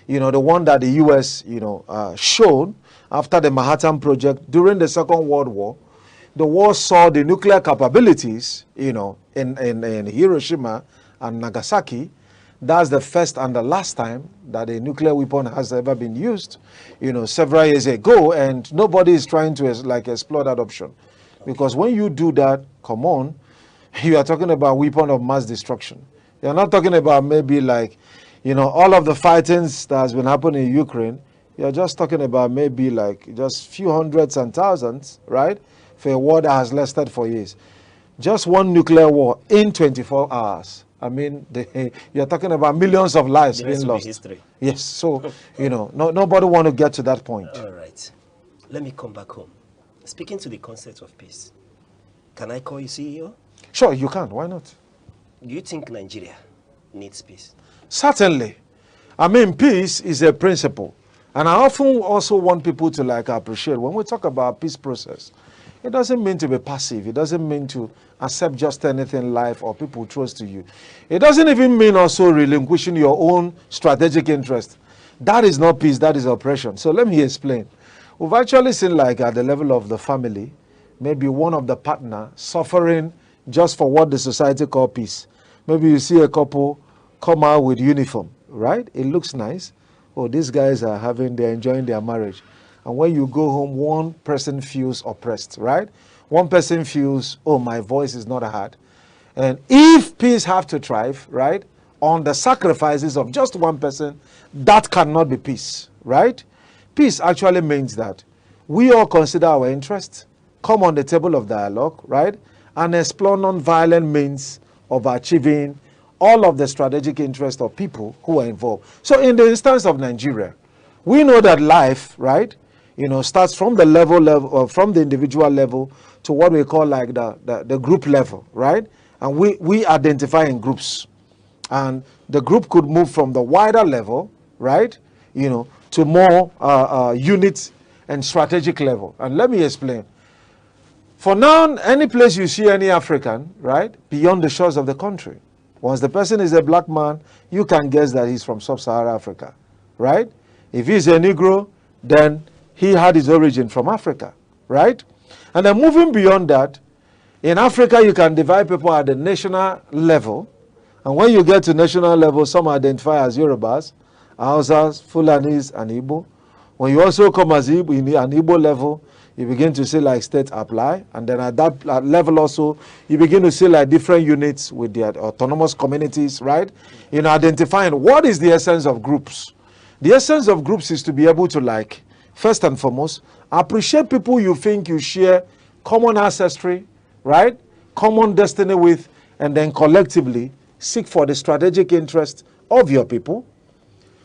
you know, the one that the U.S., you know, showed after the Manhattan Project during the Second World War, the war saw the nuclear capabilities, you know, in Hiroshima and Nagasaki. That's the first and the last time that a nuclear weapon has ever been used, you know, several years ago, and nobody is trying to, like, explore that option. Because when you do that, come on, you are talking about weapon of mass destruction. You're not talking about maybe, like, you know, all of the fightings that has been happening in Ukraine. You're just talking about maybe, like, just few hundreds and thousands, right? For a war that has lasted for years. Just one nuclear war in 24 hours. I mean, you're talking about millions of lives being lost. History. Yes, so, you know, nobody want to get to that point. All right. Let me come back home. Speaking to the concept of peace, can I call you CEO? Sure, you can. Why not? Do you think Nigeria needs peace? Certainly. I mean, peace is a principle. And I often also want people to, like, appreciate when we talk about peace process, it doesn't mean to be passive. It doesn't mean to accept just anything in life or people trust to you. It doesn't even mean also relinquishing your own strategic interest. That is not peace, that is oppression. So let me explain. We've actually seen, like, at the level of the family, maybe one of the partner suffering just for what the society call peace. Maybe you see a couple come out with uniform, right? It looks nice. Oh, these guys are they're enjoying their marriage. And when you go home, one person feels oppressed, right? One person feels, oh, my voice is not heard. And if peace have to thrive, right, on the sacrifices of just one person, that cannot be peace, right? Peace actually means that we all consider our interests, come on the table of dialogue, right, and explore non-violent means of achieving all of the strategic interests of people who are involved. So in the instance of Nigeria, we know that life, right, you know, starts from the level from the individual level to what we call, like, the group level, right? And we identify in groups. And the group could move from the wider level, right, you know, to more unit and strategic level. And let me explain. For now, any place you see any African, right, beyond the shores of the country, once the person is a black man, you can guess that he's from sub-Saharan Africa, right? If he's a Negro, then he had his origin from Africa, right? And then moving beyond that, in Africa, you can divide people at the national level. And when you get to national level, some identify as Yorubas, Hausas, Fulanis, and Igbo. When you also come as Igbo, in an Igbo level, you begin to see like state apply, and then at that level also, you begin to see like different units with their autonomous communities, right? You know, identifying what is the essence of groups. The essence of groups is to be able to like, first and foremost, appreciate people you think you share common ancestry, right? Common destiny with, and then collectively seek for the strategic interest of your people.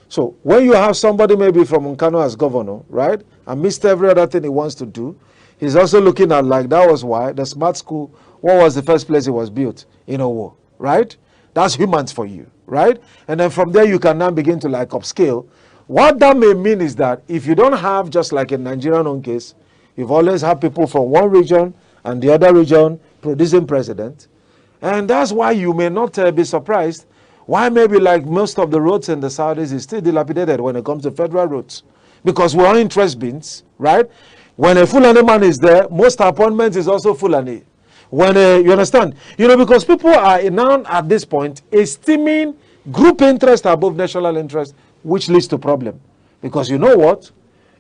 So when you have somebody maybe from Nkano as governor, right, amidst every other thing he wants to do, he's also looking at like, that was why the smart school, what was the first place it was built? In Owo, right? That's humans for you, right? And then from there you can now begin to like upscale. What that may mean is that if you don't have, just like in Nigerian own case, you've always had people from one region and the other region producing president. And that's why you may not be surprised why maybe like most of the roads in the Saudis is still dilapidated when it comes to federal roads. Because we're on interest beans, right? When a Fulani man is there, most appointments is also Fulani. When, you understand? You know, because people are now at this point esteeming group interest above national interest, which leads to problem. Because you know what?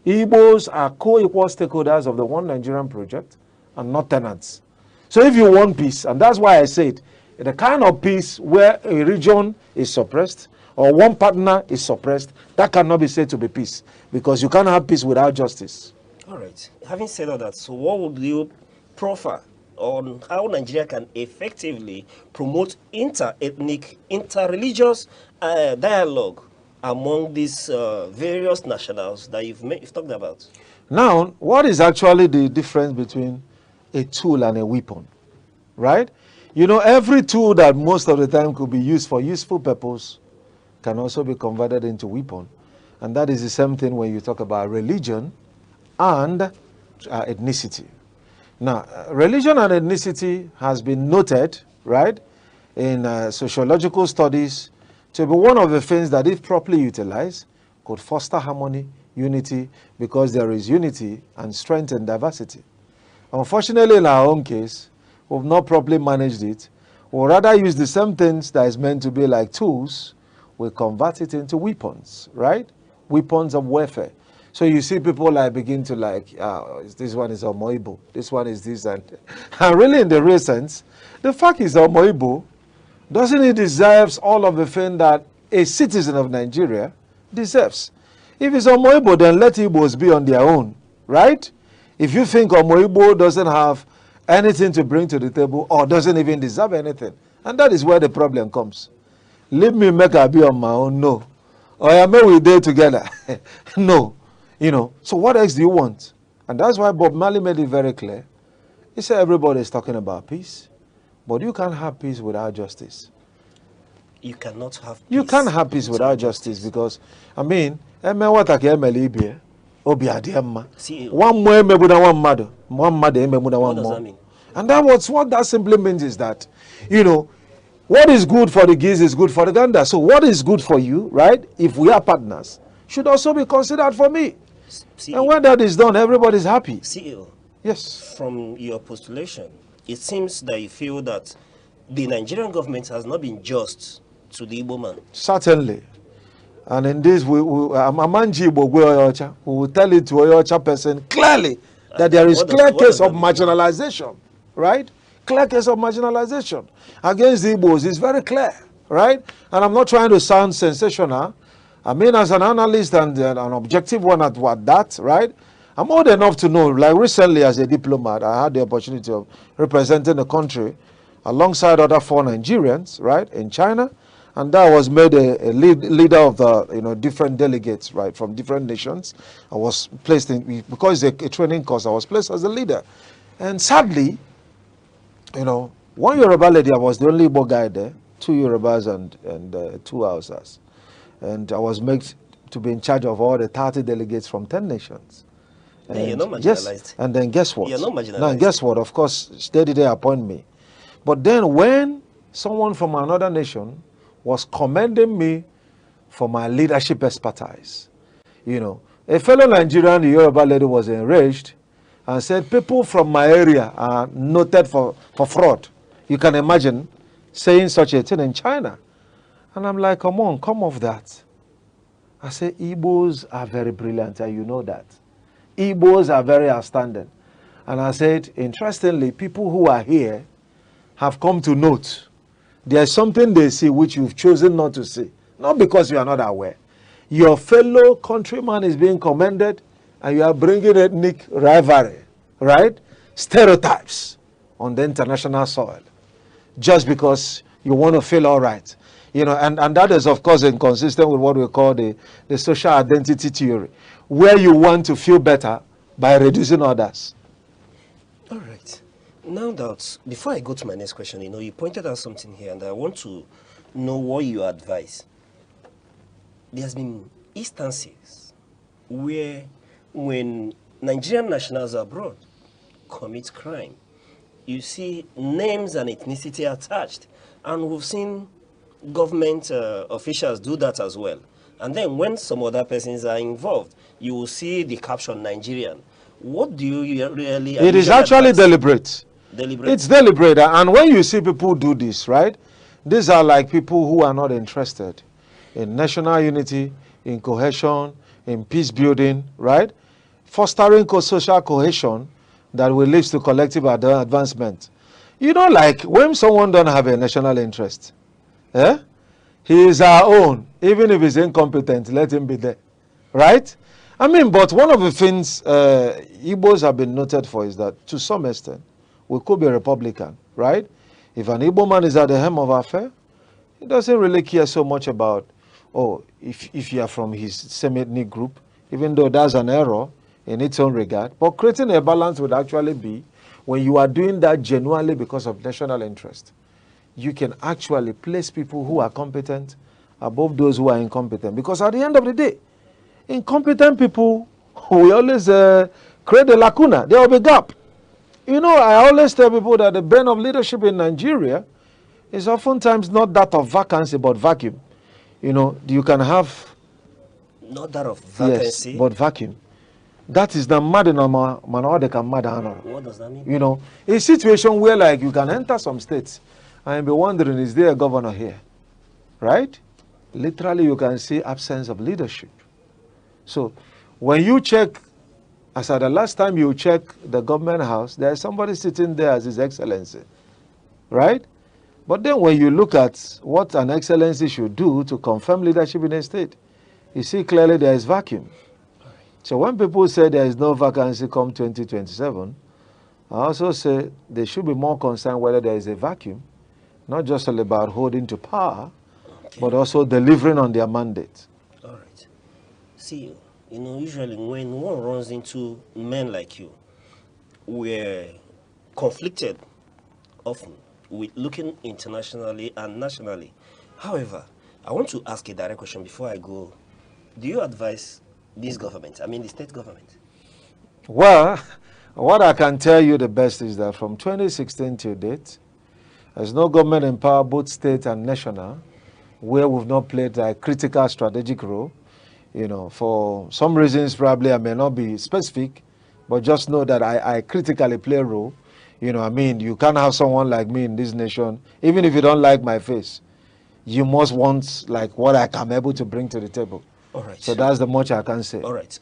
Igbos are co-equal stakeholders of the One Nigerian project and not tenants. So if you want peace, and that's why I said, the kind of peace where a region is suppressed or one partner is suppressed, that cannot be said to be peace, because you can't have peace without justice. All right. Having said all that, so what would you proffer on how Nigeria can effectively promote inter-ethnic, inter-religious dialogue among these various nationals that you've talked about? Now, what is actually the difference between a tool and a weapon, right? You know, every tool that most of the time could be used for useful purpose can also be converted into weapon. And that is the same thing when you talk about religion and ethnicity. Now, religion and ethnicity has been noted, right, in sociological studies to be one of the things that, if properly utilized, could foster harmony, unity, because there is unity and strength in diversity. Unfortunately, in our own case, we've not properly managed it. We'll rather use the same things that is meant to be like tools, we convert it into weapons, right? Weapons of warfare. So you see people like begin to like, this one is Omoibo, this one is this, and really in the real sense, the fact is Omoibo, doesn't it deserves all of the things that a citizen of Nigeria deserves? If it's Omoibo, then let Igbos be on their own, right? If you think Omoibo doesn't have anything to bring to the table or doesn't even deserve anything, and that is where the problem comes. Leave me make I be on my own, no. Or I may we there together, no. You know, so what else do you want? And that's why Bob Marley made it very clear. He said everybody is talking about peace, but you can't have peace without justice. You cannot have peace. You can't have peace without justice because, I mean, one more does that mean? And that was what that simply means is that, you know, what is good for the geese is good for the gander. So what is good for you, right, if we are partners, should also be considered for me. CEO. And when that is done, everybody's happy. CEO. Yes. From your postulation, it seems that you feel that the Nigerian government has not been just to the Igbo man. Certainly. And in this, we will tell it to Oyocha person clearly that there is clear case of marginalization, right? Clear case of marginalization against the Igbos is very clear, right? And I'm not trying to sound sensational. I mean, as an analyst and an objective one at what that, right? I'm old enough to know, like recently as a diplomat, I had the opportunity of representing the country alongside other 4 Nigerians, right, in China. And that was made a leader of the, you know, different delegates, right, from different nations. I was placed in, because it's a training course, I was placed as a leader. And sadly, you know, one Yoruba lady, I was the only Igbo guy there, 2 Yorubas and 2 Hausas. And I was made to be in charge of all the 30 delegates from 10 nations. And you're not marginalized. Yes, and then guess what? You're not marginalized. Now, guess what? Of course, they did appoint me. But then when someone from another nation was commending me for my leadership expertise, you know, a fellow Nigerian Yoruba lady was enraged and said, people from my area are noted for fraud. You can imagine saying such a thing in China. And I'm like, come on, come off that. I say, Igbos are very brilliant, and you know that. Igbos are very outstanding. And I said, interestingly, people who are here have come to note there's something they see which you've chosen not to see. Not because you are not aware. Your fellow countryman is being commended and you are bringing ethnic rivalry, right? Stereotypes on the international soil just because you want to feel all right. You know, and that is, of course, inconsistent with what we call the social identity theory, where you want to feel better by reducing others. All right. Now that, before I go to my next question, you know, you pointed out something here, and I want to know what you advise. There's been instances where when Nigerian nationals abroad commit crime, you see names and ethnicity attached. And we've seen government officials do that as well. And then when some other persons are involved, you will see the caption Nigerian. What do you really... It is actually deliberate. Deliberate? It's deliberate. And when you see people do this, right, these are like people who are not interested in national unity, in cohesion, in peace building, right? Fostering social cohesion that will lead to collective advancement. You know, like when someone don't have a national interest, he is our own. Even if he's incompetent, let him be there, right? I mean, but one of the things Igbos have been noted for is that to some extent, we could be Republican, right? If an Igbo man is at the helm of our affair, he doesn't really care so much about, oh, if you are from his same ethnic group, even though that's an error in its own regard. But creating a balance would actually be when you are doing that genuinely because of national interest. You can actually place people who are competent above those who are incompetent. Because at the end of the day, incompetent people, we always create a lacuna. There will be a gap. You know, I always tell people that the brain of leadership in Nigeria is oftentimes not that of vacancy, but vacuum. You know, you can have... Not that of vacancy? Yes, but vacuum. That is the mad in What does that mean? You know, a situation where like you can enter some states and be wondering, is there a governor here? Right? Literally, you can see absence of leadership. So when you check, as at the last time you check the government house, there is somebody sitting there as His Excellency, right? But then when you look at what an excellency should do to confirm leadership in a state, you see clearly there is vacuum. So when people say there is no vacancy come 2027, I also say they should be more concerned whether there is a vacuum, not just all about holding to power, but also delivering on their mandate. All right. See, you know, usually when one runs into men like you, we're conflicted often with looking internationally and nationally. However, I want to ask a direct question before I go. Do you advise this government, I mean the state government? Well, what I can tell you the best is that from 2016 to date, there's no government in power, both state and national, where we've not played a critical strategic role. You know, for some reasons, probably I may not be specific, but just know that I critically play a role. You know, I mean, you can't have someone like me in this nation, even if you don't like my face, you must want like what I'm able to bring to the table. All right. So that's the much I can say. All right.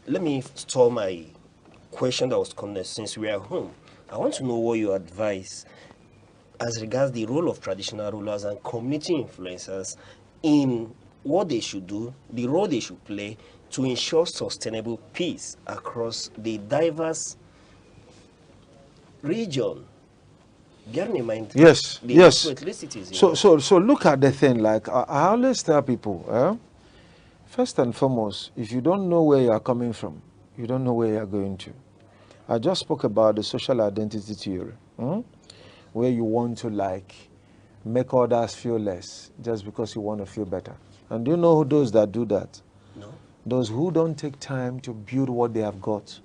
Let me start my question that was coming since we are home. I want to know what you advise as regards the role of traditional rulers and community influencers in what they should do, the role they should play to ensure sustainable peace across the diverse region. Bearing in mind, yes, the yes. ethnicities. So look at the thing. Like I always tell people, first and foremost, if you don't know where you are coming from, you don't know where you are going to. I just spoke about the social identity theory, where you want to like make others feel less just because you want to feel better. And do you know who those that do that? No. Those who don't take time to build what they have got,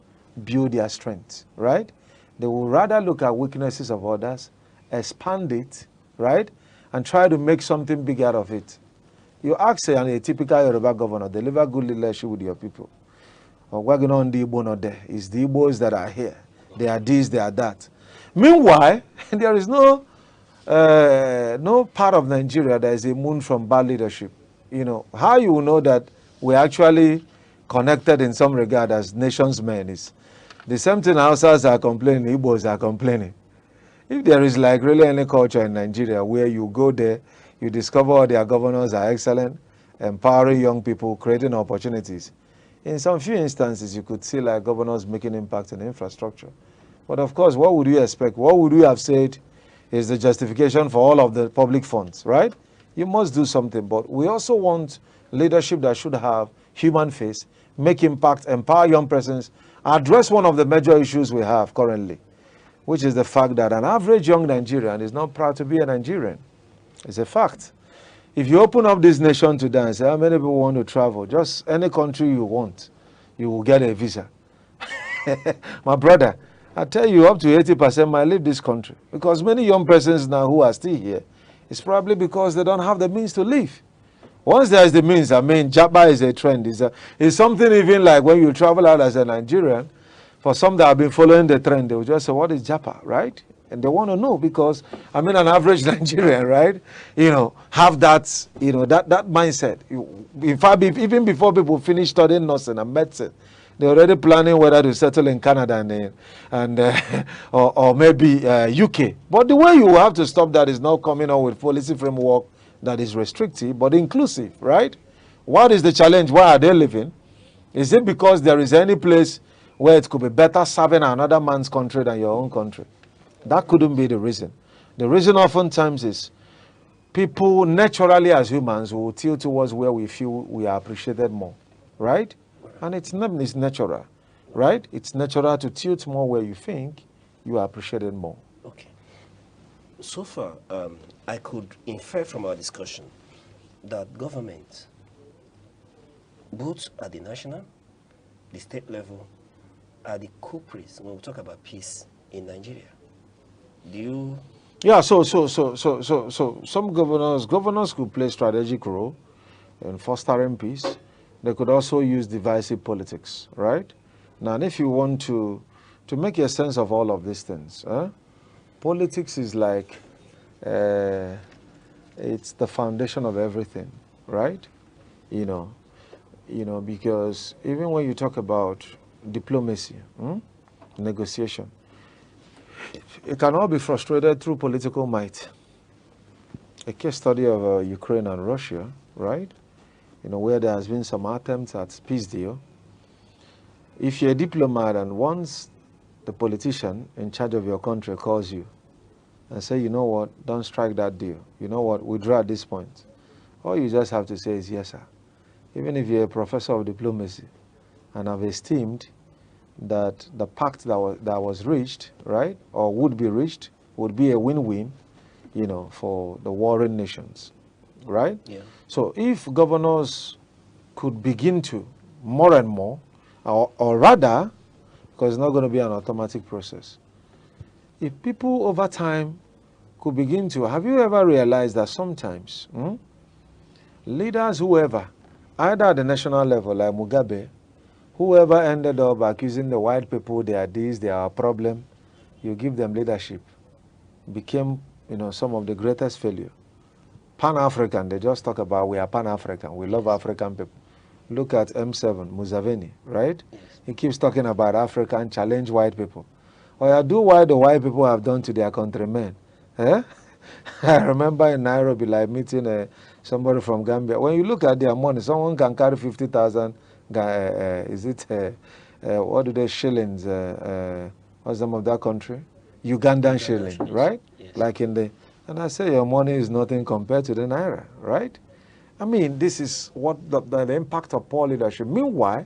build their strength, right? They will rather look at weaknesses of others, expand it, right? And try to make something big out of it. You ask a typical Yoruba governor, deliver good leadership with your people. Or working on the Igbo not there. It's the Igbos that are here. They are this, they are that. Meanwhile, there is no part of Nigeria that is immune from bad leadership. You know, how you will know that we're actually connected in some regard as nations men is The same thing Hausas are complaining, Igbos are complaining. If there is like really any culture in Nigeria where you go there, you discover all their governors are excellent, empowering young people, creating opportunities. In some few instances, you could see like governors making impact in infrastructure. But of course, what would you expect? What would you have said is the justification for all of the public funds, right? You must do something, but we also want leadership that should have human face, make impact, empower young persons, address one of the major issues we have currently, which is the fact that an average young Nigerian is not proud to be a Nigerian. It's a fact. If you open up this nation today and say how many people want to travel, just any country you want, you will get a visa. My brother, I tell you, up to 80% might leave this country. Because many young persons now who are still here, it's probably because they don't have the means to leave. Once there is the means, I mean, Japa is a trend. It's something even like when you travel out as a Nigerian, for some that have been following the trend, they will just say, what is Japa, right? And they want to know because, I mean, an average Nigerian, right, have that, that mindset. In fact, even before people finish studying nursing and medicine, they're already planning whether to settle in Canada or maybe UK. But the way you have to stop that is not coming up with policy framework that is restrictive but inclusive, right? What is the challenge? Why are they living? Is it because there is any place where it could be better serving another man's country than your own country? That couldn't be the reason. The reason oftentimes is people naturally as humans will tilt towards where we feel we are appreciated more, right? And it's natural, right? It's natural to tilt more where you think you are appreciated more. Okay. So far, I could infer from our discussion that government, both at the national, the state level, are the culprits when we talk about peace in Nigeria. Do you? Yeah. So some governors could play strategic role in fostering peace. They could also use divisive politics, right? Now, and if you want to make a sense of all of these things, politics is like it's the foundation of everything, right? Because even when you talk about diplomacy, negotiation, it can all be frustrated through political might. A case study of Ukraine and Russia, right? Where there has been some attempts at peace deal. If you're a diplomat and once the politician in charge of your country calls you and say, you know what, don't strike that deal. You know what, withdraw at this point. All you just have to say is, yes, sir. Even if you're a professor of diplomacy and have esteemed that the pact that was reached, right, or would be reached, would be a win-win, for the warring nations, right? Yeah. So if governors could begin to, more and more, or rather, because it's not going to be an automatic process, if people over time could begin to, have you ever realized that sometimes leaders, whoever, either at the national level like Mugabe, whoever ended up accusing the white people they are this, they are a problem, you give them leadership, became some of the greatest failure. Pan-African, they just talk about we are Pan-African, we love African people. Look at M7, Museveni, right? Yes. He keeps talking about African, challenge white people. Or I do what the white people have done to their countrymen. I remember in Nairobi, like meeting somebody from Gambia. When you look at their money, someone can carry 50,000, what do they, shillings, what's the name of that country? Ugandan shilling, right? Yes. Like and I say your money is nothing compared to the Naira, right? I mean, this is what the impact of poor leadership. Meanwhile,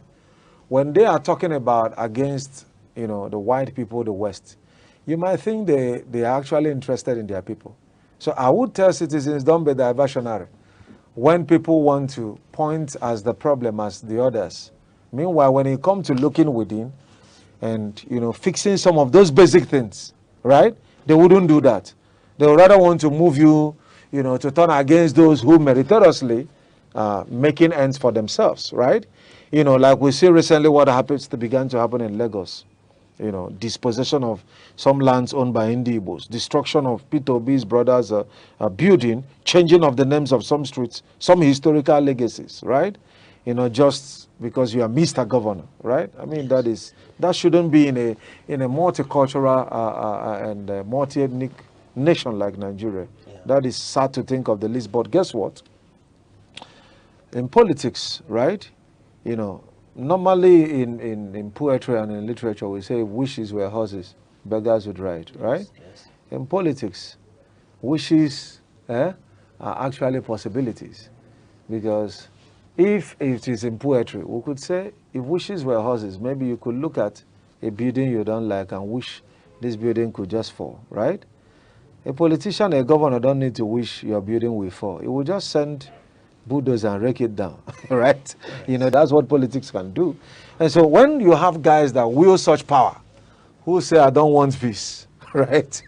when they are talking about against, the white people, the West, you might think they are actually interested in their people. So I would tell citizens, don't be diversionary. When people want to point as the problem as the others. Meanwhile, when it comes to looking within and, fixing some of those basic things, right? They wouldn't do that. They would rather want to move you, to turn against those who meritoriously making ends for themselves, right? Like we see recently what began to happen in Lagos. Dispossession of some lands owned by Indigbos, destruction of P2B's brothers' building, changing of the names of some streets, some historical legacies, right? just because you are Mr. Governor, right? I mean, that shouldn't be in a multicultural and multi-ethnic nation like Nigeria. Yeah. That is sad to think of the least. But guess what? In politics, right? Normally in poetry and in literature, we say wishes were horses, beggars would ride, right? Yes. In politics, wishes are actually possibilities. Because if it is in poetry, we could say if wishes were horses, maybe you could look at a building you don't like and wish this building could just fall, right? A politician, a governor don't need to wish your building will fall. It will just send bulldozer and rake it down, right? Yes. That's what politics can do. And so when you have guys that wield such power, who say, I don't want peace, right?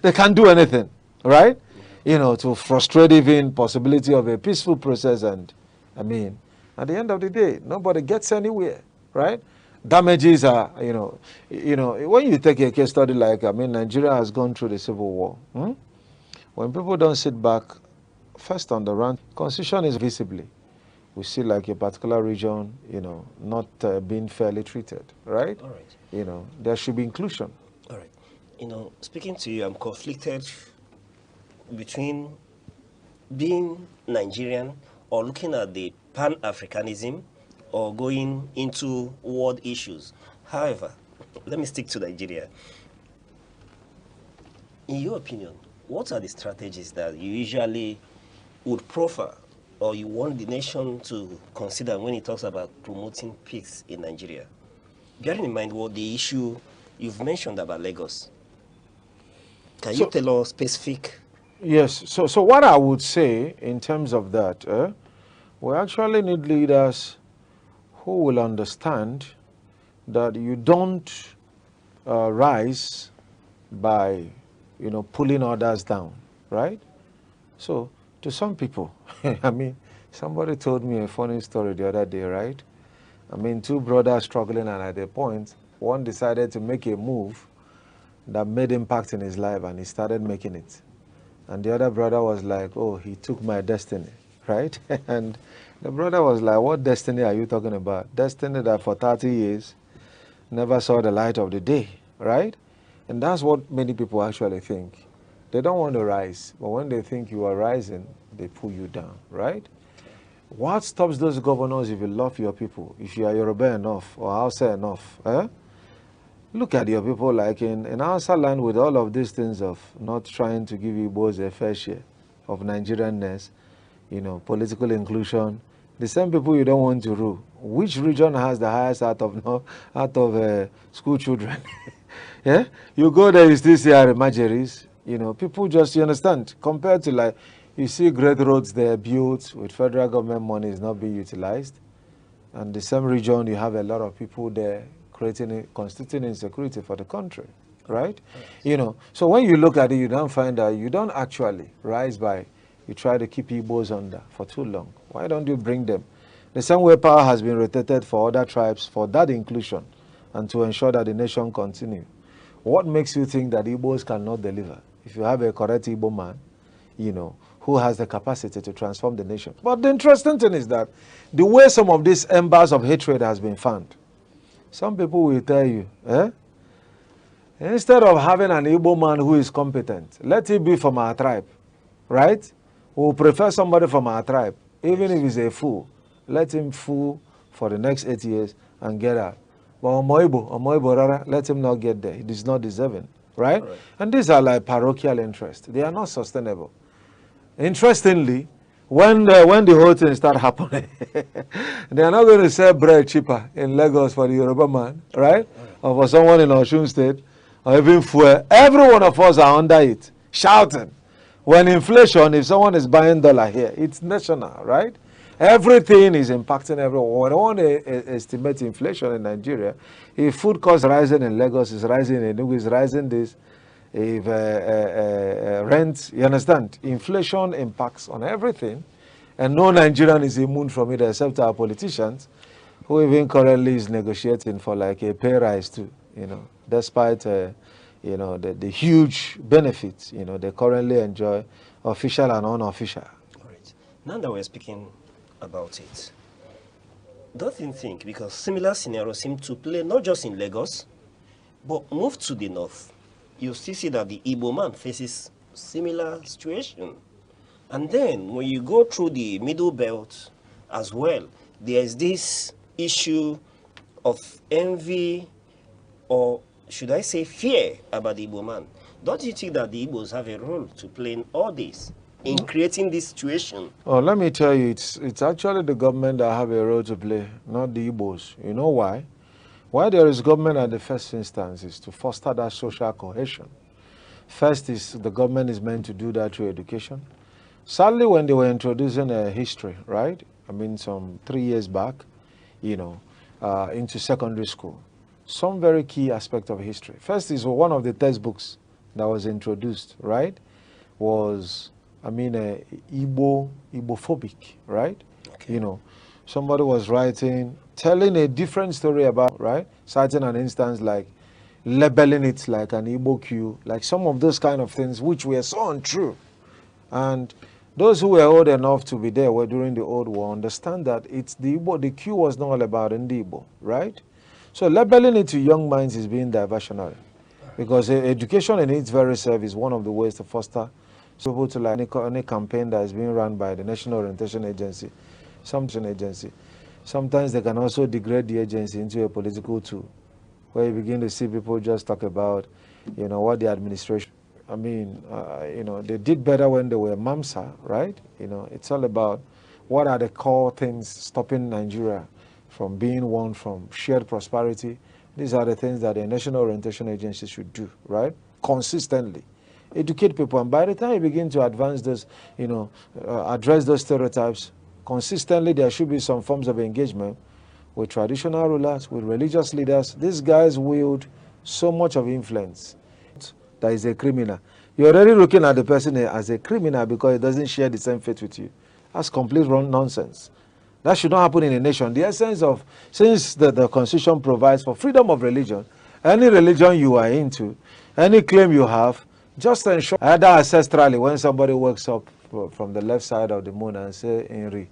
They can't do anything, right? To frustrate even possibility of a peaceful process. And, I mean, at the end of the day, nobody gets anywhere, right? Damages are, when you take a case study like, Nigeria has gone through the Civil War. When people don't sit back, first on the run, constitution is visibly. We see like a particular region, not being fairly treated, right? All right. There should be inclusion. All right. Speaking to you, I'm conflicted between being Nigerian or looking at the Pan-Africanism or going into world issues. However, let me stick to Nigeria. In your opinion, what are the strategies that you usually would proffer or you want the nation to consider when it talks about promoting peace in Nigeria? Bearing in mind what the issue you've mentioned about Lagos. Can you tell us specific? Yes. So what I would say in terms of that, we actually need leaders who will understand that you don't rise by, pulling others down, right? So to some people, somebody told me a funny story the other day, right? Two brothers struggling, and at a point, one decided to make a move that made impact in his life, and he started making it. And the other brother was like, oh, he took my destiny, right? And the brother was like, what destiny are you talking about? Destiny that for 30 years never saw the light of the day, right? And that's what many people actually think. They don't want to rise, but when they think you are rising, they pull you down, right? What stops those governors if you love your people, if you are Yoruba enough or Hausa enough? Look at your people like in Hausa land with all of these things of not trying to give Igbos a fair share of Nigerianness, political inclusion. The same people you don't want to rule. Which region has the highest out of school children? Yeah, you go there, you still see Arimajeris. People just, you understand, compared to like, you see great roads there built with federal government money is not being utilized. And the same region, you have a lot of people there constituting insecurity for the country, right? Yes. So when you look at it, you don't find that you don't actually rise by, you try to keep Igbos under for too long. Why don't you bring them? The same way power has been rotated for other tribes for that inclusion and to ensure that the nation continue. What makes you think that Igbos cannot deliver? If you have a correct Igbo man, who has the capacity to transform the nation. But the interesting thing is that the way some of these embers of hatred has been found, some people will tell you, instead of having an Igbo man who is competent, let it be from our tribe, right? We'll prefer somebody from our tribe, even if he's a fool. Let him fool for the next 8 years and get out. But Omoibo, let him not get there. He is not deserving, right? And these are like parochial interests. They are not sustainable. Interestingly, when the whole thing start happening, they are not going to sell bread cheaper in Lagos for the Yoruba man, right? Or for someone in Osun State, or even fuel. Every one of us are under it, shouting. When inflation, if someone is buying dollar here, it's national, right? Everything is impacting everyone. When I want to estimate inflation in Nigeria, if food costs rising in Lagos, is rising in Enugu, is rising this. If rent, you understand, inflation impacts on everything, and no Nigerian is immune from it except our politicians, who even currently is negotiating for like a pay rise too, despite the huge benefits, they currently enjoy, official and unofficial. All right. Now that we're speaking about it, don't you think, because similar scenarios seem to play not just in Lagos, but move to the north, you still see that the Igbo man faces similar situation. And then when you go through the middle belt as well, there's this issue of envy, or should I say fear, about the Igbo man. Don't you think that the Igbos have a role to play in all this, in creating this situation? Oh, let me tell you, it's actually the government that have a role to play, not the Igbos. You know why? Why there is government at the first instance is to foster that social cohesion. First is the government is meant to do that through education. Sadly, when they were introducing a history, right? I mean, some 3 years back, into secondary school, some very key aspect of history. First is one of the textbooks that was introduced, right? Was, Igbophobic, right? Okay. Somebody was writing, telling a different story about, right? Citing an instance like labeling it like an Igbo Q, like some of those kind of things which were so untrue. And those who were old enough to be there during the old war understand that it's the Igbo, the Q was not all about Igbo, right? So labeling it to young minds is being diversionary. Because education in its very self is one of the ways to foster people to like any campaign that is being run by the National Orientation Agency, Sometimes they can also degrade the agency into a political tool, where you begin to see people just talk about, what the administration, they did better when they were MAMSA, right? It's all about what are the core things stopping Nigeria from being one from shared prosperity. These are the things that the National Orientation Agency should do, right? Consistently. Educate people, and by the time you begin to advance this, address those stereotypes, consistently there should be some forms of engagement with traditional rulers, with religious leaders. These guys wield so much of influence that is a criminal. You're already looking at the person as a criminal because he doesn't share the same faith with you. That's complete wrong nonsense. That should not happen in a nation. The essence of, since the Constitution provides for freedom of religion, any religion you are into, any claim you have, just ensure, either ancestrally, when somebody wakes up from the left side of the moon and say, Henry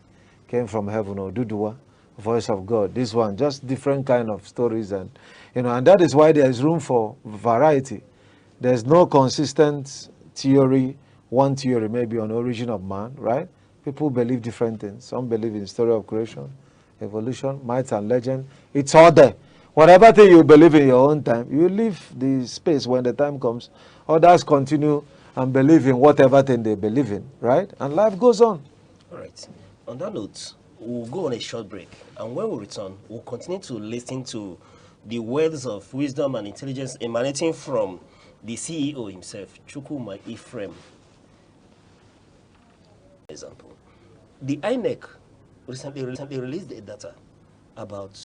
came from heaven, or Dudua, voice of God, this one, just different kind of stories. And, and that is why there is room for variety. There's no consistent theory, one theory maybe on origin of man, right? People believe different things. Some believe in story of creation, evolution, myths and legend. It's all there. Whatever thing you believe in your own time, you leave the space when the time comes. Others continue and believe in whatever thing they believe in, right? And life goes on. All right. On that note, we'll go on a short break. And when we return, we'll continue to listen to the words of wisdom and intelligence emanating from the CEO himself, Chukwuma Ephraim. Example. The INEC recently released the data about